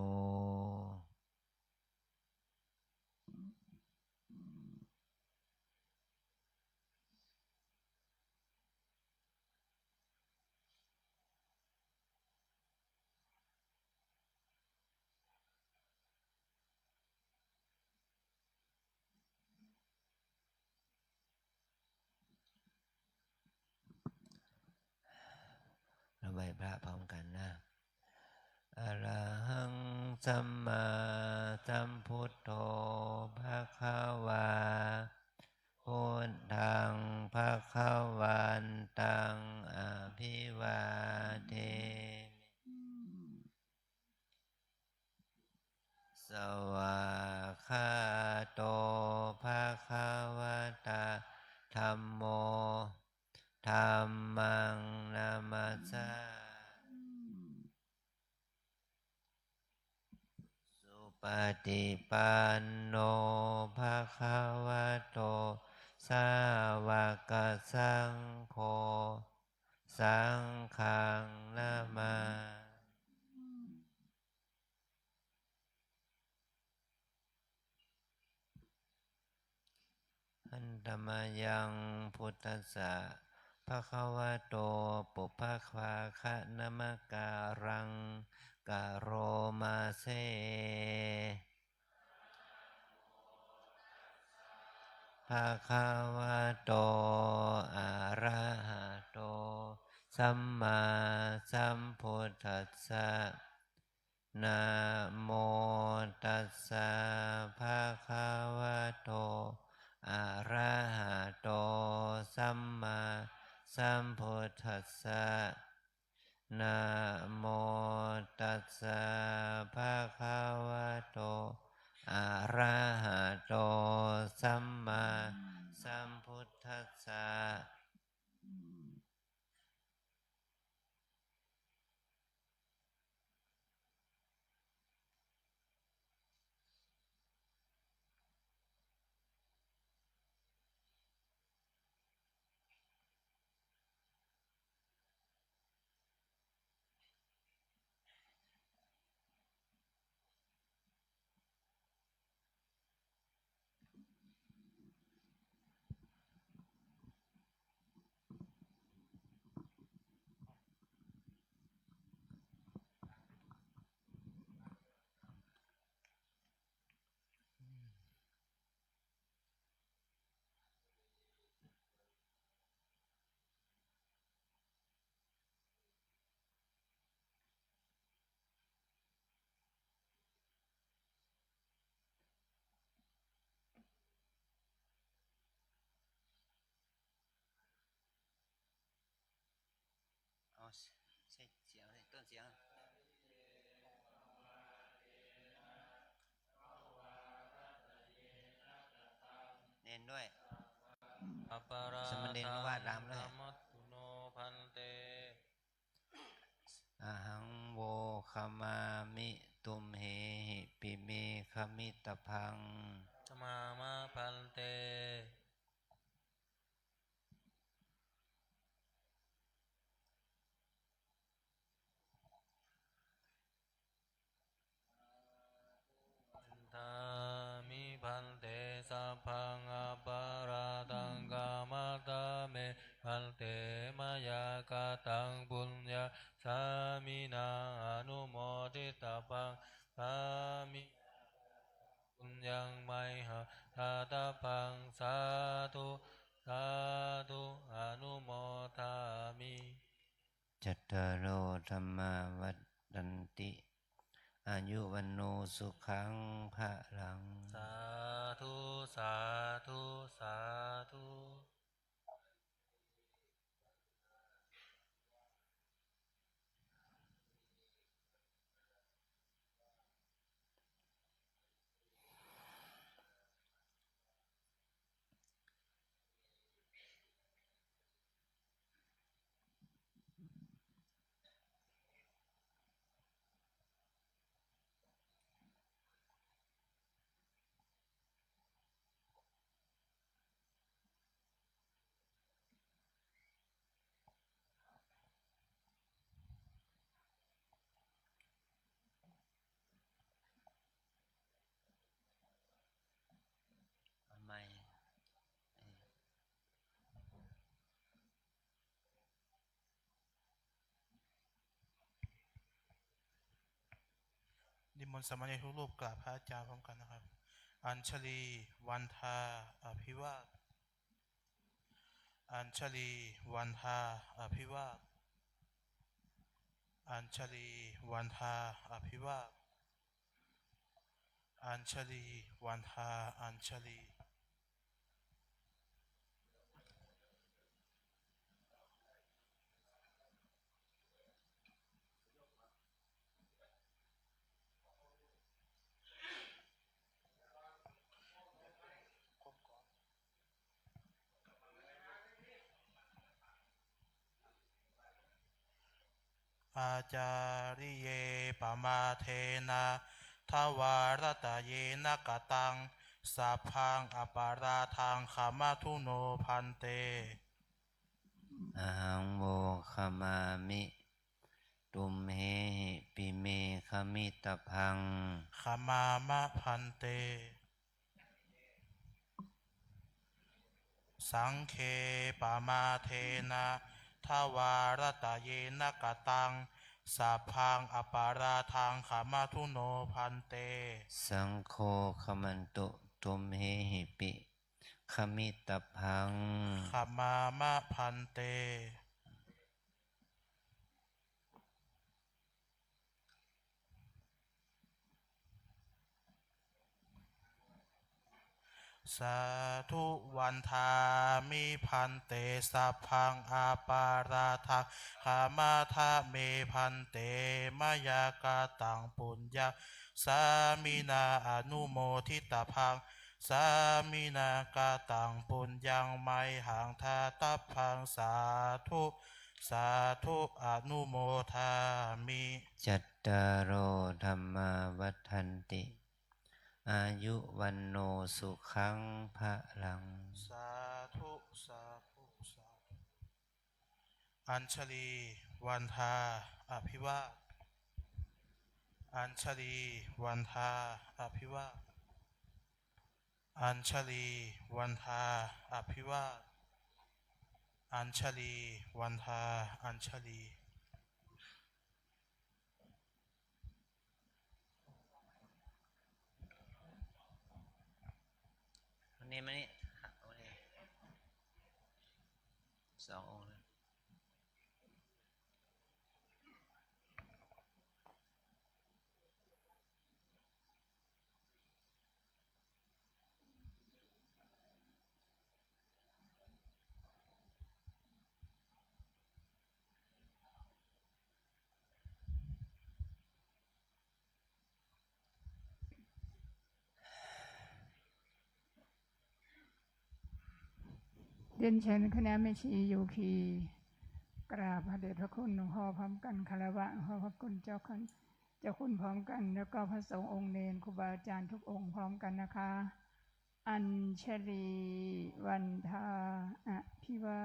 เราไหว้พระพร้อมกันนะอะระหังสัมมาสัมพุทโธภะคะวาพุทธังภะคะวันตังอะภิวาเทมิสวากขาโตภะคะวะตาธัมโมธัมมังนามัสสาสุปฏิปันโนภะคะวะโตสาวกสังโฆสังฆังนามาหันตมยังพุทธัสสะภะคะวะโตปุพพะควาคะนมการังกะโรมาเซภะคะวะโตอะระหะโตสัมมาสัมพุทธัสสะนะโมตัสสะภะคะวะโตอะระหะโตสัมมาสัมพุทธัสสะนะโมตัสสะภะคะวะโตอะระหะโตสัมมาสัมพุทธัสสะ ด้วย อปารา สมณเณร ทั วาดรามด้วย ธรรมัตตุโนพันเต อะหังโวคามามิตุมเหหิปิเมคมิตพัง สมามาพันเต ทามิพันเตสัพพังอปาราตังกามาตาเมพันเตมายากาตังบุญญาสามินาอนุโมทิตาปังสามิบุญยังไมหะทาตาปังสาธุสาธุอนุโมทามิ จัตตารโอธรรมาวัฏันติอายุวันโนสุขังภะลัง สาธุสาธุสาธุ ทำไม นิมนต์สามเณรทุกรูปกราบพระอาจารย์พร้อมกันนะครับ อัญชลีวันทาอภิวาทอัญชลีวันทาอภิวาทอัญชลีวันทาอภิวาทอัญชลีวันทาอัญชลี อาจาริเยปมาเทนะทวารตะเยนะกตังสัพพังอปาราทังขมาทุโนพันเต อะหังโมคามามิตุมเหหิปิเมคมิตพัง ขมามะพันเต สังเคปมาเทนะทวารตะเยนะกตังสัพพังอปาราทังขมาทุโนพันเต สังโฆขมันตุตุมเหหิปิคมิตพัง ขมามะพันเต สาธุวันทามิพันเตสัพพังอาปาราทังขามาทาเมพันเตมายากาตังปุญญาสามินาอนุโมทิตาพังสามินากาตังปุญญังไมหังทาตัพพังสาธุสาธุอนุโมทามิ จัตตารโอธรรมาวัฏันติ อายุวันโนสุขังภะลัง สาธุสาธุสาธุอัญชลีวันทาอภิวาทอัญชลีวันทาอภิวาทอัญชลีวันทาอภิวาทอัญชลีวันทาอัญชลี วันนี้มานี่วันนี้สององค์เลย เรียนเชิญคณะแม่ชีโยคีกราบพระเดชพระคุณหลวงพ่อพร้อมกันคารวะหลวงพ่อพระคุณเจ้าคุณพร้อมกันแล้วก็พระสงฆ์องค์เนรครูบาอาจารย์ทุกองค์พร้อมกันนะคะอัญชลีวันทาอภิวา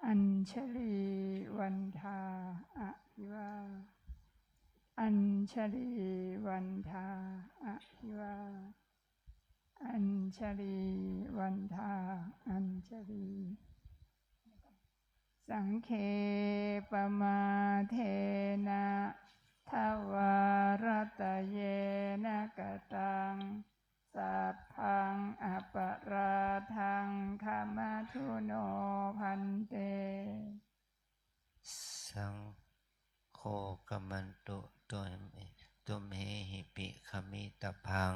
อัญชลีวันทาอภิวาอัญชลีวันทาอภิวาอัญชลีวันทาอัญชลีสังเคปมาเทนะทวารตะเยนะกตังสัพพังอปราทังขมาทุโนพันเตสังโฆกัมมันตุตุมเหหิปิขมิตพัง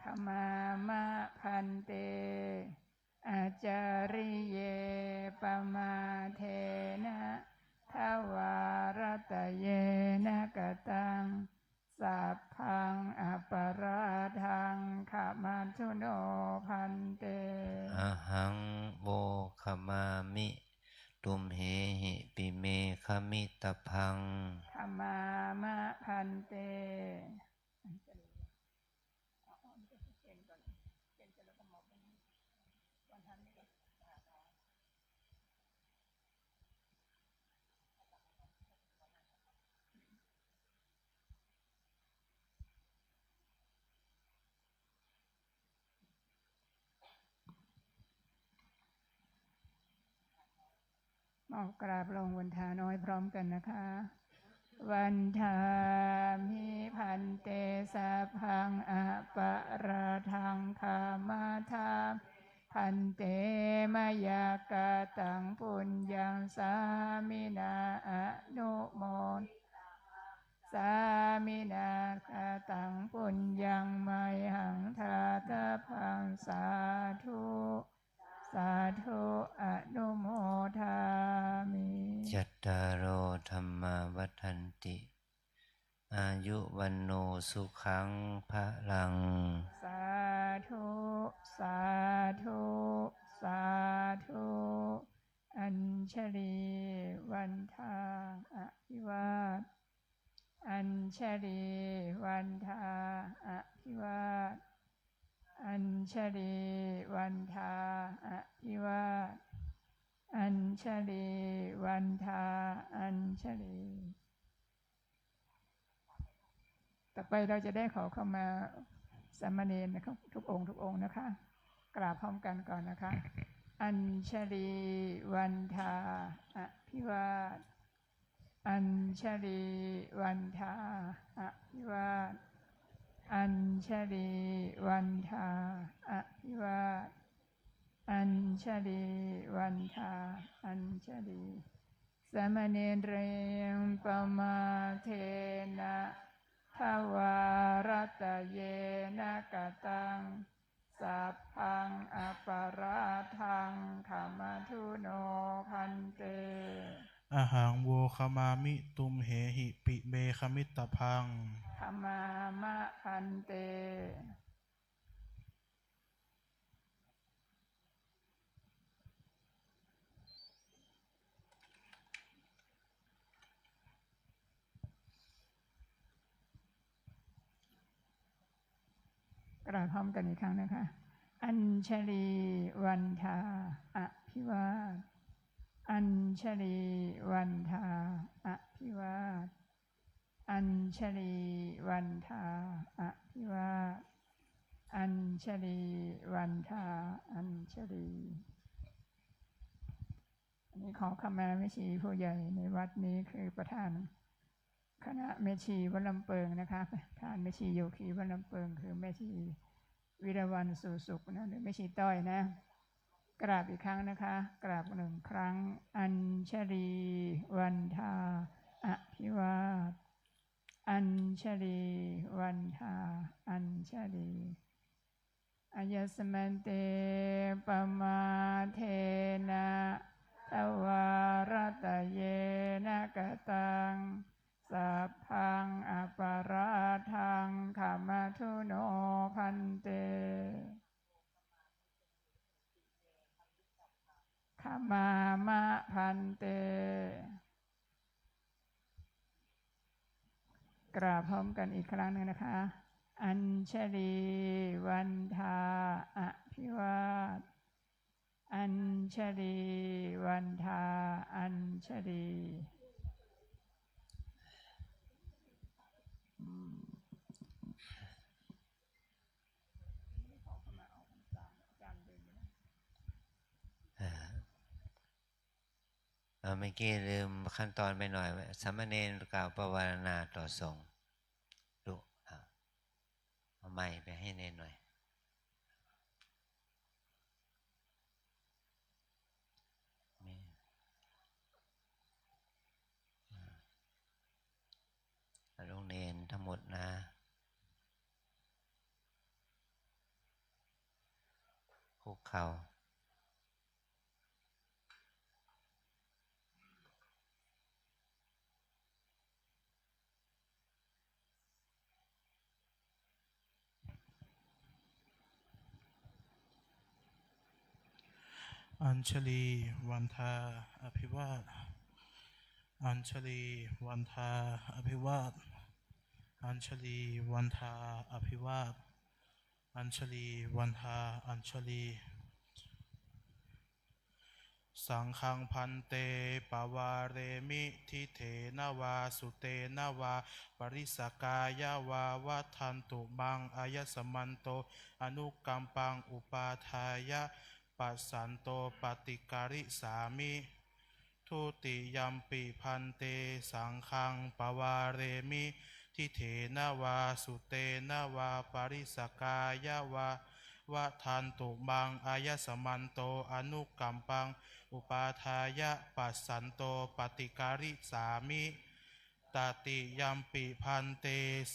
ขมามะพันเตอาจาริเยปมาเทนะทวารตะเยนะกตังสัพพังอปราทังขมาทุโนพันเตอะหังโวขมามิตุมเหหิปิเมขมิตพังขมามะพันเตมอบกราบลงวันทาน้อยพร้อมกันนะคะวันทามิพันเตสัพพังอปราทังคามาทาพันเตมยากาตังปุญญังสามินาอนุโมทสามินาคาตังปุญญังไมหังทาตะพังสาธุสาธุอนุโมทามิจัตตารโอธัมมาวัฏันติอายุวันโนสุขังพลังสาธุสาธุสาธุอัญชลีวันทาอภิวาทอัญชลีวันทาอภิวาทอัญชลีวันทาอภิวาทอัญชลีวันทาอัญชลีต่อไปเราจะได้ขอเข้ามาสามเณรนะครับทุกองค์นะคะกราบพร้อมกันก่อนนะคะอัญชลีวันทาอภิวาทอัญชลีวันทาอภิวาทอัญชลีวันทาอภิวาทอัญชลีวันทาอัญชลีสามเณรเรงปมาเทนะทวารตะเยนะกตังสัพพังอปราทังขมาทุโนพันเตอะหังโวคามามิตุมเหหิปิเมขมิตพังขมามะพันเตกราบพร้อมกันอีกครั้งนะคะอัญชลีวันทาอภิวาทอัญชลีวันทาอภิวาทอัญชลีวันทาอภิวาทอัญชลีวันทาอัญชลีอันนี้ขอขมาแม่ชีผู้ใหญ่ในวัดนี้คือประธานคณะแม่ชีวัดลำเปิงนะคะประธานแม่ชีโยคีวัดลำเปิงคือแม่ชีวิรวรรณสุสุขนะหรือแม่ชีต้อยนะกราบอีกครั้งนะคะกราบหนึ่งครั้งอัญชลีวันทาอภิวาทอัญชลีวันทาอัญชลีอายสมันเตปมาเทนะทวารตะเยนะกตังสัพพังอปราทังขมาทุโนพันเต เต กราบพร้อมกันอีกครั้งหนึ่งนะคะ อัญชลีวันทาอภิวาทอัญชลีวันทาอัญชลีเมื่อกี้ลืมขั้นตอนไปหน่อยสามเณรกล่าวประวารณาต่อสงฆ์ดูเอาไม้ไปให้เนรหน่อยลูกเนรทั้งหมดนะคุกเข่าอัญชลีวันทาอภิวาทอัญชลีวันทาอภิวาทอัญชลีวันทาอภิวาทอัญชลีวันทาอัญชลีสังฆังพันเตปวาเรมิทิเถนวาสุเตนวาปริสกายาวาวัฏันตุมังอายสมันโตอนุกัมปังอุปาทายะปัสสันโตปฏิการิสามิทุติยัมปิพันเตสังฆังปวาเรมิทิเถนวาสุเตนวาปริสกายาวาวัฏันตุมังอายสมันโตอนุกัมปังอุปาทายะปัสสันโตปฏิการิสามิตติยัมปิพันเต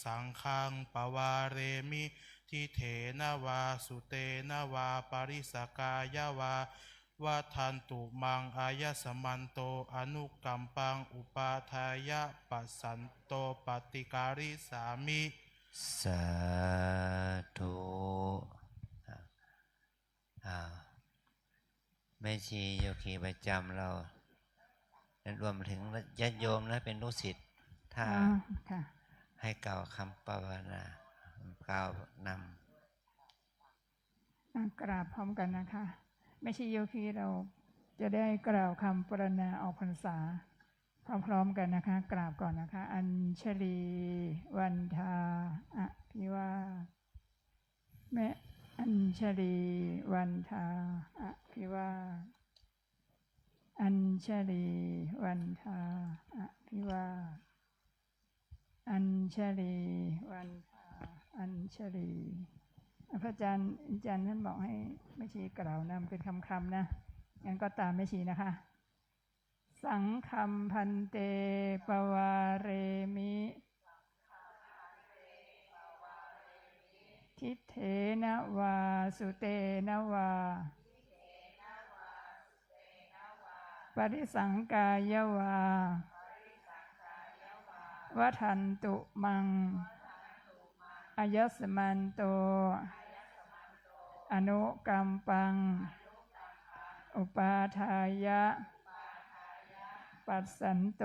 สังฆังปวาเรมิทิเถนวาสุเตนวาปริสกายาวาวัฏันตุมังอายสมันโตอนุกัมปังอุปาทายะปัสสันโตปฏิการิสามิสาธุแม่ชีโยคีประจำเรารวมถึงญาติโยมและเป็นลูกศิษย์ถ้าให้กล่าวคำปรารณากล่าวนำกราบพร้อมกันนะคะแม่ชีโยคีเราจะได้กล่าวคำปรารณาออกพรรษาพร้อมๆกันนะคะกราบก่อนนะคะอัญชลีวันทาอภิวาทแม่อัญชลีวันทาอภิวาทอัญชลีวันทาอภิวาทอัญชลีวันทาอัญชลีพระอาจารย์ท่านบอกให้แม่ชีกล่าวนำเป็นคำๆนะงั้นก็ตามแม่ชีนะคะสังฆัมพันเตปวาเรมิทิเถนวาสุเตนวาปริสังกายวาวัฏันตุมังอายสมันโตอนุกัมปังอุปาทายะปัสสันโต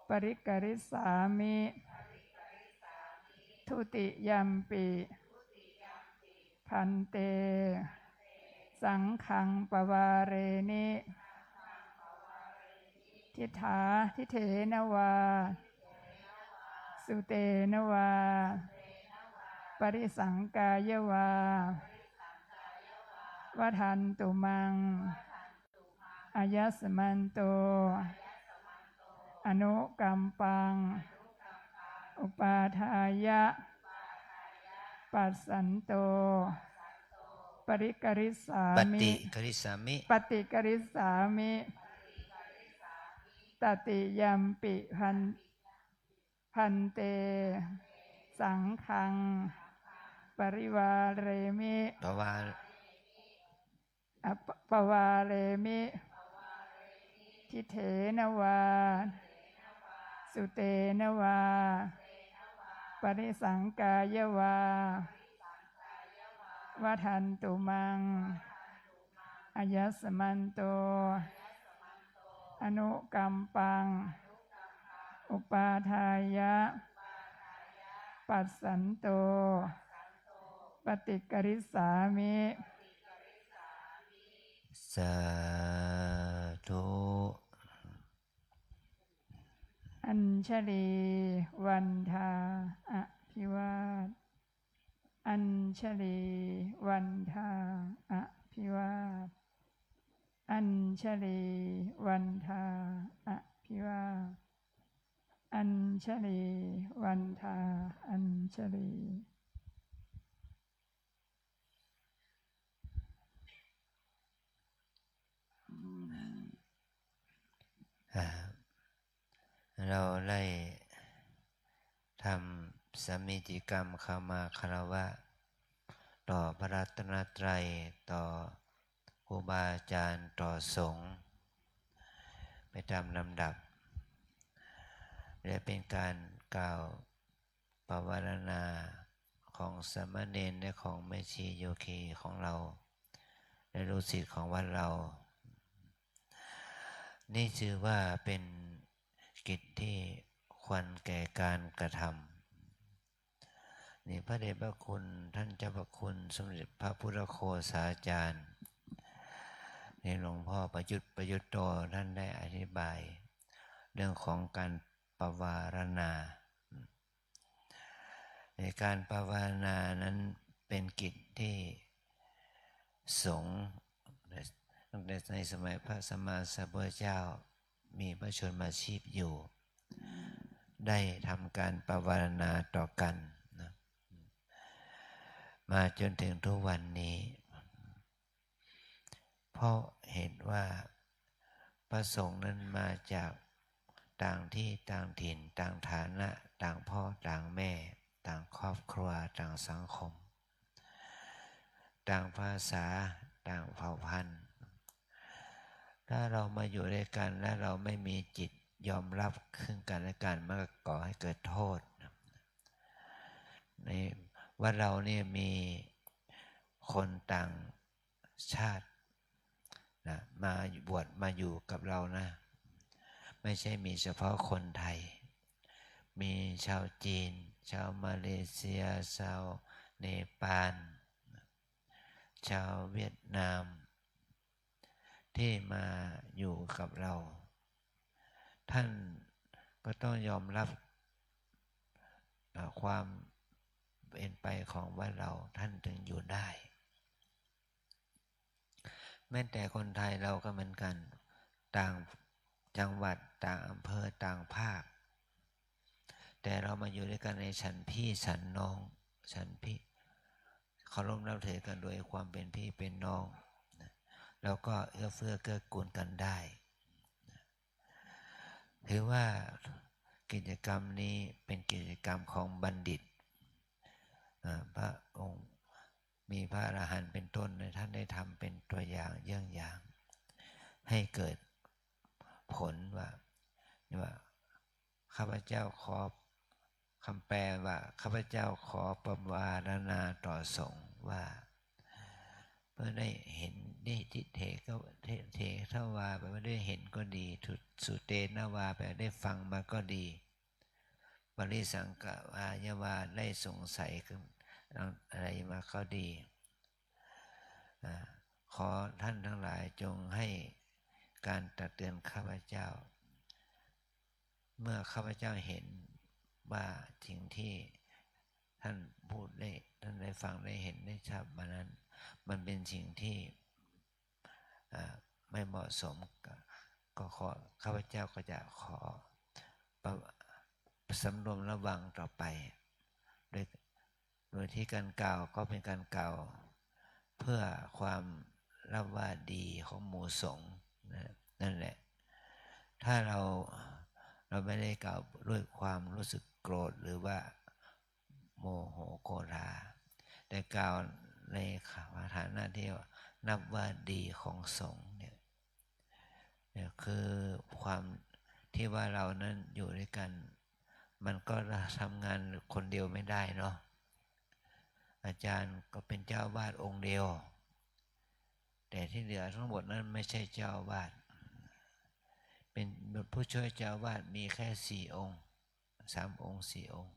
ปริกริสามิทุติยัมปิพันเตสังฆังปวาเรนิทิเถนวาสุเตนวาปริสังกายวาวัฏันตุมังอายสมันโตอนุกัมปังอุปาทายะปัสสันโตปริกริสา ป มิ ฏิกริสามิ ปฏิกริสามิตติยัมปิพันเตสังฆังปริวาเรมิปวาเรมิทิเถนวาสุเตนวาปริสังกายวาวัฏันตุมังอายสมันโต อนุกรรมปัง อุปาทายะ ปัสสันโต ปฏิกริสามิ สาธุ อัญชลีวันทาอภิวาทอัญชลีวันทาอภิวาทอัญชลีวันทาอภิวาทอัญชลีวันทาอัญชลี เราได้ทำสมิติกรรมเข้ามาคารวะต่อพระรัตนตรัยต่อครูบาอาจารย์ต่อสงฆ์ไปตามลำดับและเป็นการกล่าวปวารณาของสามเณรและของแม่ชีโยคีของเราและลูกศิษย์ของวัดเรา นี่ชื่อว่าเป็นกิจที่ควรแก่การกระทำนี่พระเดชพระคุณท่านเจ้าพระคุณสมเด็จพระพุทธโฆษาจารย์ในหลวงพ่อประยุทธ์โตท่านได้อธิบายเรื่องของการปวารณาในการปวารณานั้นเป็นกิจที่สงฆ์ตั้งแต่ในสมัยพระสัมมาสัมพุทธเจ้ามีพระชนมาชีพอยู่ได้ทำการปวารณาต่อกันนะมาจนถึงทุกวันนี้เพราะเห็นว่าพระสงฆ์นั้นมาจากต่างที่ต่างถิ่นต่างฐานะต่างพ่อต่างแม่ต่างครอบครัวต่างสังคมต่างภาษาต่างเผ่าพันธุ์ถ้าเรามาอยู่ด้วยกันและเราไม่มีจิตยอมรับซึ่งกันและกันมันก็ก่อให้เกิดโทษในวัดเราเนี่ยมีคนต่างชาตินะมาบวชมาอยู่กับเรานะไม่ใช่มีเฉพาะคนไทยมีชาวจีนชาวมาเลเซียชาวเนปาลชาวเวียดนามที่มาอยู่กับเราท่านก็ต้องยอมรับความเป็นไปของวัดเราท่านถึงอยู่ได้แม้แต่คนไทยเราก็เหมือนกันต่างจังหวัดต่างอำเภอต่างภาคแต่เรามาอยู่ด้วยกันในฉันพี่ฉันน้องฉันพี่เคารพนับถือกันโดยความเป็นพี่เป็นน้องแล้วก็เอื้อเฟื้อเกื้อกูลกันได้ถือว่ากิจกรรมนี้เป็นกิจกรรมของบัณฑิตพระองค์มีพระอรหันต์เป็นต้นท่านได้ทำเป็นตัวอย่างเยี่ยงอย่างให้เกิดผลว่าข้าพเจ้าขอคำแปลว่าข้าพเจ้าขอปวารณาต่อสงฆ์ว่าเพื่อได้เห็นได้ทิเถก็เถทวาแปลว่าได้เห็นก็ดีสุเตนวาแปลว่าได้ฟังมาก็ดีปริสังกวายาวาได้สงสัยอะไรมาก็ดีขอท่านทั้งหลายจงให้การตักเตือนข้าพเจ้าเมื่อข้าพเจ้าเห็นว่าสิ่งที่ท่านพูดได้ท่านได้ฟังได้เห็นได้ชัดมานั้นมันเป็นสิ่งที่ไม่เหมาะสมก็ขอข้าพเจ้าก็จะขอสำรวมระวังต่อไปโดยที่การกล่าวก็เป็นการกล่าวเพื่อความรับว่าดีของหมู่สงฆ์นั่นแหละถ้าเราไม่ได้กล่าวด้วยความรู้สึกโกรธหรือว่าโมโหโกรธาแต่กล่าวในฐานะที่นับว่าดีของสงฆ์เนี่ยคือความที่ว่าเรานั้นอยู่ด้วยกันมันก็ทำงานคนเดียวไม่ได้เนาะอาจารย์ก็เป็นเจ้าวาดองค์เดียวแต่ที่เหลือทั้งหมดนั้นไม่ใช่เจ้าวาดเป็น ผู้ช่วยเจ้าอาวาสมีแค่4 องค์3 องค์4 องค์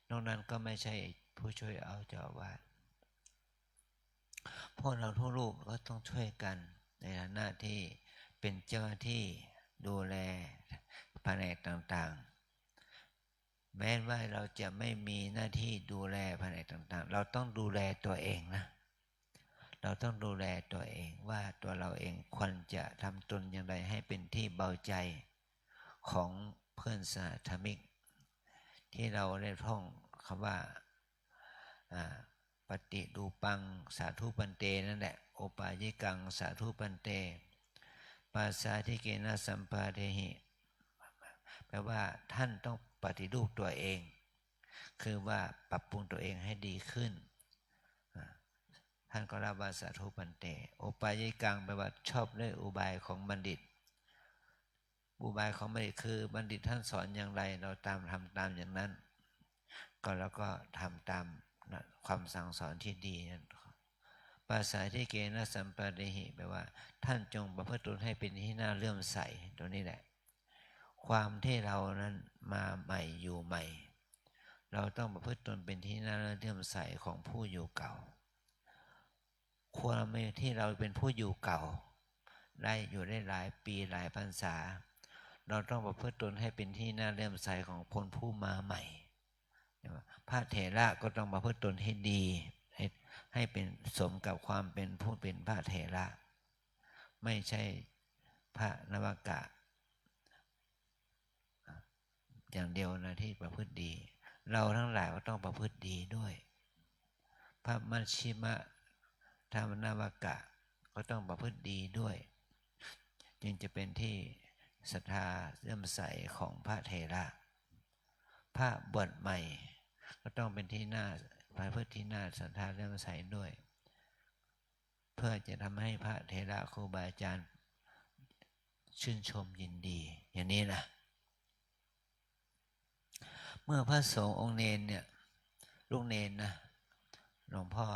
นอกนั้นก็ไม่ใช่ผู้ช่วยเอาเจ้าอาวาสพวกเราทุกรูปก็ต้องช่วยกันในฐานะที่เป็นเจ้าหน้าที่ดูแลแผนกต่างๆแม้ว่าเราจะไม่มีหน้าที่ดูแลแผนกต่างๆเราต้องดูแลตัวเองนะเราต้องดูแลตัวเองว่าตัวเราเองควรจะทำตนอย่างไรให้เป็นที่เบาใจของเพื่อนสหธรรมิกที่เราได้ท่องคำว่าปฏิดูปังสาธุปันเตนั่นแหละโอปายิกังสาธุปันเตปาสาธิเกนะสัมปาเทหิแปลว่าท่านต้องปฏิรูปตัวเองคือว่าปรับปรุงตัวเองให้ดีขึ้นท่านก็รับว่าสาธุปันเตโอปายิกังแปลว่าชอบด้วยอุบายของบัณฑิตอุบายของบัณฑิตคือบัณฑิตท่านสอนอย่างไรเราทำตามอย่างนั้นก็แล้วก็ทำตามความสั่งสอนที่ดีนั่นภาษาที่เกณสัมปาเดหิแปลว่าท่านจงประพฤติตนให้เป็นที่น่าเลื่อมใสตัวนี้แหละความที่เรานั้นมาใหม่อยู่ใหม่เราต้องประพฤติตนเป็นที่น่าเลื่อมใสของผู้อยู่เก่าความที่เราเป็นผู้อยู่เก่าได้อยู่ได้หลายปีหลายพรรษาเราต้องประพฤติตนให้เป็นที่น่าเลื่อมใสของคนผู้มาใหม่พระเถระก็ต้องประพฤติตนให้ดีให้เป็นสมกับความเป็นผู้เป็นพระเถระไม่ใช่พระนวากะอย่างเดียวนะที่ประพฤติดีเราทั้งหลายก็ต้องประพฤติดีด้วยพระมัชชิมะธรรมนวากะก็ต้องประพฤติดีด้วยจึงจะเป็นที่ศรัทธาเลื่อมใสของพระเถระพระบวชใหม่ก็ต้องเป็นที่น่าประพฤติที่น่าศรัทธาเลื่อมใสด้วยเพื่อจะทำให้พระเถระครูบาอาจารย์ชื่นชมยินดีอย่างนี้นะเมื่อพระสงฆ์องค์เนนเนี่ยลูกเนนนะหลวงพ่อ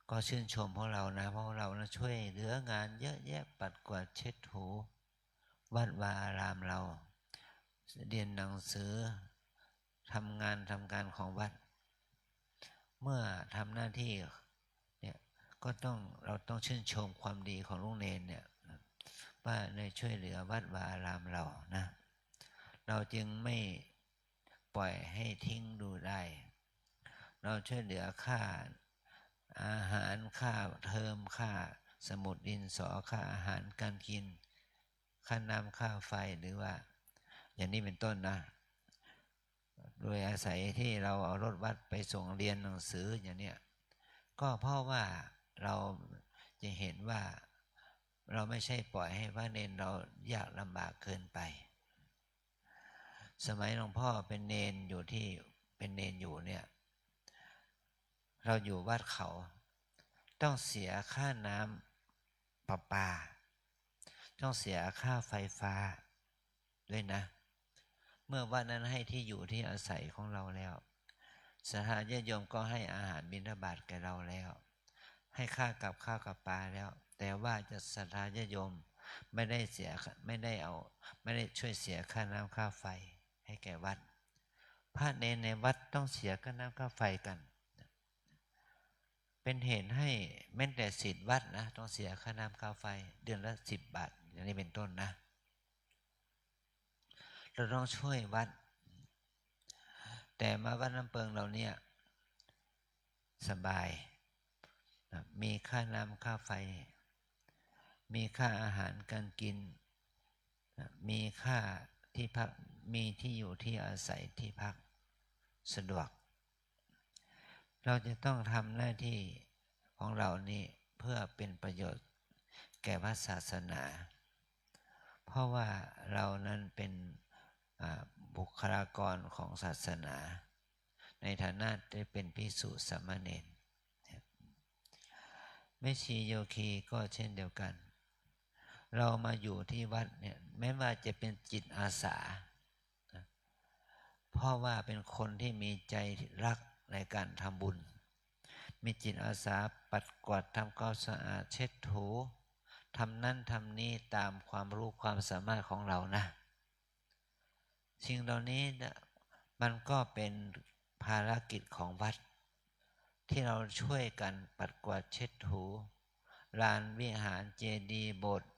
ก็ชื่นชมพวกเรานะเพราะเรานะช่วยเหลืองานเยอะแยะปัดกวาดเช็ดถูวัดวาอารามเราเรียนหนังสือทำงานของวัดเมื่อทำหน้าที่เนี่ยก็เราต้องชื่นชมความดีของลูกเนนเนี่ยว่าได้ช่วยเหลือวัดวาอารามเรานะเราจึงไม่ปล่อยให้ทิ้งดูได้เราช่วยเหลือค่าอาหารค่าเทอมค่าสมุดดินสอค่าอาหารการกินค่าน้ำค่าไฟหรือว่าอย่างนี้เป็นต้นนะโดยอาศัยที่เราเอารถวัดไปส่งเรียนหนังสืออย่างเนี้ยก็เพราะว่าเราจะเห็นว่าเราไม่ใช่ปล่อยให้พระเนนเรายากลำบากเกินไปสมัยหลวงพ่อเป็นเนนอยู่เนี่ยเราอยู่วัดเขาต้องเสียค่าน้ำประปาต้องเสียค่าไฟฟ้าด้วยนะเมื่อวัดนั้นให้ที่อยู่ที่อาศัยของเราแล้วศรัทธาญาติโยมก็ให้อาหารบิณฑบาตแก่เราแล้วให้ค่ากับข้าวกับปลาแล้วแต่ว่าจะศรัทธาญาติโยมไม่ได้ช่วยเสียค่าน้ำค่าไฟให้แก่วัดพระเนรในวัดต้องเสียค่าน้ำค่าไฟกันเป็นเหตุให้แม้แต่ศิษย์วัดนะต้องเสียค่าน้ำค่าไฟเดือนละ10 บาทอย่างนี้เป็นต้นนะเราต้องช่วยวัดแต่มาวัดน้ำเปิงเราเนี่ยสบายมีค่าน้ำค่าไฟมีค่าอาหารการกินมีค่าที่พักมีที่อยู่ที่อาศัยที่พักสะดวกเราจะต้องทำหน้าที่ของเรานี่เพื่อเป็นประโยชน์แก่พระศาสนาเพราะว่าเรานั้นเป็นบุคลากรของศาสนาในฐานะได้เป็นภิกษุสามเณรแม่ชีโยคีก็เช่นเดียวกันเรามาอยู่ที่วัดเนี่ยแม้ว่าจะเป็นจิตอาสาเพราะว่าเป็นคนที่มีใจรักในการทำบุญมีจิตอาสาปัดกวาดทำความสะอาดเช็ดถู ทำนั่นทำนี้ตามความรู้ความสามารถของเรานะสิ่งเหล่านี้มันก็เป็นภารกิจของวัดที่เราช่วยกันปัดกวาดเช็ดถูลานวิหารเจดีย์โบสถ์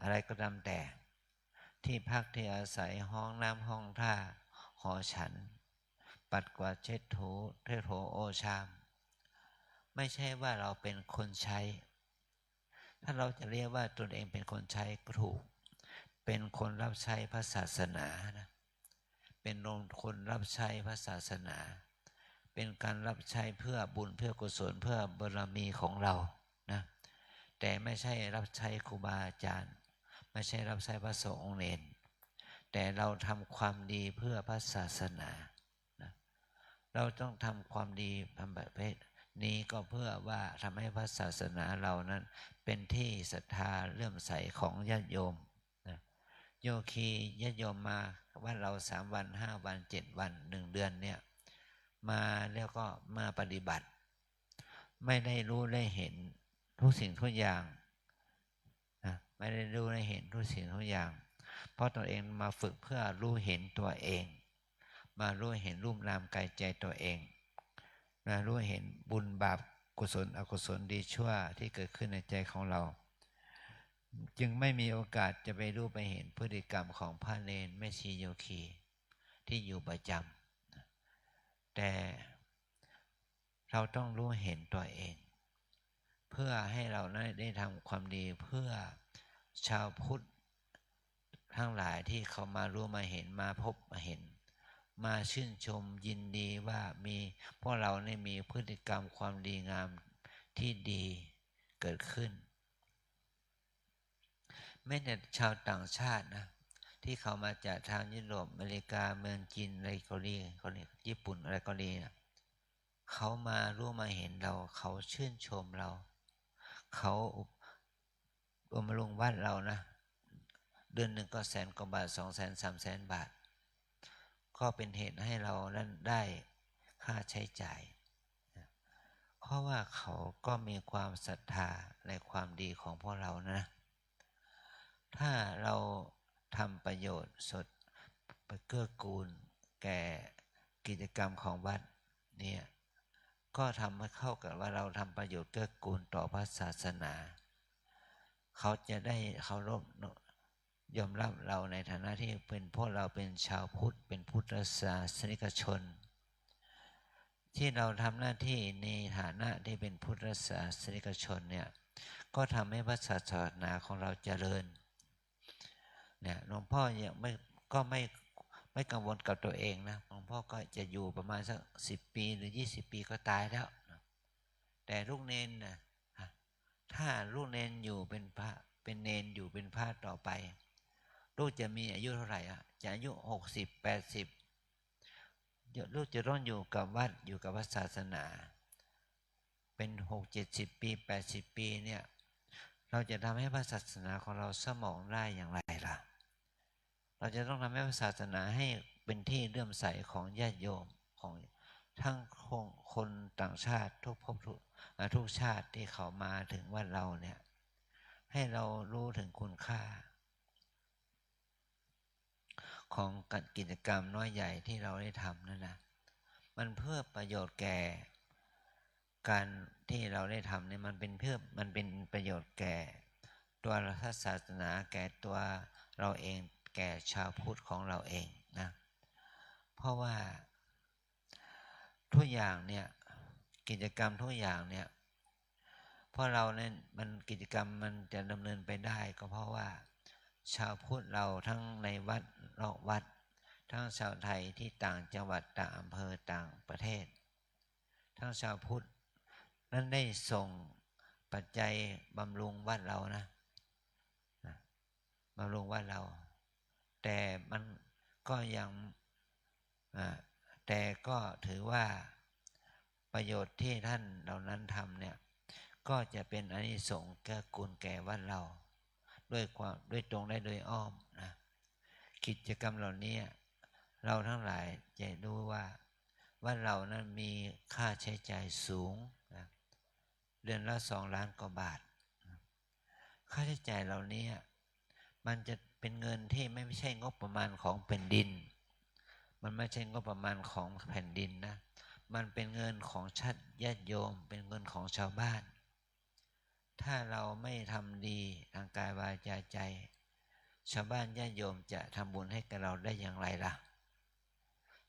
อะไรก็ตามแต่ที่พักที่อาศัยห้องน้ำห้องท่าหอฉันปัดกวาดเช็ดถูเทโถโอชามไม่ใช่ว่าเราเป็นคนใช้ถ้าเราจะเรียกว่าตนเองเป็นคนใช้ก็ถูกเป็นคนรับใช้พระศาสนานะเป็นคนรับใช้พระศาสนาเป็นการรับใช้เพื่อบุญเพื่อกุศลเพื่อบารมีของเรานะแต่ไม่ใช่รับใช้ครูบาอาจารย์ไม่ใช่รับใช้พระสงฆ์องค์เนรแต่เราทำความดีเพื่อพระศาสนานะเราต้องทำความดีทำแบบนี้ก็เพื่อว่าทำให้พระศาสนาเรานั้นเป็นที่ศรัทธาเลื่อมใสของญาติโยมนะโยคีญาติโยมมาว่าเรา3 วัน5 วัน7 วัน1 เดือนเนี่ยมาแล้วก็มาปฏิบัติไม่ได้รู้ได้เห็นทุกสิ่งทุกอย่างนะไม่ได้รู้ได้เห็นทุกสิ่งทุกอย่างเพราะตัวเองมาฝึกเพื่อรู้เห็นตัวเองมารู้เห็นรูปนามกายใจตัวเองนะรู้เห็นบุญบาปกุศลอกุศลดีชั่วที่เกิดขึ้นในใจของเราจึงไม่มีโอกาสจะไปรู้ไปเห็นพฤติกรรมของพระเนรแม่ชีโยคีที่อยู่ประจำแต่เราต้องรู้เห็นตัวเองเพื่อให้เราได้ทำความดีเพื่อชาวพุทธทั้งหลายที่เขามารู้มาเห็นมาพบมาเห็นมาชื่นชมยินดีว่าพวกเราเนี่ยมีพฤติกรรมความดีงามที่ดีเกิดขึ้นไม่แต่ชาวต่างชาตินะที่เขามาจากทางยุโรปอเมริกาเมืองจีนอะไรเกาหลีญี่ปุ่นอะไรเกาหลีนะเขามารู้มาเห็นเราเขาชื่นชมเราเขามาลงวัดเรานะเดือนหนึ่งก็100,000 กว่าบาท200,000 300,000 บาทก็เป็นเหตุให้เรานั้นได้ค่าใช้จ่ายเพราะว่าเขาก็มีความศรัทธาในความดีของพวกเรานะถ้าเราทำประโยชน์สดไปเกื้อกูลแก่กิจกรรมของวัดเนี่ยก็ทำให้เข้ากับว่าเราทำประโยชน์เกื้อกูลต่อพระศาสนาเขาจะได้เคารพยอมรับเราในฐานะที่เป็นพวกเราเป็นชาวพุทธเป็นพุทธศาสนิกชนที่เราทำหน้าที่ในฐานะที่เป็นพุทธศาสนิกชนเนี่ยก็ทำให้พระศาสนาของเราเจริญเนี่ยหลวงพ่อยังไม่กังวลกับตัวเองนะหลวงพ่อก็จะอยู่ประมาณสัก10 ปีหรือ20 ปีก็ตายแล้วแต่ลูกเนนนะถ้าลูกเนนอยู่เป็นพระเป็นเนนอยู่เป็นพระต่อไปลูกจะมีอายุเท่าไหร่จะอายุ60-80ลูกจะต้องอยู่กับวัดอยู่กับพระศาสนาเป็น60-70 ปี80 ปีเนี่ยเราจะทำให้พระศาสนาของเราสมองได้อย่างไรล่ะเราจะต้องทำให้พระศาสนาให้เป็นที่เลื่อมใสของญาติโยมของทั้งคนต่างชาติทุกภพทุกชาติที่เขามาถึงวัดเราเนี่ยให้เรารู้ถึงคุณค่าของกิจกรรมน้อยใหญ่ที่เราได้ทำนั่นนะมันเพื่อประโยชน์แก่การที่เราได้ทำเนี่ยมันเป็นประโยชน์แก่ตัวศาสนาแก่ตัวเราเองแก่ชาวพุทธของเราเองนะเพราะว่าทุกอย่างเนี่ยกิจกรรมทุกอย่างเนี่ยเพราะเราเนี่ยมันกิจกรรมมันจะดำเนินไปได้ก็เพราะว่าชาวพุทธเราทั้งในวัดนอกวัดทั้งชาวไทยที่ต่างจังหวัดต่างอำเภอต่างประเทศทั้งชาวพุทธนั้นได้ส่งปัจจัยบำรุงวัดเรานะบำรุงวัดเราแต่มันก็ยังแต่ก็ถือว่าประโยชน์ที่ท่านเหล่านั้นทำเนี่ยก็จะเป็นอานิสงส์เกื้อกูลแก่วัดเราด้วยตรงและโดยอ้อมนะกิจกรรมเหล่านี้เราทั้งหลายจะรู้ว่าวัดเรานั้นมีค่าใช้จ่ายสูงนะเดือนละ2 ล้าน กว่าบาท ค่าใช้จ่ายเหล่านี้มันจะเป็นเงินที่ไม่ใช่งบประมาณของแผ่นดิน มันไม่ใช่งบประมาณของแผ่นดินนะมันเป็นเงินของญาติโยมเป็นเงินของชาวบ้านถ้าเราไม่ทำดีทางกายวาจาใจชาวบ้านญาติโยมจะทำบุญให้กับเราได้อย่างไรล่ะ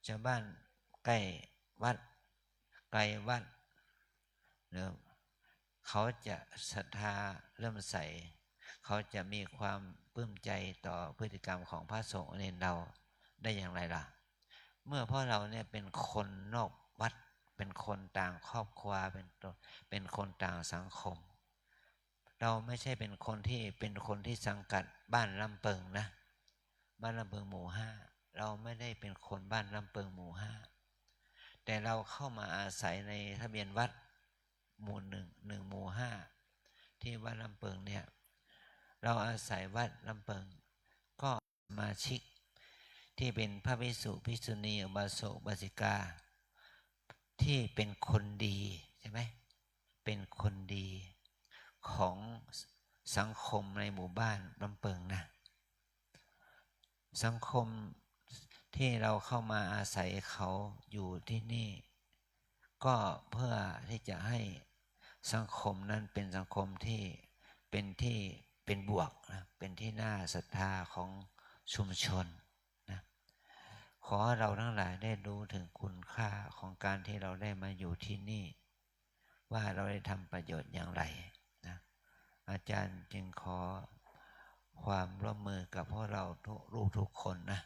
ชาวบ้านใกล้วัดไกลวัดเนี่ยเขาจะศรัทธาเริ่มใสเขาจะมีความปลื้มใจต่อพฤติกรรมของพระสงฆ์ในเราได้อย่างไรล่ะเมื่อพ่อเราเนี่ยเป็นคนนอกวัดเป็นคนต่างครอบครัวเป็นคนต่างสังคมเราไม่ใช่เป็นคนที่สังกัดบ้านลำเปิงนะบ้านลำเปิงหมู่ห้าเราไม่ได้เป็นคนบ้านลำเปิงหมู่ห้าแต่เราเข้ามาอาศัยในทะเบียนวัดหมู่หนึ่งหมู่ห้าที่วัดลำเปิงเนี่ยเราอาศัยวัดลำเปิงก็สมาชิกที่เป็นพระภิกษุภิกษุณีอุบาสกอุบาสิกาที่เป็นคนดีใช่ไหมเป็นคนดีของสังคมในหมู่บ้านลำเปิงนะสังคมที่เราเข้ามาอาศัยเขาอยู่ที่นี่ก็เพื่อที่จะให้สังคมนั้นเป็นสังคมที่เป็นบวกนะเป็นที่น่าศรัทธาของชุมชนนะขอเราทั้งหลายได้รู้ถึงคุณค่าของการที่เราได้มาอยู่ที่นี่ว่าเราได้ทำประโยชน์อย่างไรนะอาจารย์จึงขอความร่วมมือกับพวกเราทุกคนนะ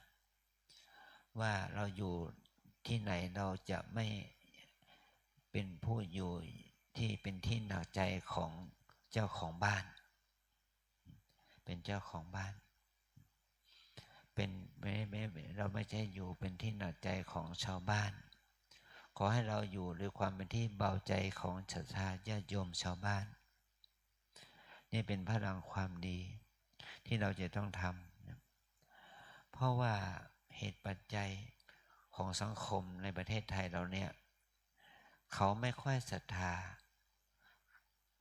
ว่าเราอยู่ที่ไหนเราจะไม่เป็นผู้อยู่ที่เป็นที่หนักใจของเจ้าของบ้านเป็นเจ้าของบ้านเป็นเราไม่ใช่อยู่เป็นที่หนักใจของชาวบ้านขอให้เราอยู่ด้วยความเป็นที่เบาใจของศรัทธาญาติโยมชาวบ้านนี่เป็นพลังความดีที่เราจะต้องทำเพราะว่าเหตุปัจจัยของสังคมในประเทศไทยเราเนี่ยเขาไม่ค่อยศรัทธา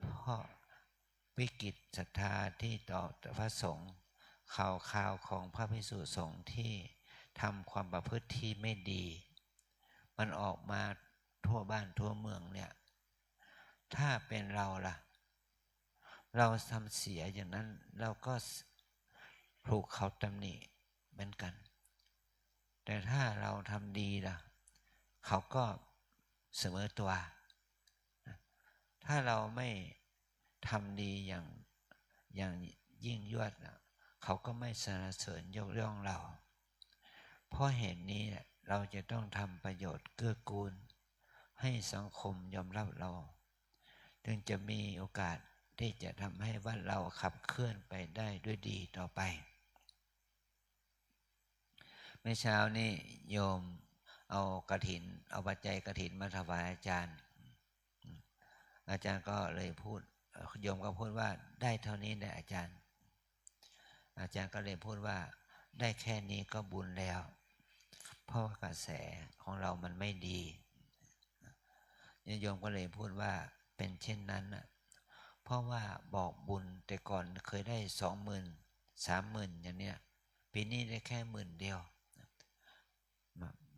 เพราะวิกฤตศรัทธาที่ต่อพระสงฆ์ข่าวของพระภิกษุสงฆ์ที่ทำความประพฤติที่ไม่ดีมันออกมาทั่วบ้านทั่วเมืองเนี่ยถ้าเป็นเราล่ะเราทำเสียอย่างนั้นเราก็ถูกเขาตำหนิเหมือนกันแต่ถ้าเราทำดีล่ะเขาก็เสมอตัวถ้าเราไม่ทำดีอย่างยิ่งยวดนะเขาก็ไม่สรรเสริญยกย่องเราเพราะเหตุนี้เราจะต้องทำประโยชน์เกื้อกูลให้สังคมยอมรับเราจึงจะมีโอกาสที่จะทำให้วัดเราขับเคลื่อนไปได้ด้วยดีต่อไปเมื่อเช้านี้โยมเอากฐินเอาปัจจัยกฐินมาถวายอาจารย์ก็เลยพูดโยมก็พูดว่าได้เท่านี้แหละอาจารย์ก็เลยพูดว่าได้แค่นี้ก็บุญแล้วเพราะว่ากระแสของเรามันไม่ดีโยมก็เลยพูดว่าเป็นเช่นนั้นนะเพราะว่าบอกบุญแต่ก่อนเคยได้ 20,000 30,000อย่างเนี้ยปีนี้ได้แค่10,000เดียว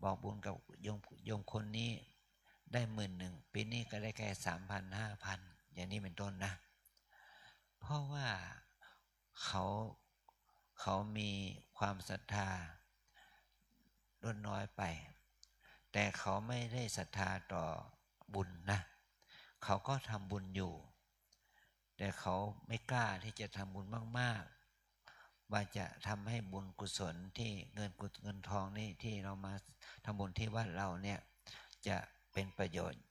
บอกบุญกับโยมคนนี้ได้11,000ปีนี้ก็ได้แค่ 3,000 5,000อย่างนี้เป็นต้นนะเพราะว่าเขามีความศรัทธาลดน้อยไปแต่เขาไม่ได้ศรัทธาต่อบุญนะเขาก็ทำบุญอยู่แต่เขาไม่กล้าที่จะทำบุญมากๆว่าจะทำให้บุญกุศลที่เงินทองนี่ที่เรามาทำบุญที่วัดเราเนี่ยจะเป็นประโยชน์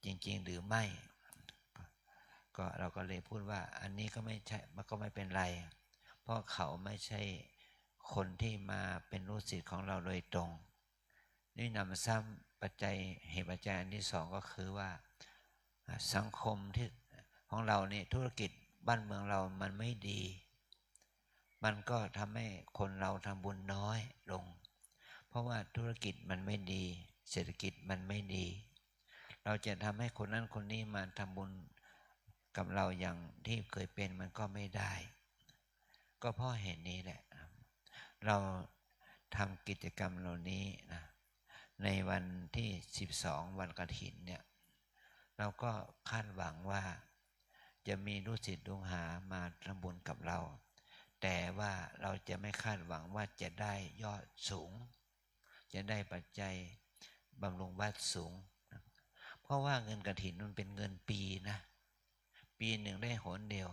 จริงๆหรือไม่ก็เราก็เลยพูดว่าอันนี้ก็ไม่ใช่มันก็ไม่เป็นไรเพราะเขาไม่ใช่คนที่มาเป็นลูกศิษย์ของเราโดยตรงนี่นำซ้ำปัจจัยเหตุปัจจัยอันที่สองก็คือว่าสังคมที่ของเราเนี่ยธุรกิจบ้านเมืองเรามันไม่ดีมันก็ทำให้คนเราทำบุญน้อยลงเพราะว่าธุรกิจมันไม่ดีเศรษฐกิจมันไม่ดีเราจะทำให้คนนั้นคนนี้มาทำบุญ กับเราอย่างที่เคยเป็นมันก็ไม่ได้ ก็เพราะเหตุนี้แหละเราทำกิจกรรมเหล่านี้นะในวันที่12วันกฐินเนี่ยเราก็คาดหวังว่าจะมีลูกศิษย์ลูกหามาทำบุญกับเราแต่ว่าเราจะไม่คาดหวังว่าจะได้ยอดสูงจะได้ปัจจัยบำรุงวัดสูงเพราะว่าเงินกฐินมันเป็นเงินปีนะปีหนึ่งได้หนเดียว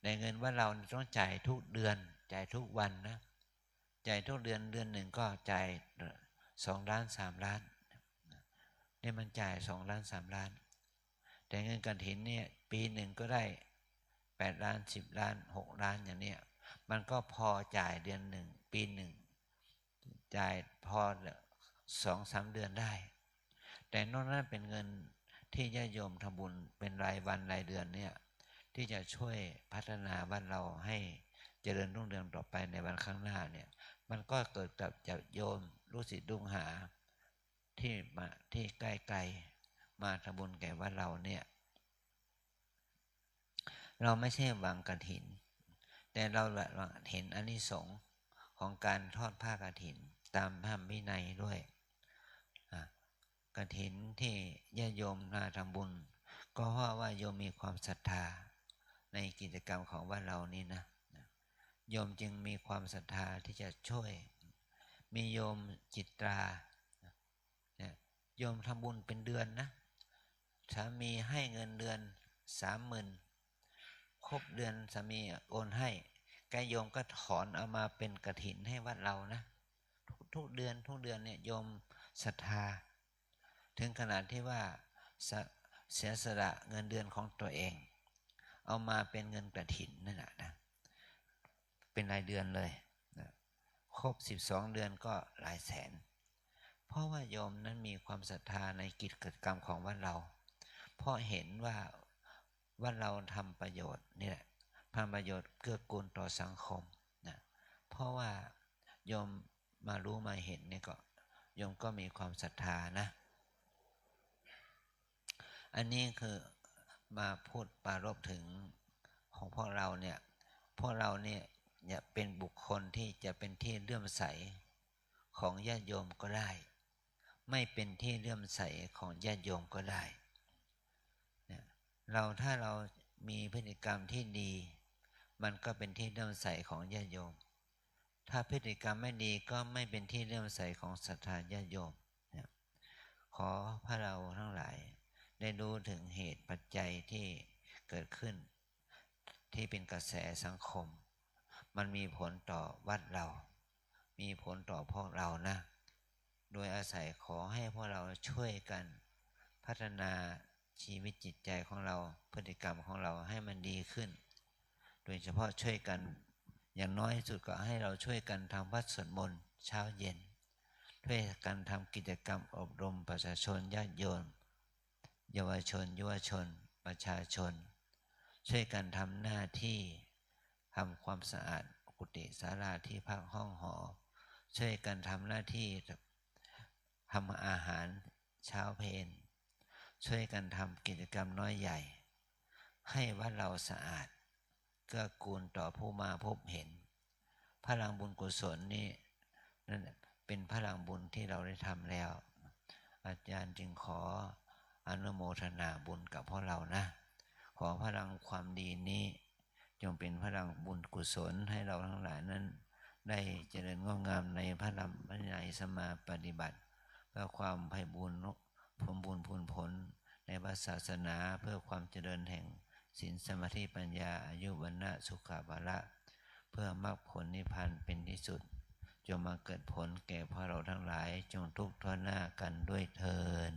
ในเงินว่าเราต้องจ่ายทุกเดือนจ่ายทุกวันนะจ่ายทุกเดือนเดือนหนึ่งก็จ่าย2 ล้าน3 ล้านนี่มันจ่าย2 ล้าน3 ล้านแต่เงินกฐินเนี่ยปีหนึ่งก็ได้8 ล้าน10 ล้าน6 ล้านอย่างเนี้ยมันก็พอจ่ายเดือนหนึ่งปีหนึ่งจ่ายพอ2-3 เดือนได้แต่นอกนั้นเป็นเงินที่ญาติโยมทำบุญเป็นรายวันรายเดือนเนี่ยที่จะช่วยพัฒนาบ้านเราให้เจริญรุ่งเรืองต่อไปในวันข้างหน้าเนี่ยมันก็เกิดกับโยมลูกศิษย์ลูกหาที่มาที่ใกล้ๆมาทำบุญแก่วัดเราเนี่ยเราไม่ใช่หวังกฐินแต่เราเห็นอานิสงส์ของการทอดผ้ากฐินตามพระวินัยด้วยกฐินที่ญาติโยมมาทำบุญก็เพราะว่าโยมมีความศรัทธาในกิจกรรมของวัดเรานี่นะโยมจึงมีความศรัทธาที่จะช่วยมีโยมจิตราโยมทำบุญเป็นเดือนนะสามีให้เงินเดือน30,000ครบเดือนสามีโอนให้แกโยมก็ถอนเอามาเป็นกฐินให้วัดเรานะทุกเดือนเนี่ยโยมศรัทธาถึงขนาดที่ว่าเสียสละเงินเดือนของตัวเองเอามาเป็นเงินกฐินนั่นแหละนะเป็นรายเดือนเลยนะครบ12 เดือนก็หลายแสนเพราะว่าโยมนั้นมีความศรัทธาในกิจกรรมของวัดเราเพราะเห็นว่าวัดเราทำประโยชน์นี่แหละทำประโยชน์เกื้อกูลต่อสังคมนะเพราะว่าโยมมารู้มาเห็นนี่ก็โยมก็มีความศรัทธานะอันนี้คือมาพูดปรารภถึงของพวกเราเนี่ยเป็นบุคคลที่จะเป็นที่เลื่อมใสของญาติโยมก็ได้ไม่เป็นที่เลื่อมใสของญาติโยมก็ได้ถ้าเรามีพฤติกรรมที่ดีมันก็เป็นที่เลื่อมใสของญาติโยมถ้าพฤติกรรมไม่ดีก็ไม่เป็นที่เลื่อมใสของศรัทธาญาติโยมขอพระเราทั้งหลายได้รู้ถึงเหตุปัจจัยที่เกิดขึ้นที่เป็นกระแสสังคมมันมีผลต่อวัดเรามีผลต่อพวกเรานะโดยอาศัยขอให้พวกเราช่วยกันพัฒนาชีวิตจิตใจของเราพฤติกรรมของเราให้มันดีขึ้นโดยเฉพาะช่วยกันอย่างน้อยสุดก็ให้เราช่วยกันทำวัดสวดมนต์เช้าเย็นช่วยกันทำกิจกรรมอบรมประชาชนญาติโยมเยาวชนยุวชนประชาชนช่วยกันทำหน้าที่ทำความสะอาดกุฏิศาลาที่พักห้องหอช่วยกันทำหน้าที่ทำอาหารเช้าเพลช่วยกันทำกิจกรรมน้อยใหญ่ให้วัดเราสะอาดเกื้อกูลต่อผู้มาพบเห็นพลังบุญกุศลนี่นั่นเป็นพลังบุญที่เราได้ทำแล้วอาจารย์จึงขออนุโมทนาบุญกับพวกเรานะขอพลังความดีนี้จงเป็นพลังบุญกุศลให้เราทั้งหลายนั้นได้เจริญงอกงามในพระธรรมวินัยสมาปฏิบัติเพื่อความไพบูลย์ผลบุญผลในพระศาสนาเพื่อความเจริญแห่งศีลสมาธิปัญญาอายุวรรณะสุขภาละเพื่อมรรคผลนิพพานเป็นที่สุดจงมาเกิดผลแก่พวกเราทั้งหลายจงทุกข์ทนหน้ากันด้วยเถิด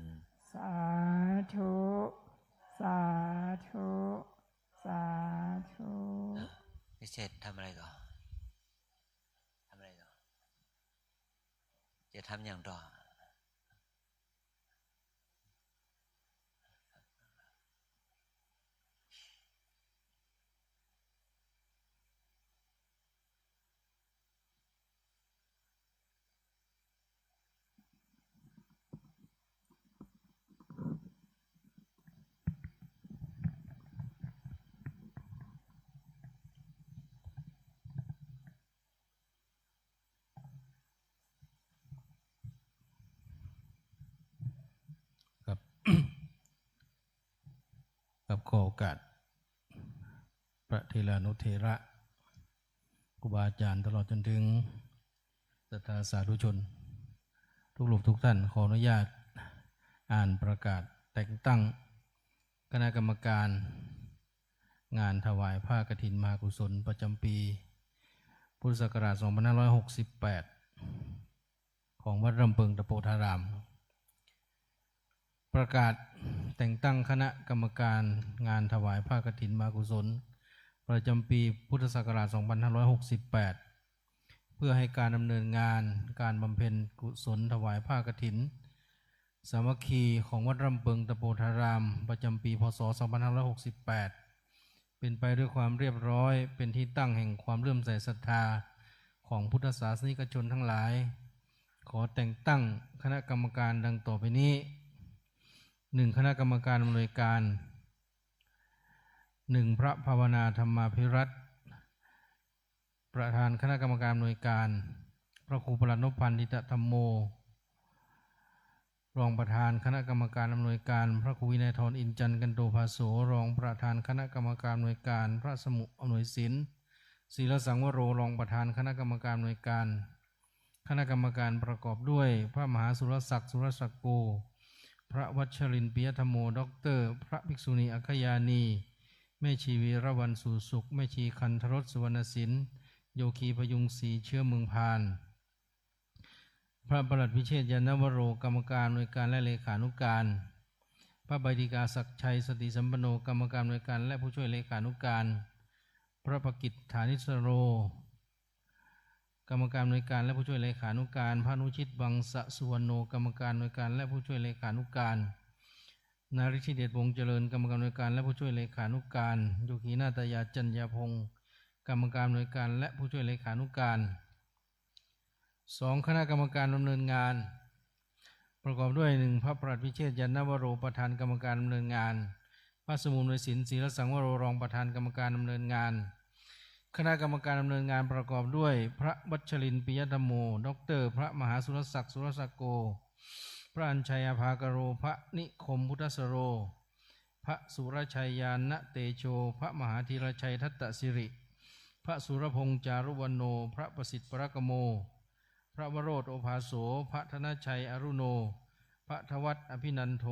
สาธุสาธุสาธุพิเศษทำอะไรต่อจะทำอย่างต่อ โอกาสพระเทรานุเถระครูบาอาจารย์ตลอดจนถึงศรัทธาสาธุชนทุกรูปทุกท่านขออนุญาตอ่านประกาศแต่งตั้งคณะกรรมการงานถวายผ้ากฐินมหากุศลประจำปีพุทธศักราช 2568 ของวัดรำเพิงตะโปธารามประกาศแต่งตั้งคณะกรรมการงานถวายผ้ากฐินมหากุศลประจำปีพุทธศักราช 2568 เพื่อให้การดำเนินงานการบำเพ็ญกุศลถวายผ้ากฐินสามัคคีของวัดรำเพิงตะโปธารามประจำปีพศ 2568 เป็นไปด้วยความเรียบร้อยเป็นที่ตั้งแห่งความเลื่อมใสศรัทธาของพุทธศาสนิกชนทั้งหลายขอแต่งตั้งคณะกรรมการดังต่อไปนี้ 1. คณะกรรมการอำนวยการ 1. พระภาวนาธรรมาภิรัตน์ประธานคณะกรรมการอำนวยการพระครูประหลัดนพพันธ์ทิตธรรมโมรองประธานคณะกรรมการอำนวยการพระครูวินัยธรอินจันทร์กันโตภาโสรองประธานคณะกรรมการอำนวยการพระสมุอำนวยศิลป์ศีลสังวโรรองประธานคณะกรรมการอำนวยการคณะกรรมการประกอบด้วยพระมหาสุรศักดิ์สุรศักโกพระวัชรินทร์ปิยธรรมโมด็อกเตอร์พระภิกษุณีอัคคยานีแม่ชีวีระวรรณสู่สุขแม่ชีคันธรสสุวรรณศิลป์โยคีพยุงศรีเชื้อเมืองพานพระประหลัดวิเชษฐ์ยานวโรกรรมการอำนวยการและเลขานุการพระใบดิกาศักดิ์ชัยสติสัมปันโนกรรมการอำนวยการและผู้ช่วยเลขานุการพระประกิตฐานิสโรกรรมการอำนวยการและผู้ช่วยเลขานุการพระนุชิตบังสะสุวรรณโนกรรมการอำนวยการและผู้ช่วยเลขานุการนาริชิเดชวงศ์เจริญกรรมการอำนวยการและผู้ช่วยเลขานุการโยคีนาตยาจันยาพงศ์กรรมการอำนวยการและผู้ช่วยเลขานุการ 2. คณะกรรมการดำเนินงานประกอบด้วย 1. พระประหลัดวิเชษฐ์ยานวโรประธานกรรมการดำเนินงานพระสมุอำนวยศิลป์ศีลสังวโรรองประธานกรรมการดำเนินงานคณะกรรมการดำเนินงานประกอบด้วยพระวัชรินทร์ปิยธรรมโมด็อกเตอร์พระมหาสุรศักดิ์สุรศักโกพระอัญชัยอภากโรพระนิคมพุทธสโรพระสุรชัยยานะเตโชพระมหาธีรชัยทัตตสิริพระสุรพงษ์จารุวรรณโนพระประสิทธิ์ปรกโมพระวโรธโอภาโสพระธนชัยอรุโนพระทวัตอภินันโท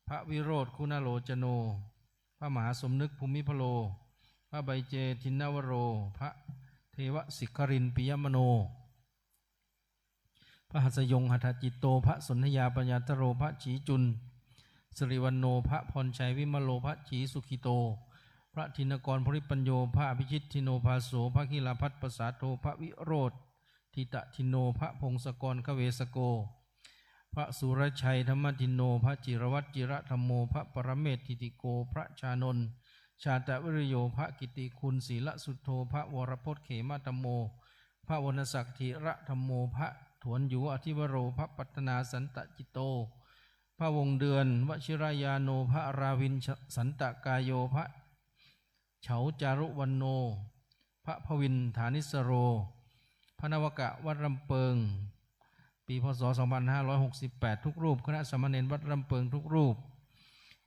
พระวิโรธคุณโลจโนพระมหาสมนึกภูมิพโลพระใบเจทินวโรพระเทวสิกขรินทร์ปิยมโนพระหัสยงหัตถจิตโตพระสนธยาปัญญาตโรพระฉีจุลสิริวันโนพระพรชัยวิมโลพระฉีสุขิโตพระธินกรภริปัญโยพระอภิชิตทิโนภาโสพระกิลาภัทรประสาโทพระวิโรธทิตทิโนพระพงศกรขเวสโกพระสุรชัยธรรมทิโนพระจิรวัตรจิระธรรมโมพระปรเมศทิติโกพระชานนท์ชาตวิริโยพระกิติคุณศีลสุทโธพระวรพจน์เขมาธรรมโมพระวรรณศักดิ์ธีระธรรมโมพระถวนอยู่อธิวโรพระปัตนาสันตจิตโตพระวงเดือนวชิรยาโนพระราวินสันตกายโยพระเฉาจารุวันโนพระภวินฐานิสโรพระนวกะวัดรำเพิงปีพศ 2568 ทุกรูปคณะสามเณรวัดรำเพิงทุกรูป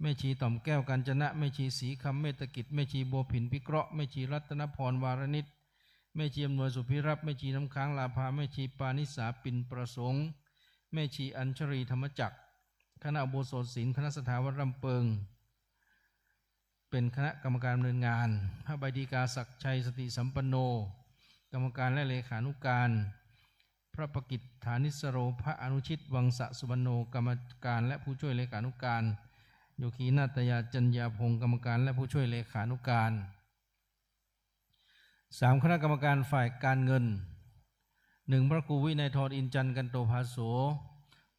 แม่ชีต่อมแก้วกัญจนะแม่ชีศรีคำเมตกิจแม่ชีบัวผินพิเคราะห์แม่ชีรัตนพรวารนิชแม่ชีอำนวยสุพิรับแม่ชีน้ำค้างลาภาแม่ชีปานิสาปินประสงค์แม่ชีอัญชรีธรรมจักรคณะอุโบสถศิลป์คณะสถาวัดรำเพิงเป็นคณะกรรมการดำเนินงานพระใบดิกาศักดิ์ชัยสติสัมปันโนกรรมการและเลขานุการพระประกิตฐานิสโรพระอนุชิตวังสะสุวรรณโนกรรมการและผู้ช่วยเลขานุการโยคีนาตยาจันยาพงศ์กรรมการและผู้ช่วยเลขานุการ 3. คณะกรรมการฝ่ายการเงิน 1. พระครูวินัยธรอินจันทร์กันโตภาโส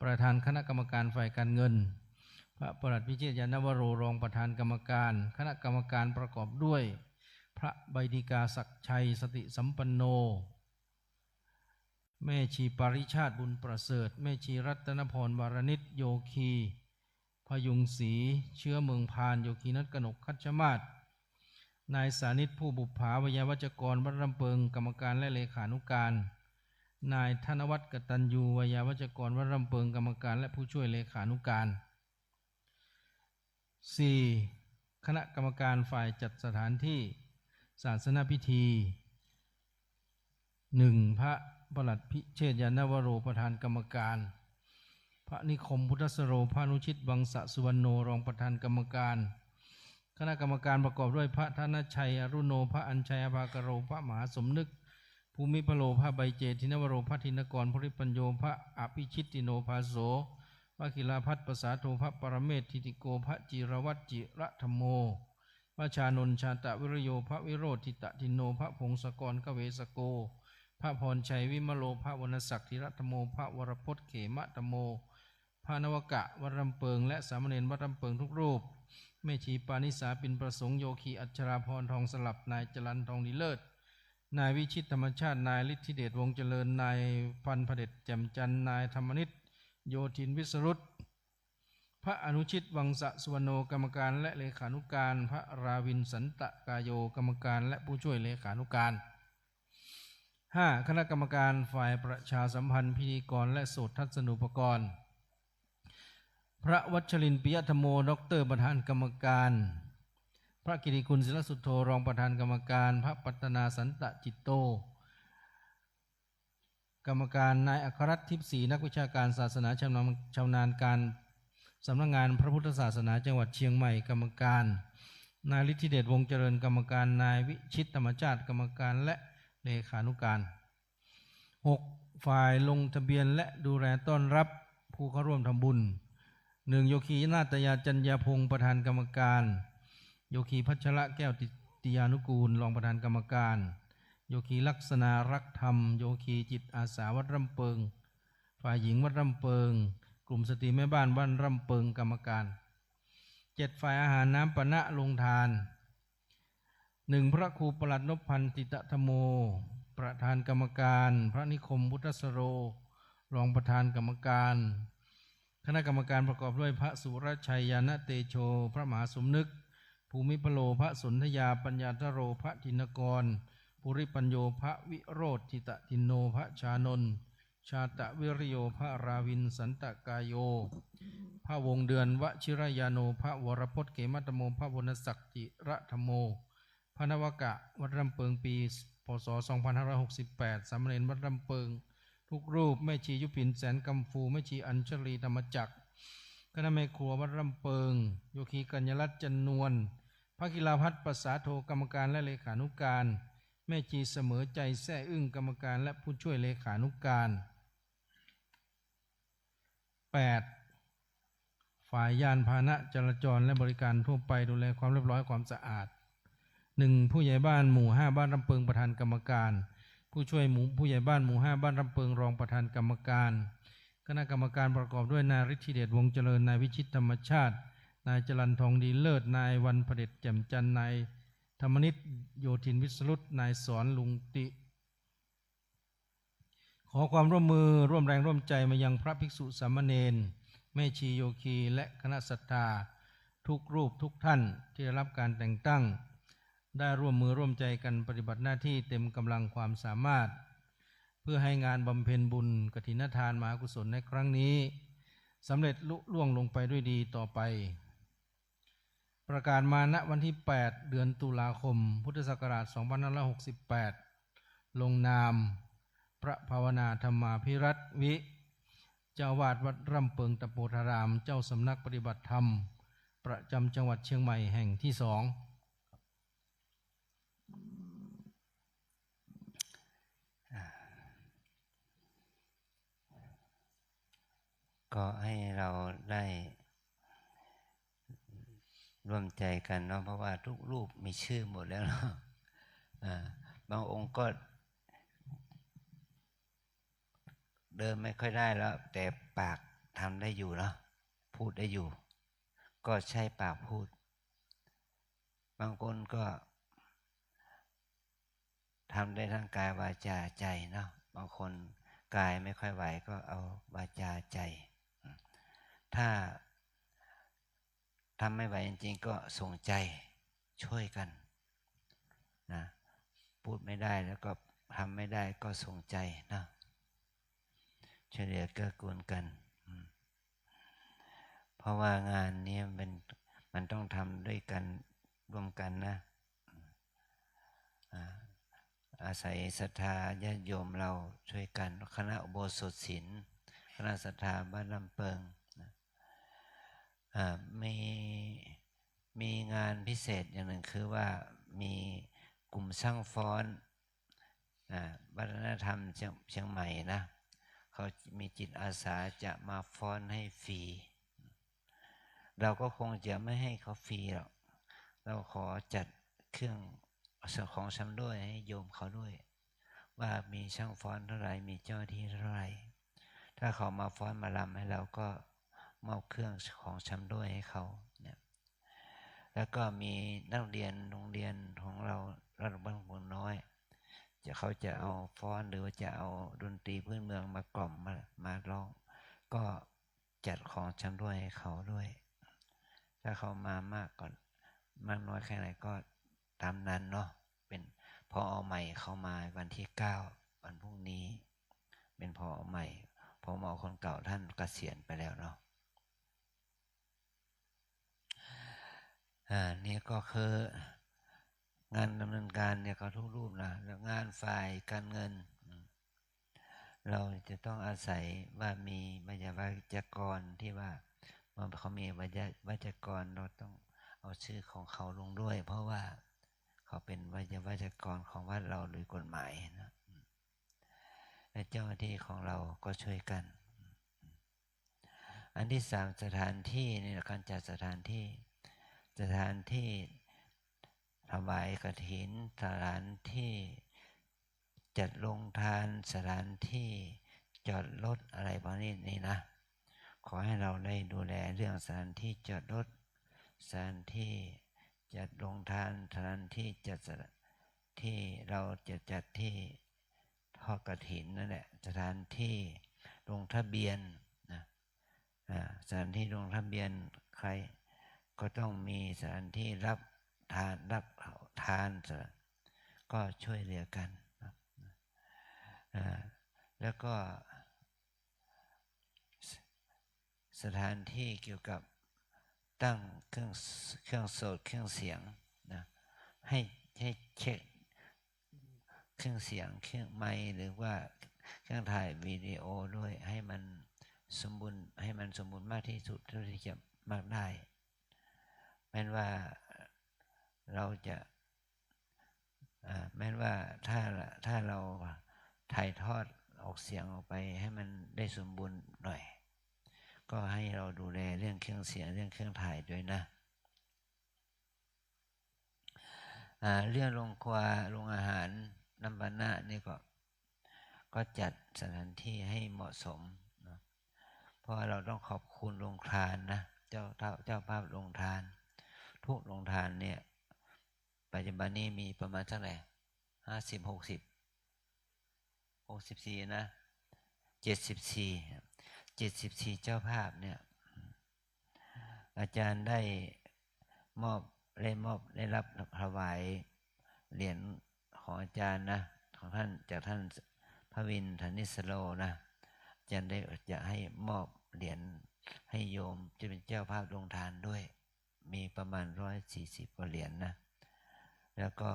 ประธานคณะกรรมการฝ่ายการเงินพระประหลัดวิเชษฐ์ยานวโรรองประธานกรรมการคณะกรรมการประกอบด้วยพระใบดิกาศักดิ์ชัยสติสัมปันโนแม่ชีปริชาติบุญประเสริฐแม่ชีรัตนพรวารนิชโยคีพยุงศรีเชื้อเมืองพานโยคีนัทกนกคัจฉมาศนายสานิตผู้บุปผาวิยาวัจกรวัดรำเพิงกรรมการและเลขานุการนายธนวัฒน์กตัญญูวิยาวัจกรวัดรำเพิงกรรมการและผู้ช่วยเลขานุการ 4. คณะกรรมการฝ่ายจัดสถานที่ศาสนพิธี 1. พระประหลัดพิเชษยานวโรประธานกรรมการ พระนิคมพุทธสโรพระนุชิตวังสสุวรรณโนรองประธานกรรมการ คณะกรรมการประกอบด้วยพระธนชัยอรุโนพระอัญชัยอภากโรพระมหาสมนึกภูมิพโลพระใบเจทินวโรพระธินกรภริปัญโยพระอภิชิตติโนภาโสพระกิลาพัฒประสาโทพระปรเมศทิติโกพระจิรวัตจิระธรรมโมพระชานนท์ชาตะวิรโยพระวิโรธทิตตินโนพระพงศกรกเวสโกพระพรชัยวิมโลพระวรรณศักดิ์ธิรธรรมโมพระวรพจน์เขมะธรรมโมพระนวกะวัดลำเปิงและสามเณรวัดลำเปิงทุกรูปแม่ชีปานิสาปินประสงค์โยคีอัชราพรทองสลับนายจรัญทองดีเลิศนายวิชิตธรรมชาตินายฤทธิเดชวงเจริญนายพันพเดชแจ่มจันทร์นายธรรมนิตโยธินวิสรุตพระอนุชิตวังสสุวรรณโนกรรมการและเลขานุการพระราวินสันตะกายโยกรรมการและผู้ช่วยเลขานุการ 5. คณะกรรมการฝ่ายประชาสัมพันธ์พิธีกรและโสตทัศนูปกรณ์พระวัชรินทร์ปิยธรรมโมดรประธานกรรมการพระกิติคุณศิลสุทโธรองประธานกรรมการพระปัตนาสันตจิตโตกรรมการนายอัครรัตน์ทิพย์ศรีนักวิชาการศาสนาชำนาญการสำนักงานพระพุทธศาสนาจังหวัดเชียงใหม่กรรมการนายฤทธิเดชวงเจริญกรรมการนายวิชิตธรรมชาติกรรมการและเลขานุการ 6. ฝ่ายลงทะเบียนและดูแลต้อนรับผู้เข้าร่วมทำบุญ 1. โยคีนาตยาจัญญาพงศ์ประธานกรรมการโยคีพัชระแก้วติยานุกูลรองประธานกรรมการโยคีลักษณะรักธรรมโยคีจิตอาสาวัดรำเปิงฝ่ายหญิงวัดรำเปิงกลุ่มสตรีแม่บ้านบ้านรำเปิงกรรมการ 7. ฝ่ายอาหารน้ำปณะลงทาน 1. พระครูประหลัดนพพันธ์ติตธรรมโมประธานกรรมการพระนิคมพุทธสโรรองประธานกรรมการคณะกรรมการประกอบด้วยพระสุรชัยยานเตโชพระมหาสมนึกภูมิพโลพระสนธยาปัญญาทโรพระธินกรปุริปัญโยพระวิโรธทิตตินโนพระชานนท์ชาตะวิริโยพระราวินสันตกายโยพระวงเดือนวชิรยาโนพระวรพจน์เขมตโมพระวรรณศักดิ์จิระธรรมโมพระนวกะวัดลำเปิงปีพศ 2568 สามเณรวัดลำเปิงทุกรูปแม่ชียุพินแสนกำฟูแม่ชีอัญชลีธรรมจักรคณะแม่ครัววัดลำเปิงโยคีกัญญรัตน์จันนวลพระกิลาภัทรประสาโทกรรมการและเลขานุการแม่ชีเสมอใจแซ่อึ้งกรรมการและผู้ช่วยเลขานุการ 8. ฝ่ายยานพาหนะจราจรและบริการทั่วไปดูแลความเรียบร้อยความสะอาด 1. ผู้ใหญ่บ้านหมู่ 5 บ้านลำเปิงประธานกรรมการผู้ช่วยผู้ใหญ่บ้านหมู่ 5 บ้านลำเปิงรองประธานกรรมการคณะกรรมการประกอบด้วยนายฤทธิเดชวงเจริญนายวิชิตธรรมชาตินายจรัญทองดีเลิศนายวันพเดชแจ่มจันทร์นายธรรมนิตโยธินวิสรุตนายสอนลุงติขอความร่วมมือร่วมแรงร่วมใจมายังพระภิกษุสามเณรแม่ชีโยคีและคณะศรัทธาทุกรูปทุกท่านที่ได้รับการแต่งตั้งได้ร่วมมือร่วมใจกันปฏิบัติหน้าที่เต็มกำลังความสามารถเพื่อให้งานบำเพ็ญบุญกฐินทานมหากุศลในครั้งนี้สำเร็จลุล่วงลงไปด้วยดีต่อไปประกาศมาณวันที่ 8 เดือนตุลาคมพุทธศักราช 2568 ลงนามพระภาวนาธรรมาภิรัตน์วิเจ้าวาดวัดร่ำเปิงตะโปธารามเจ้าสำนักปฏิบัติธรรมประจำจังหวัดเชียงใหม่แห่งที่ 2ก็ให้เราได้ร่วมใจกันเนาะเพราะว่าทุกรูปมีชื่อหมดแล้วเนาะบางองค์ก็เดินไม่ค่อยได้แล้วแต่ปากทำได้อยู่เนาะพูดได้อยู่ก็ใช้ปากพูดบางคนก็ทำได้ทั้งกายวาจาใจเนาะบางคนกายไม่ค่อยไหวก็เอาวาจาใจถ้าทำไม่ไหวจริงๆก็ส่งใจช่วยกันนะพูดไม่ได้แล้วก็ทำไม่ได้ก็ส่งใจนะเฉลี่ยเกื้อกูลกันเพราะว่างานนี้มันต้องทำด้วยกัน รวมกันนะอาศัยศรัทธาญาติโยมเราช่วยกันคณะอุโบสถศีลคณะศรัทธาบ้านลำเปิงมีงานพิเศษอย่างหนึ่งคือว่ามีกลุ่มช่างฟ้อนวัฒนธรรมเชียงใหม่นะเขามีจิตอาสาจะมาฟ้อนให้ฟรีเราก็คงจะไม่ให้เขาฟรีหรอกเราขอจัดเครื่องของชำร่วยให้โยมเขาด้วย ว่ามีช่างฟ้อนเท่าไหร่มีเจ้าที่เท่าไหร่ถ้าเขามาฟ้อนมาลำให้เราก็มอบเครื่องของชำร่วยให้เขาเนี่ยแล้วก็มีนักเรียนโรงเรียนของเราระดับบางคนน้อยเขาจะเอาฟ้อนหรือว่าจะเอาดนตรีพื้นเมืองมากล่อมมาร้องก็จัดของชำร่วยให้เขาด้วยถ้าเขามามากก่อนมากน้อยแค่ไหนก็ตามนั้นเนาะเป็นพอเอาใหม่เข้ามาวันที่9วันพรุ่งนี้เป็นพอเอาใหม่พอหมอคนเก่าท่านเกษียณไปแล้วเนาะนี่ก็คืองานดำเนินการเนี่ยเขาทุกรูปนะแล้วงานฝ่ายการเงินเราจะต้องอาศัยว่ามีวิทยากรที่ว่าเขามีวิทยากรเราต้องเอาชื่อของเขาลงด้วยเพราะว่าเขาเป็นวิทยากรของวัดเราโดยกฎหมายนะและเจ้าหน้าที่ของเราก็ช่วยกันอันที่3สถานที่ในการจัดสถานที่ถวายกฐินสถานที่จัดโรงทานสถานที่จอดรถอะไรพวกนี้นี่นะขอให้เราได้ดูแลเรื่องสถานที่จอดรถสถานที่จัดโรงทานสถานที่จัดที่เราจะจัดที่ทอดกฐินนั่นแหละสถานที่ลงทะเบียนนะสถานที่ลงทะเบียนใครก็ต้องมีสถานที่รับทานก็ช่วยเหลือกันแล้วก็สถานที่เกี่ยวกับตั้งเครื่องโสดเครื่องเสียงนะให้เช็คเครื่องเสียงเครื่องไมค์หรือว่าเครื่องถ่ายวิดีโอด้วยให้มันสมบูรณ์มากที่สุดเท่าที่จะมากได้แม้ว่าเราจะแม้ว่าถ้าเราถ่ายทอดออกเสียงออกไปให้มันได้สมบูรณ์หน่อยก็ให้เราดูแลเรื่องเครื่องเสียงเรื่องเครื่องถ่ายด้วยนะเรื่องโรงอาหารน้ำบานะนี่ก็จัดสถานที่ให้เหมาะสมนะเพราะเราต้องขอบคุณโรงทานนะเจ้าภาพโรงทานทุกโรงทานเนี่ยปัจจุบันนี้มีประมาณเท่าไหร่64นะ74เจ้าภาพเนี่ยอาจารย์ได้รับถวายเหรียญของอาจารย์นะของท่านจากท่านพระวินธนิสโลนะอาจารย์ได้จะให้มอบเหรียญให้โยมจะเป็นเจ้าภาพโรงทานด้วยมีประมาณ140กว่าเหรียญนะแล้วก็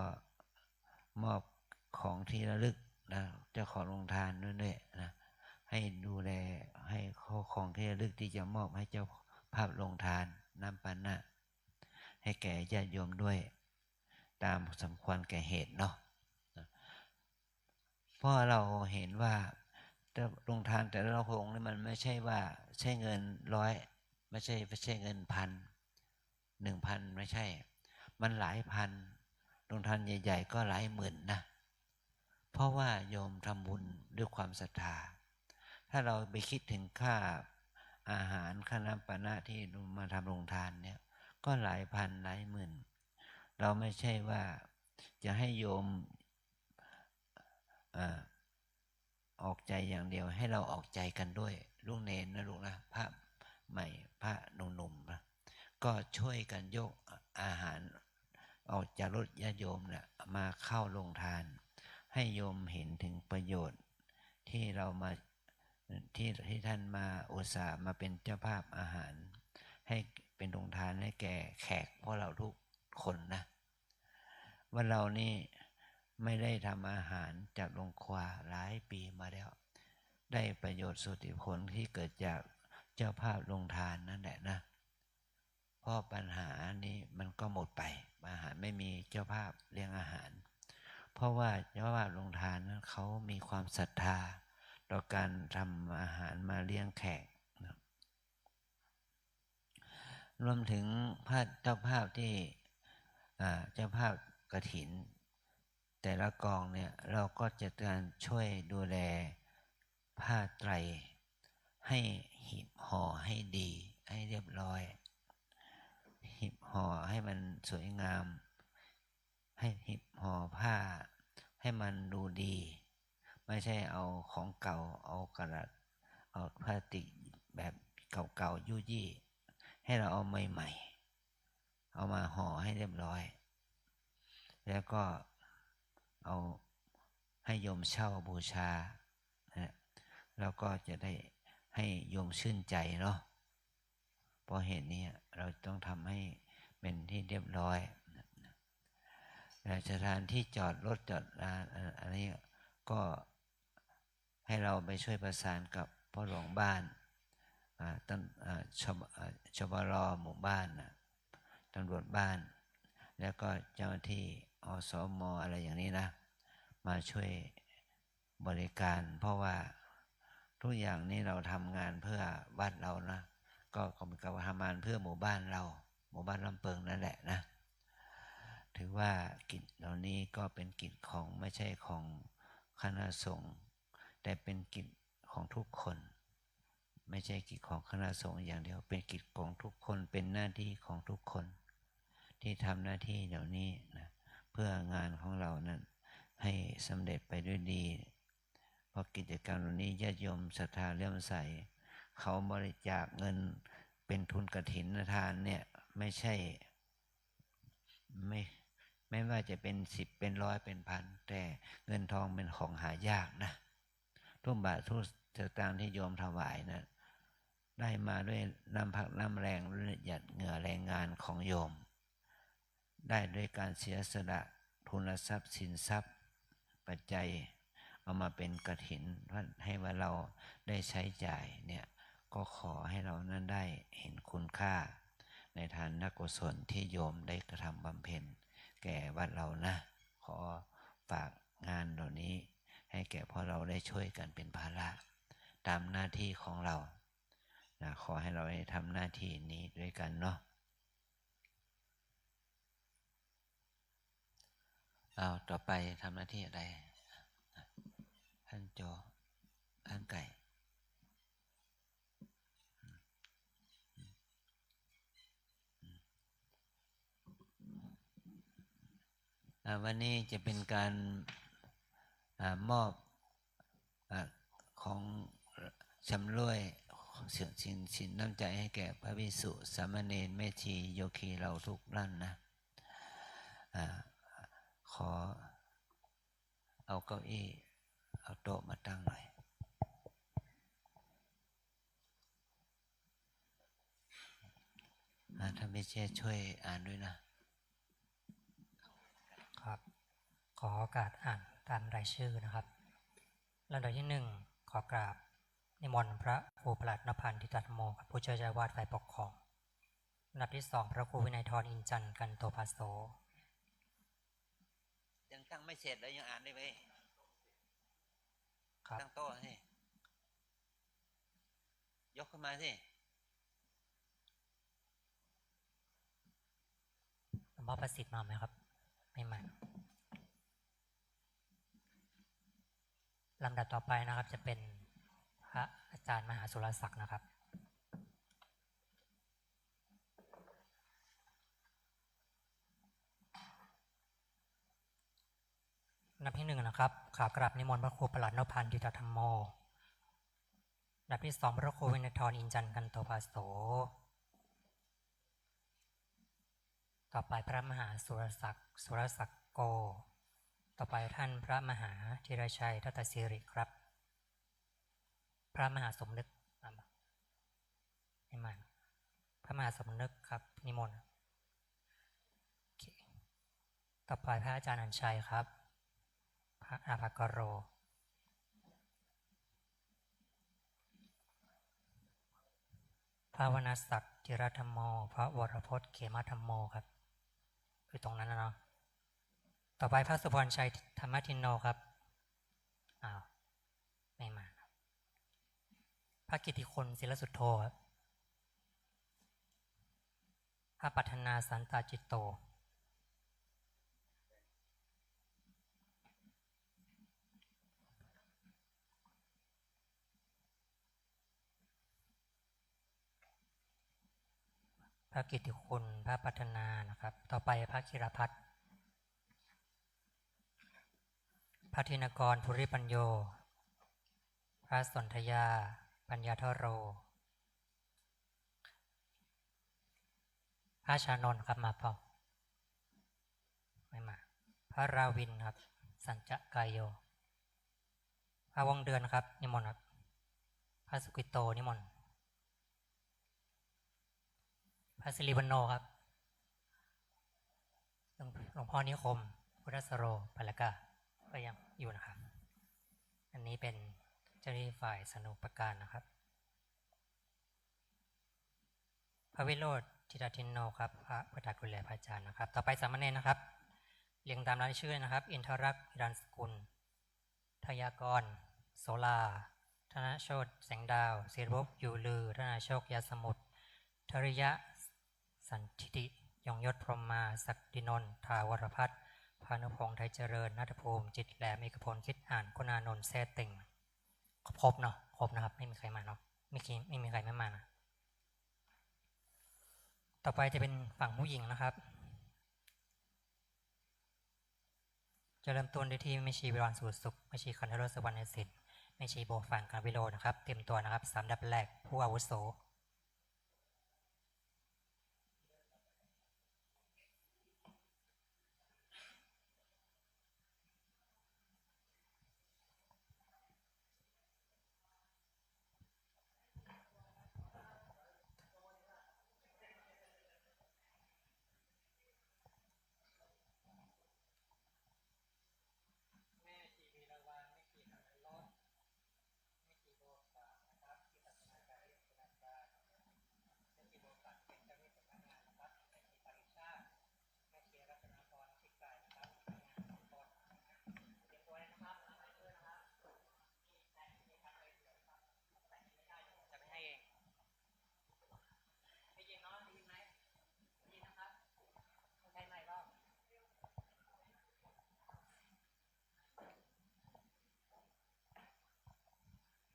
มอบของที่ระลึกนะเจ้าของโรงทานด้วยนะให้ดูแลให้ของที่ระลึกที่จะมอบให้เจ้าภาพโรงทานน้ำปานะให้แก่ญาติโยมด้วยตามสมควรแก่เหตุเนาะเพราะเราเห็นว่าโรงทานแต่ละโรงนี่มันไม่ใช่ว่าใช่เงิน100ไม่ใช่เงิน1,000ไม่ใช่มันหลายพันโรงทานใหญ่ๆก็หลายหมื่นนะเพราะว่าโยมทำบุญด้วยความศรัทธาถ้าเราไปคิดถึงค่าอาหารค่าน้ำปานะที่มาทำโรงทานเนี่ยก็หลายพันหลายหมื่นเราไม่ใช่ว่าจะให้โยมออกใจอย่างเดียวให้เราออกใจกันด้วยลูกเนรนะลูกนะพระใหม่พระหนุ่มๆนะก็ช่วยกันยกอาหารออกจากรถญาติโยมเนี่ยมาเข้าโรงทานให้โยมเห็นถึงประโยชน์ที่เรามาที่ท่านมาอุตส่าห์มาเป็นเจ้าภาพอาหารให้เป็นโรงทานให้แก่แขกเพราะเราทุก คนนะว่าเรานี่ไม่ได้ทำอาหารจากโรงครัวหลายปีมาแล้ว ได้ประโยชน์สุทธิผลที่เกิดจากเจ้าภาพลงทานนั่นแหละนะเพราะปัญหานี้มันก็หมดไปอาหารไม่มีเจ้าภาพเลี้ยงอาหาร เพราะว่าเจ้าภาพลงทานนั้นเขามีความศรัทธาต่อการทำอาหารมาเลี้ยงแขกนะรวมถึงเจ้าภาพที่เจ้าภาพกฐินแต่ละกองเนี่ยเราก็จะการช่วยดูแลผ้าไตรให้หีบห่อให้ดีให้เรียบร้อยหีบห่อให้มันสวยงามให้หีบห่อผ้าให้มันดูดีไม่ใช่เอาของเก่าเอากระดาษเอาพลาสติกแบบเก่าๆยุ่ยี่ให้เราเอาใหม่ๆเอามาห่อให้เรียบร้อยแล้วก็เอาให้โยมเช่าบูชานะแล้วก็จะได้ให้โยมชื่นใจเนาะเพราะเหตุนี้เราต้องทำให้เป็นที่เรียบร้อยสถานที่จอดรถจอดอันนี้ก็ให้เราไปช่วยประสานกับพ่อหลวงบ้านชบรหมู่บ้านตำรวจบ้านแล้วก็เจ้าหน้าที่อสม.อะไรอย่างนี้นะมาช่วยบริการเพราะว่าทุกอย่างนี้เราทำงานเพื่อวัดเรานะก็เหมือนกับทำงานเพื่อหมู่บ้านเราหมู่บ้านลำเปิงนั่นแหละนะถือว่ากิจเหล่านี้ก็เป็นกิจของไม่ใช่ของคณะสงฆ์แต่เป็นกิจของทุกคนไม่ใช่กิจของคณะสงฆ์อย่างเดียวเป็นกิจของทุกคนเป็นหน้าที่ของทุกคนที่ทำหน้าที่เหล่านี้นะเพื่องานของเรานั้นให้สำเร็จไปด้วยดีเพราะกิจกรรมเหล่านี้ญาติโยมศรัทธาเลื่อมใสเขาบริจาคเงินเป็นทุนกฐินทานเนี่ยไม่ใช่ไม่ว่าจะเป็น10เป็น100เป็นพันแต่เงินทองเป็นของหายากนะทุกบาททุกสตางค์ที่โยมถวายนะได้มาด้วยน้ำพักน้ำแรงหยัดเหงื่อแรงงานของโยมได้ด้วยการเสียสละทุนทรัพย์สินทรัพย์ปัจจัยเอามาเป็นกฐินให้ว่าเราได้ใช้จ่ายเนี่ยก็ขอให้เรานั้นได้เห็นคุณค่าในทานกุศลที่โยมได้กระทำบำเพ็ญแก่วัดเรานะขอฝากงานเหล่านี้ให้แก่พวกเราได้ช่วยกันเป็นภาระตามหน้าที่ของเรานะขอให้เราได้ทำหน้าที่นี้ด้วยกันเนาะเอาต่อไปทำหน้าที่อะไรท่านโจท่านไก่วันนี้จะเป็นการมอบของชำร่วยสินน้ำใจให้แก่พระภิกษุสามเณรแม่ชีโยคีเราทุกท่านนะขอเอาเก้าอี้เอาโต๊ะมาตั้งหน่อยท่านพิเชษช่วยอ่านด้วยนะครับขอโอกาสอ่านตามรายชื่อนะครับลำดับที่1ขอกราบนิมนต์พระครูประหลัดนภันธ์ทิตธรรมโมผู้ช่วยเจ้าอาวาสฝ่ายปกครองลำดับที่2พระครูวินัยธรอินจันทร์กันโตภาโสยังตั้งไม่เสร็จแล้วยังอ่านได้ไหมตั้งโต๊ะสิยกขึ้นมาสิหลวงพ่อประสิทธิ์มาไหมครับไม่มาลำดับต่อไปนะครับจะเป็นพระอาจารย์มหาสุรศักดิ์นะครับลำดับที่1นะครับขากราบนิมนต์พระครูประหลัดนภันธ์ทิตธรรมโมลำดับที่2พระครูวินัยธรอินจันทร์กันโตภาโสต่อไปพระมหาสุรศักดิ์โกต่อไปท่านพระมหาธีรชัยทัตตสิริครับพระมหาสมนึกไม่มาพระมหาสมนึกครับนิมนต์ ต่อไปพระอาจารย์อัญชัยครับ พระอาภากโร พระวณศักดิ์จิรธรรมโม พระวรพจน์เขมธรรมโมครับคือตรงนั้นนะเนาะต่อไปพระสุพรชัยธรรมทินโนครับอ้าวไม่มาครับพระกิติคุณศิลสุทโธครับพระปัฒนาสันตาจิตโตพระกิติคุณพระปัฒนานะครับต่อไปพระคิรพัฒน์พระธินกรภูริปัญโยพระสนธยาปัญญาทโรพระชานนท์ครับมาเปล่าไม่มาพระราวินครับสัญจกายโยพระวงเดือนครับนิมนต์ครับพระสุกิโตนิมนต์พระสิริวัณโนครับหลวงพ่อนิคมพุทธสโรปลกาก็ยังอยู่นะครับอันนี้เป็นเจ้าหน้าที่ฝ่ายสนุปการนะครับพระวิโรจน์จิตตินโนครับพระพุทธกุลพระอาจารย์นะครับต่อไปสามเณรนะครับเรียงตามรายชื่อนะครับอินทรักษ์ดันสกุลทยากรโสลาธนโชติแสงดาวเสียรบอยู่ลือธนาโชคยาสมุทรธริยะสันทิติยงยศพรหมาศักดินนท์ทาวรพัฒน์พานุพงษ์ไทยเจริญนัทภูมิจิตแหลมเอกพลคิดอ่านคุณานนท์แซ่ติ่งครบเนาะครบนะครับไม่มีใครมาเนาะไม่มีใครไม่มานะต่อไปจะเป็นฝั่งผู้หญิงนะครับจะเริ่มต้นด้วยที่แม่ชีวิรวรรณสูตรสุขแม่ชีคันธรสวรรณสิทธิ์แม่ชีโบฝังการวิโรจน์นะครับเตรียมตัวนะครับ3 อันดับแรกผู้อาวุโส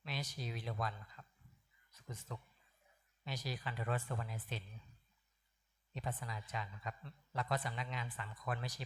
แม่ชีวิรวรรณครับสุขแม่ชีคันธรสสุวรรณสินวิปัสสนาจารย์นะครับแล้วก็สำนักงาน3 คนแม่ชี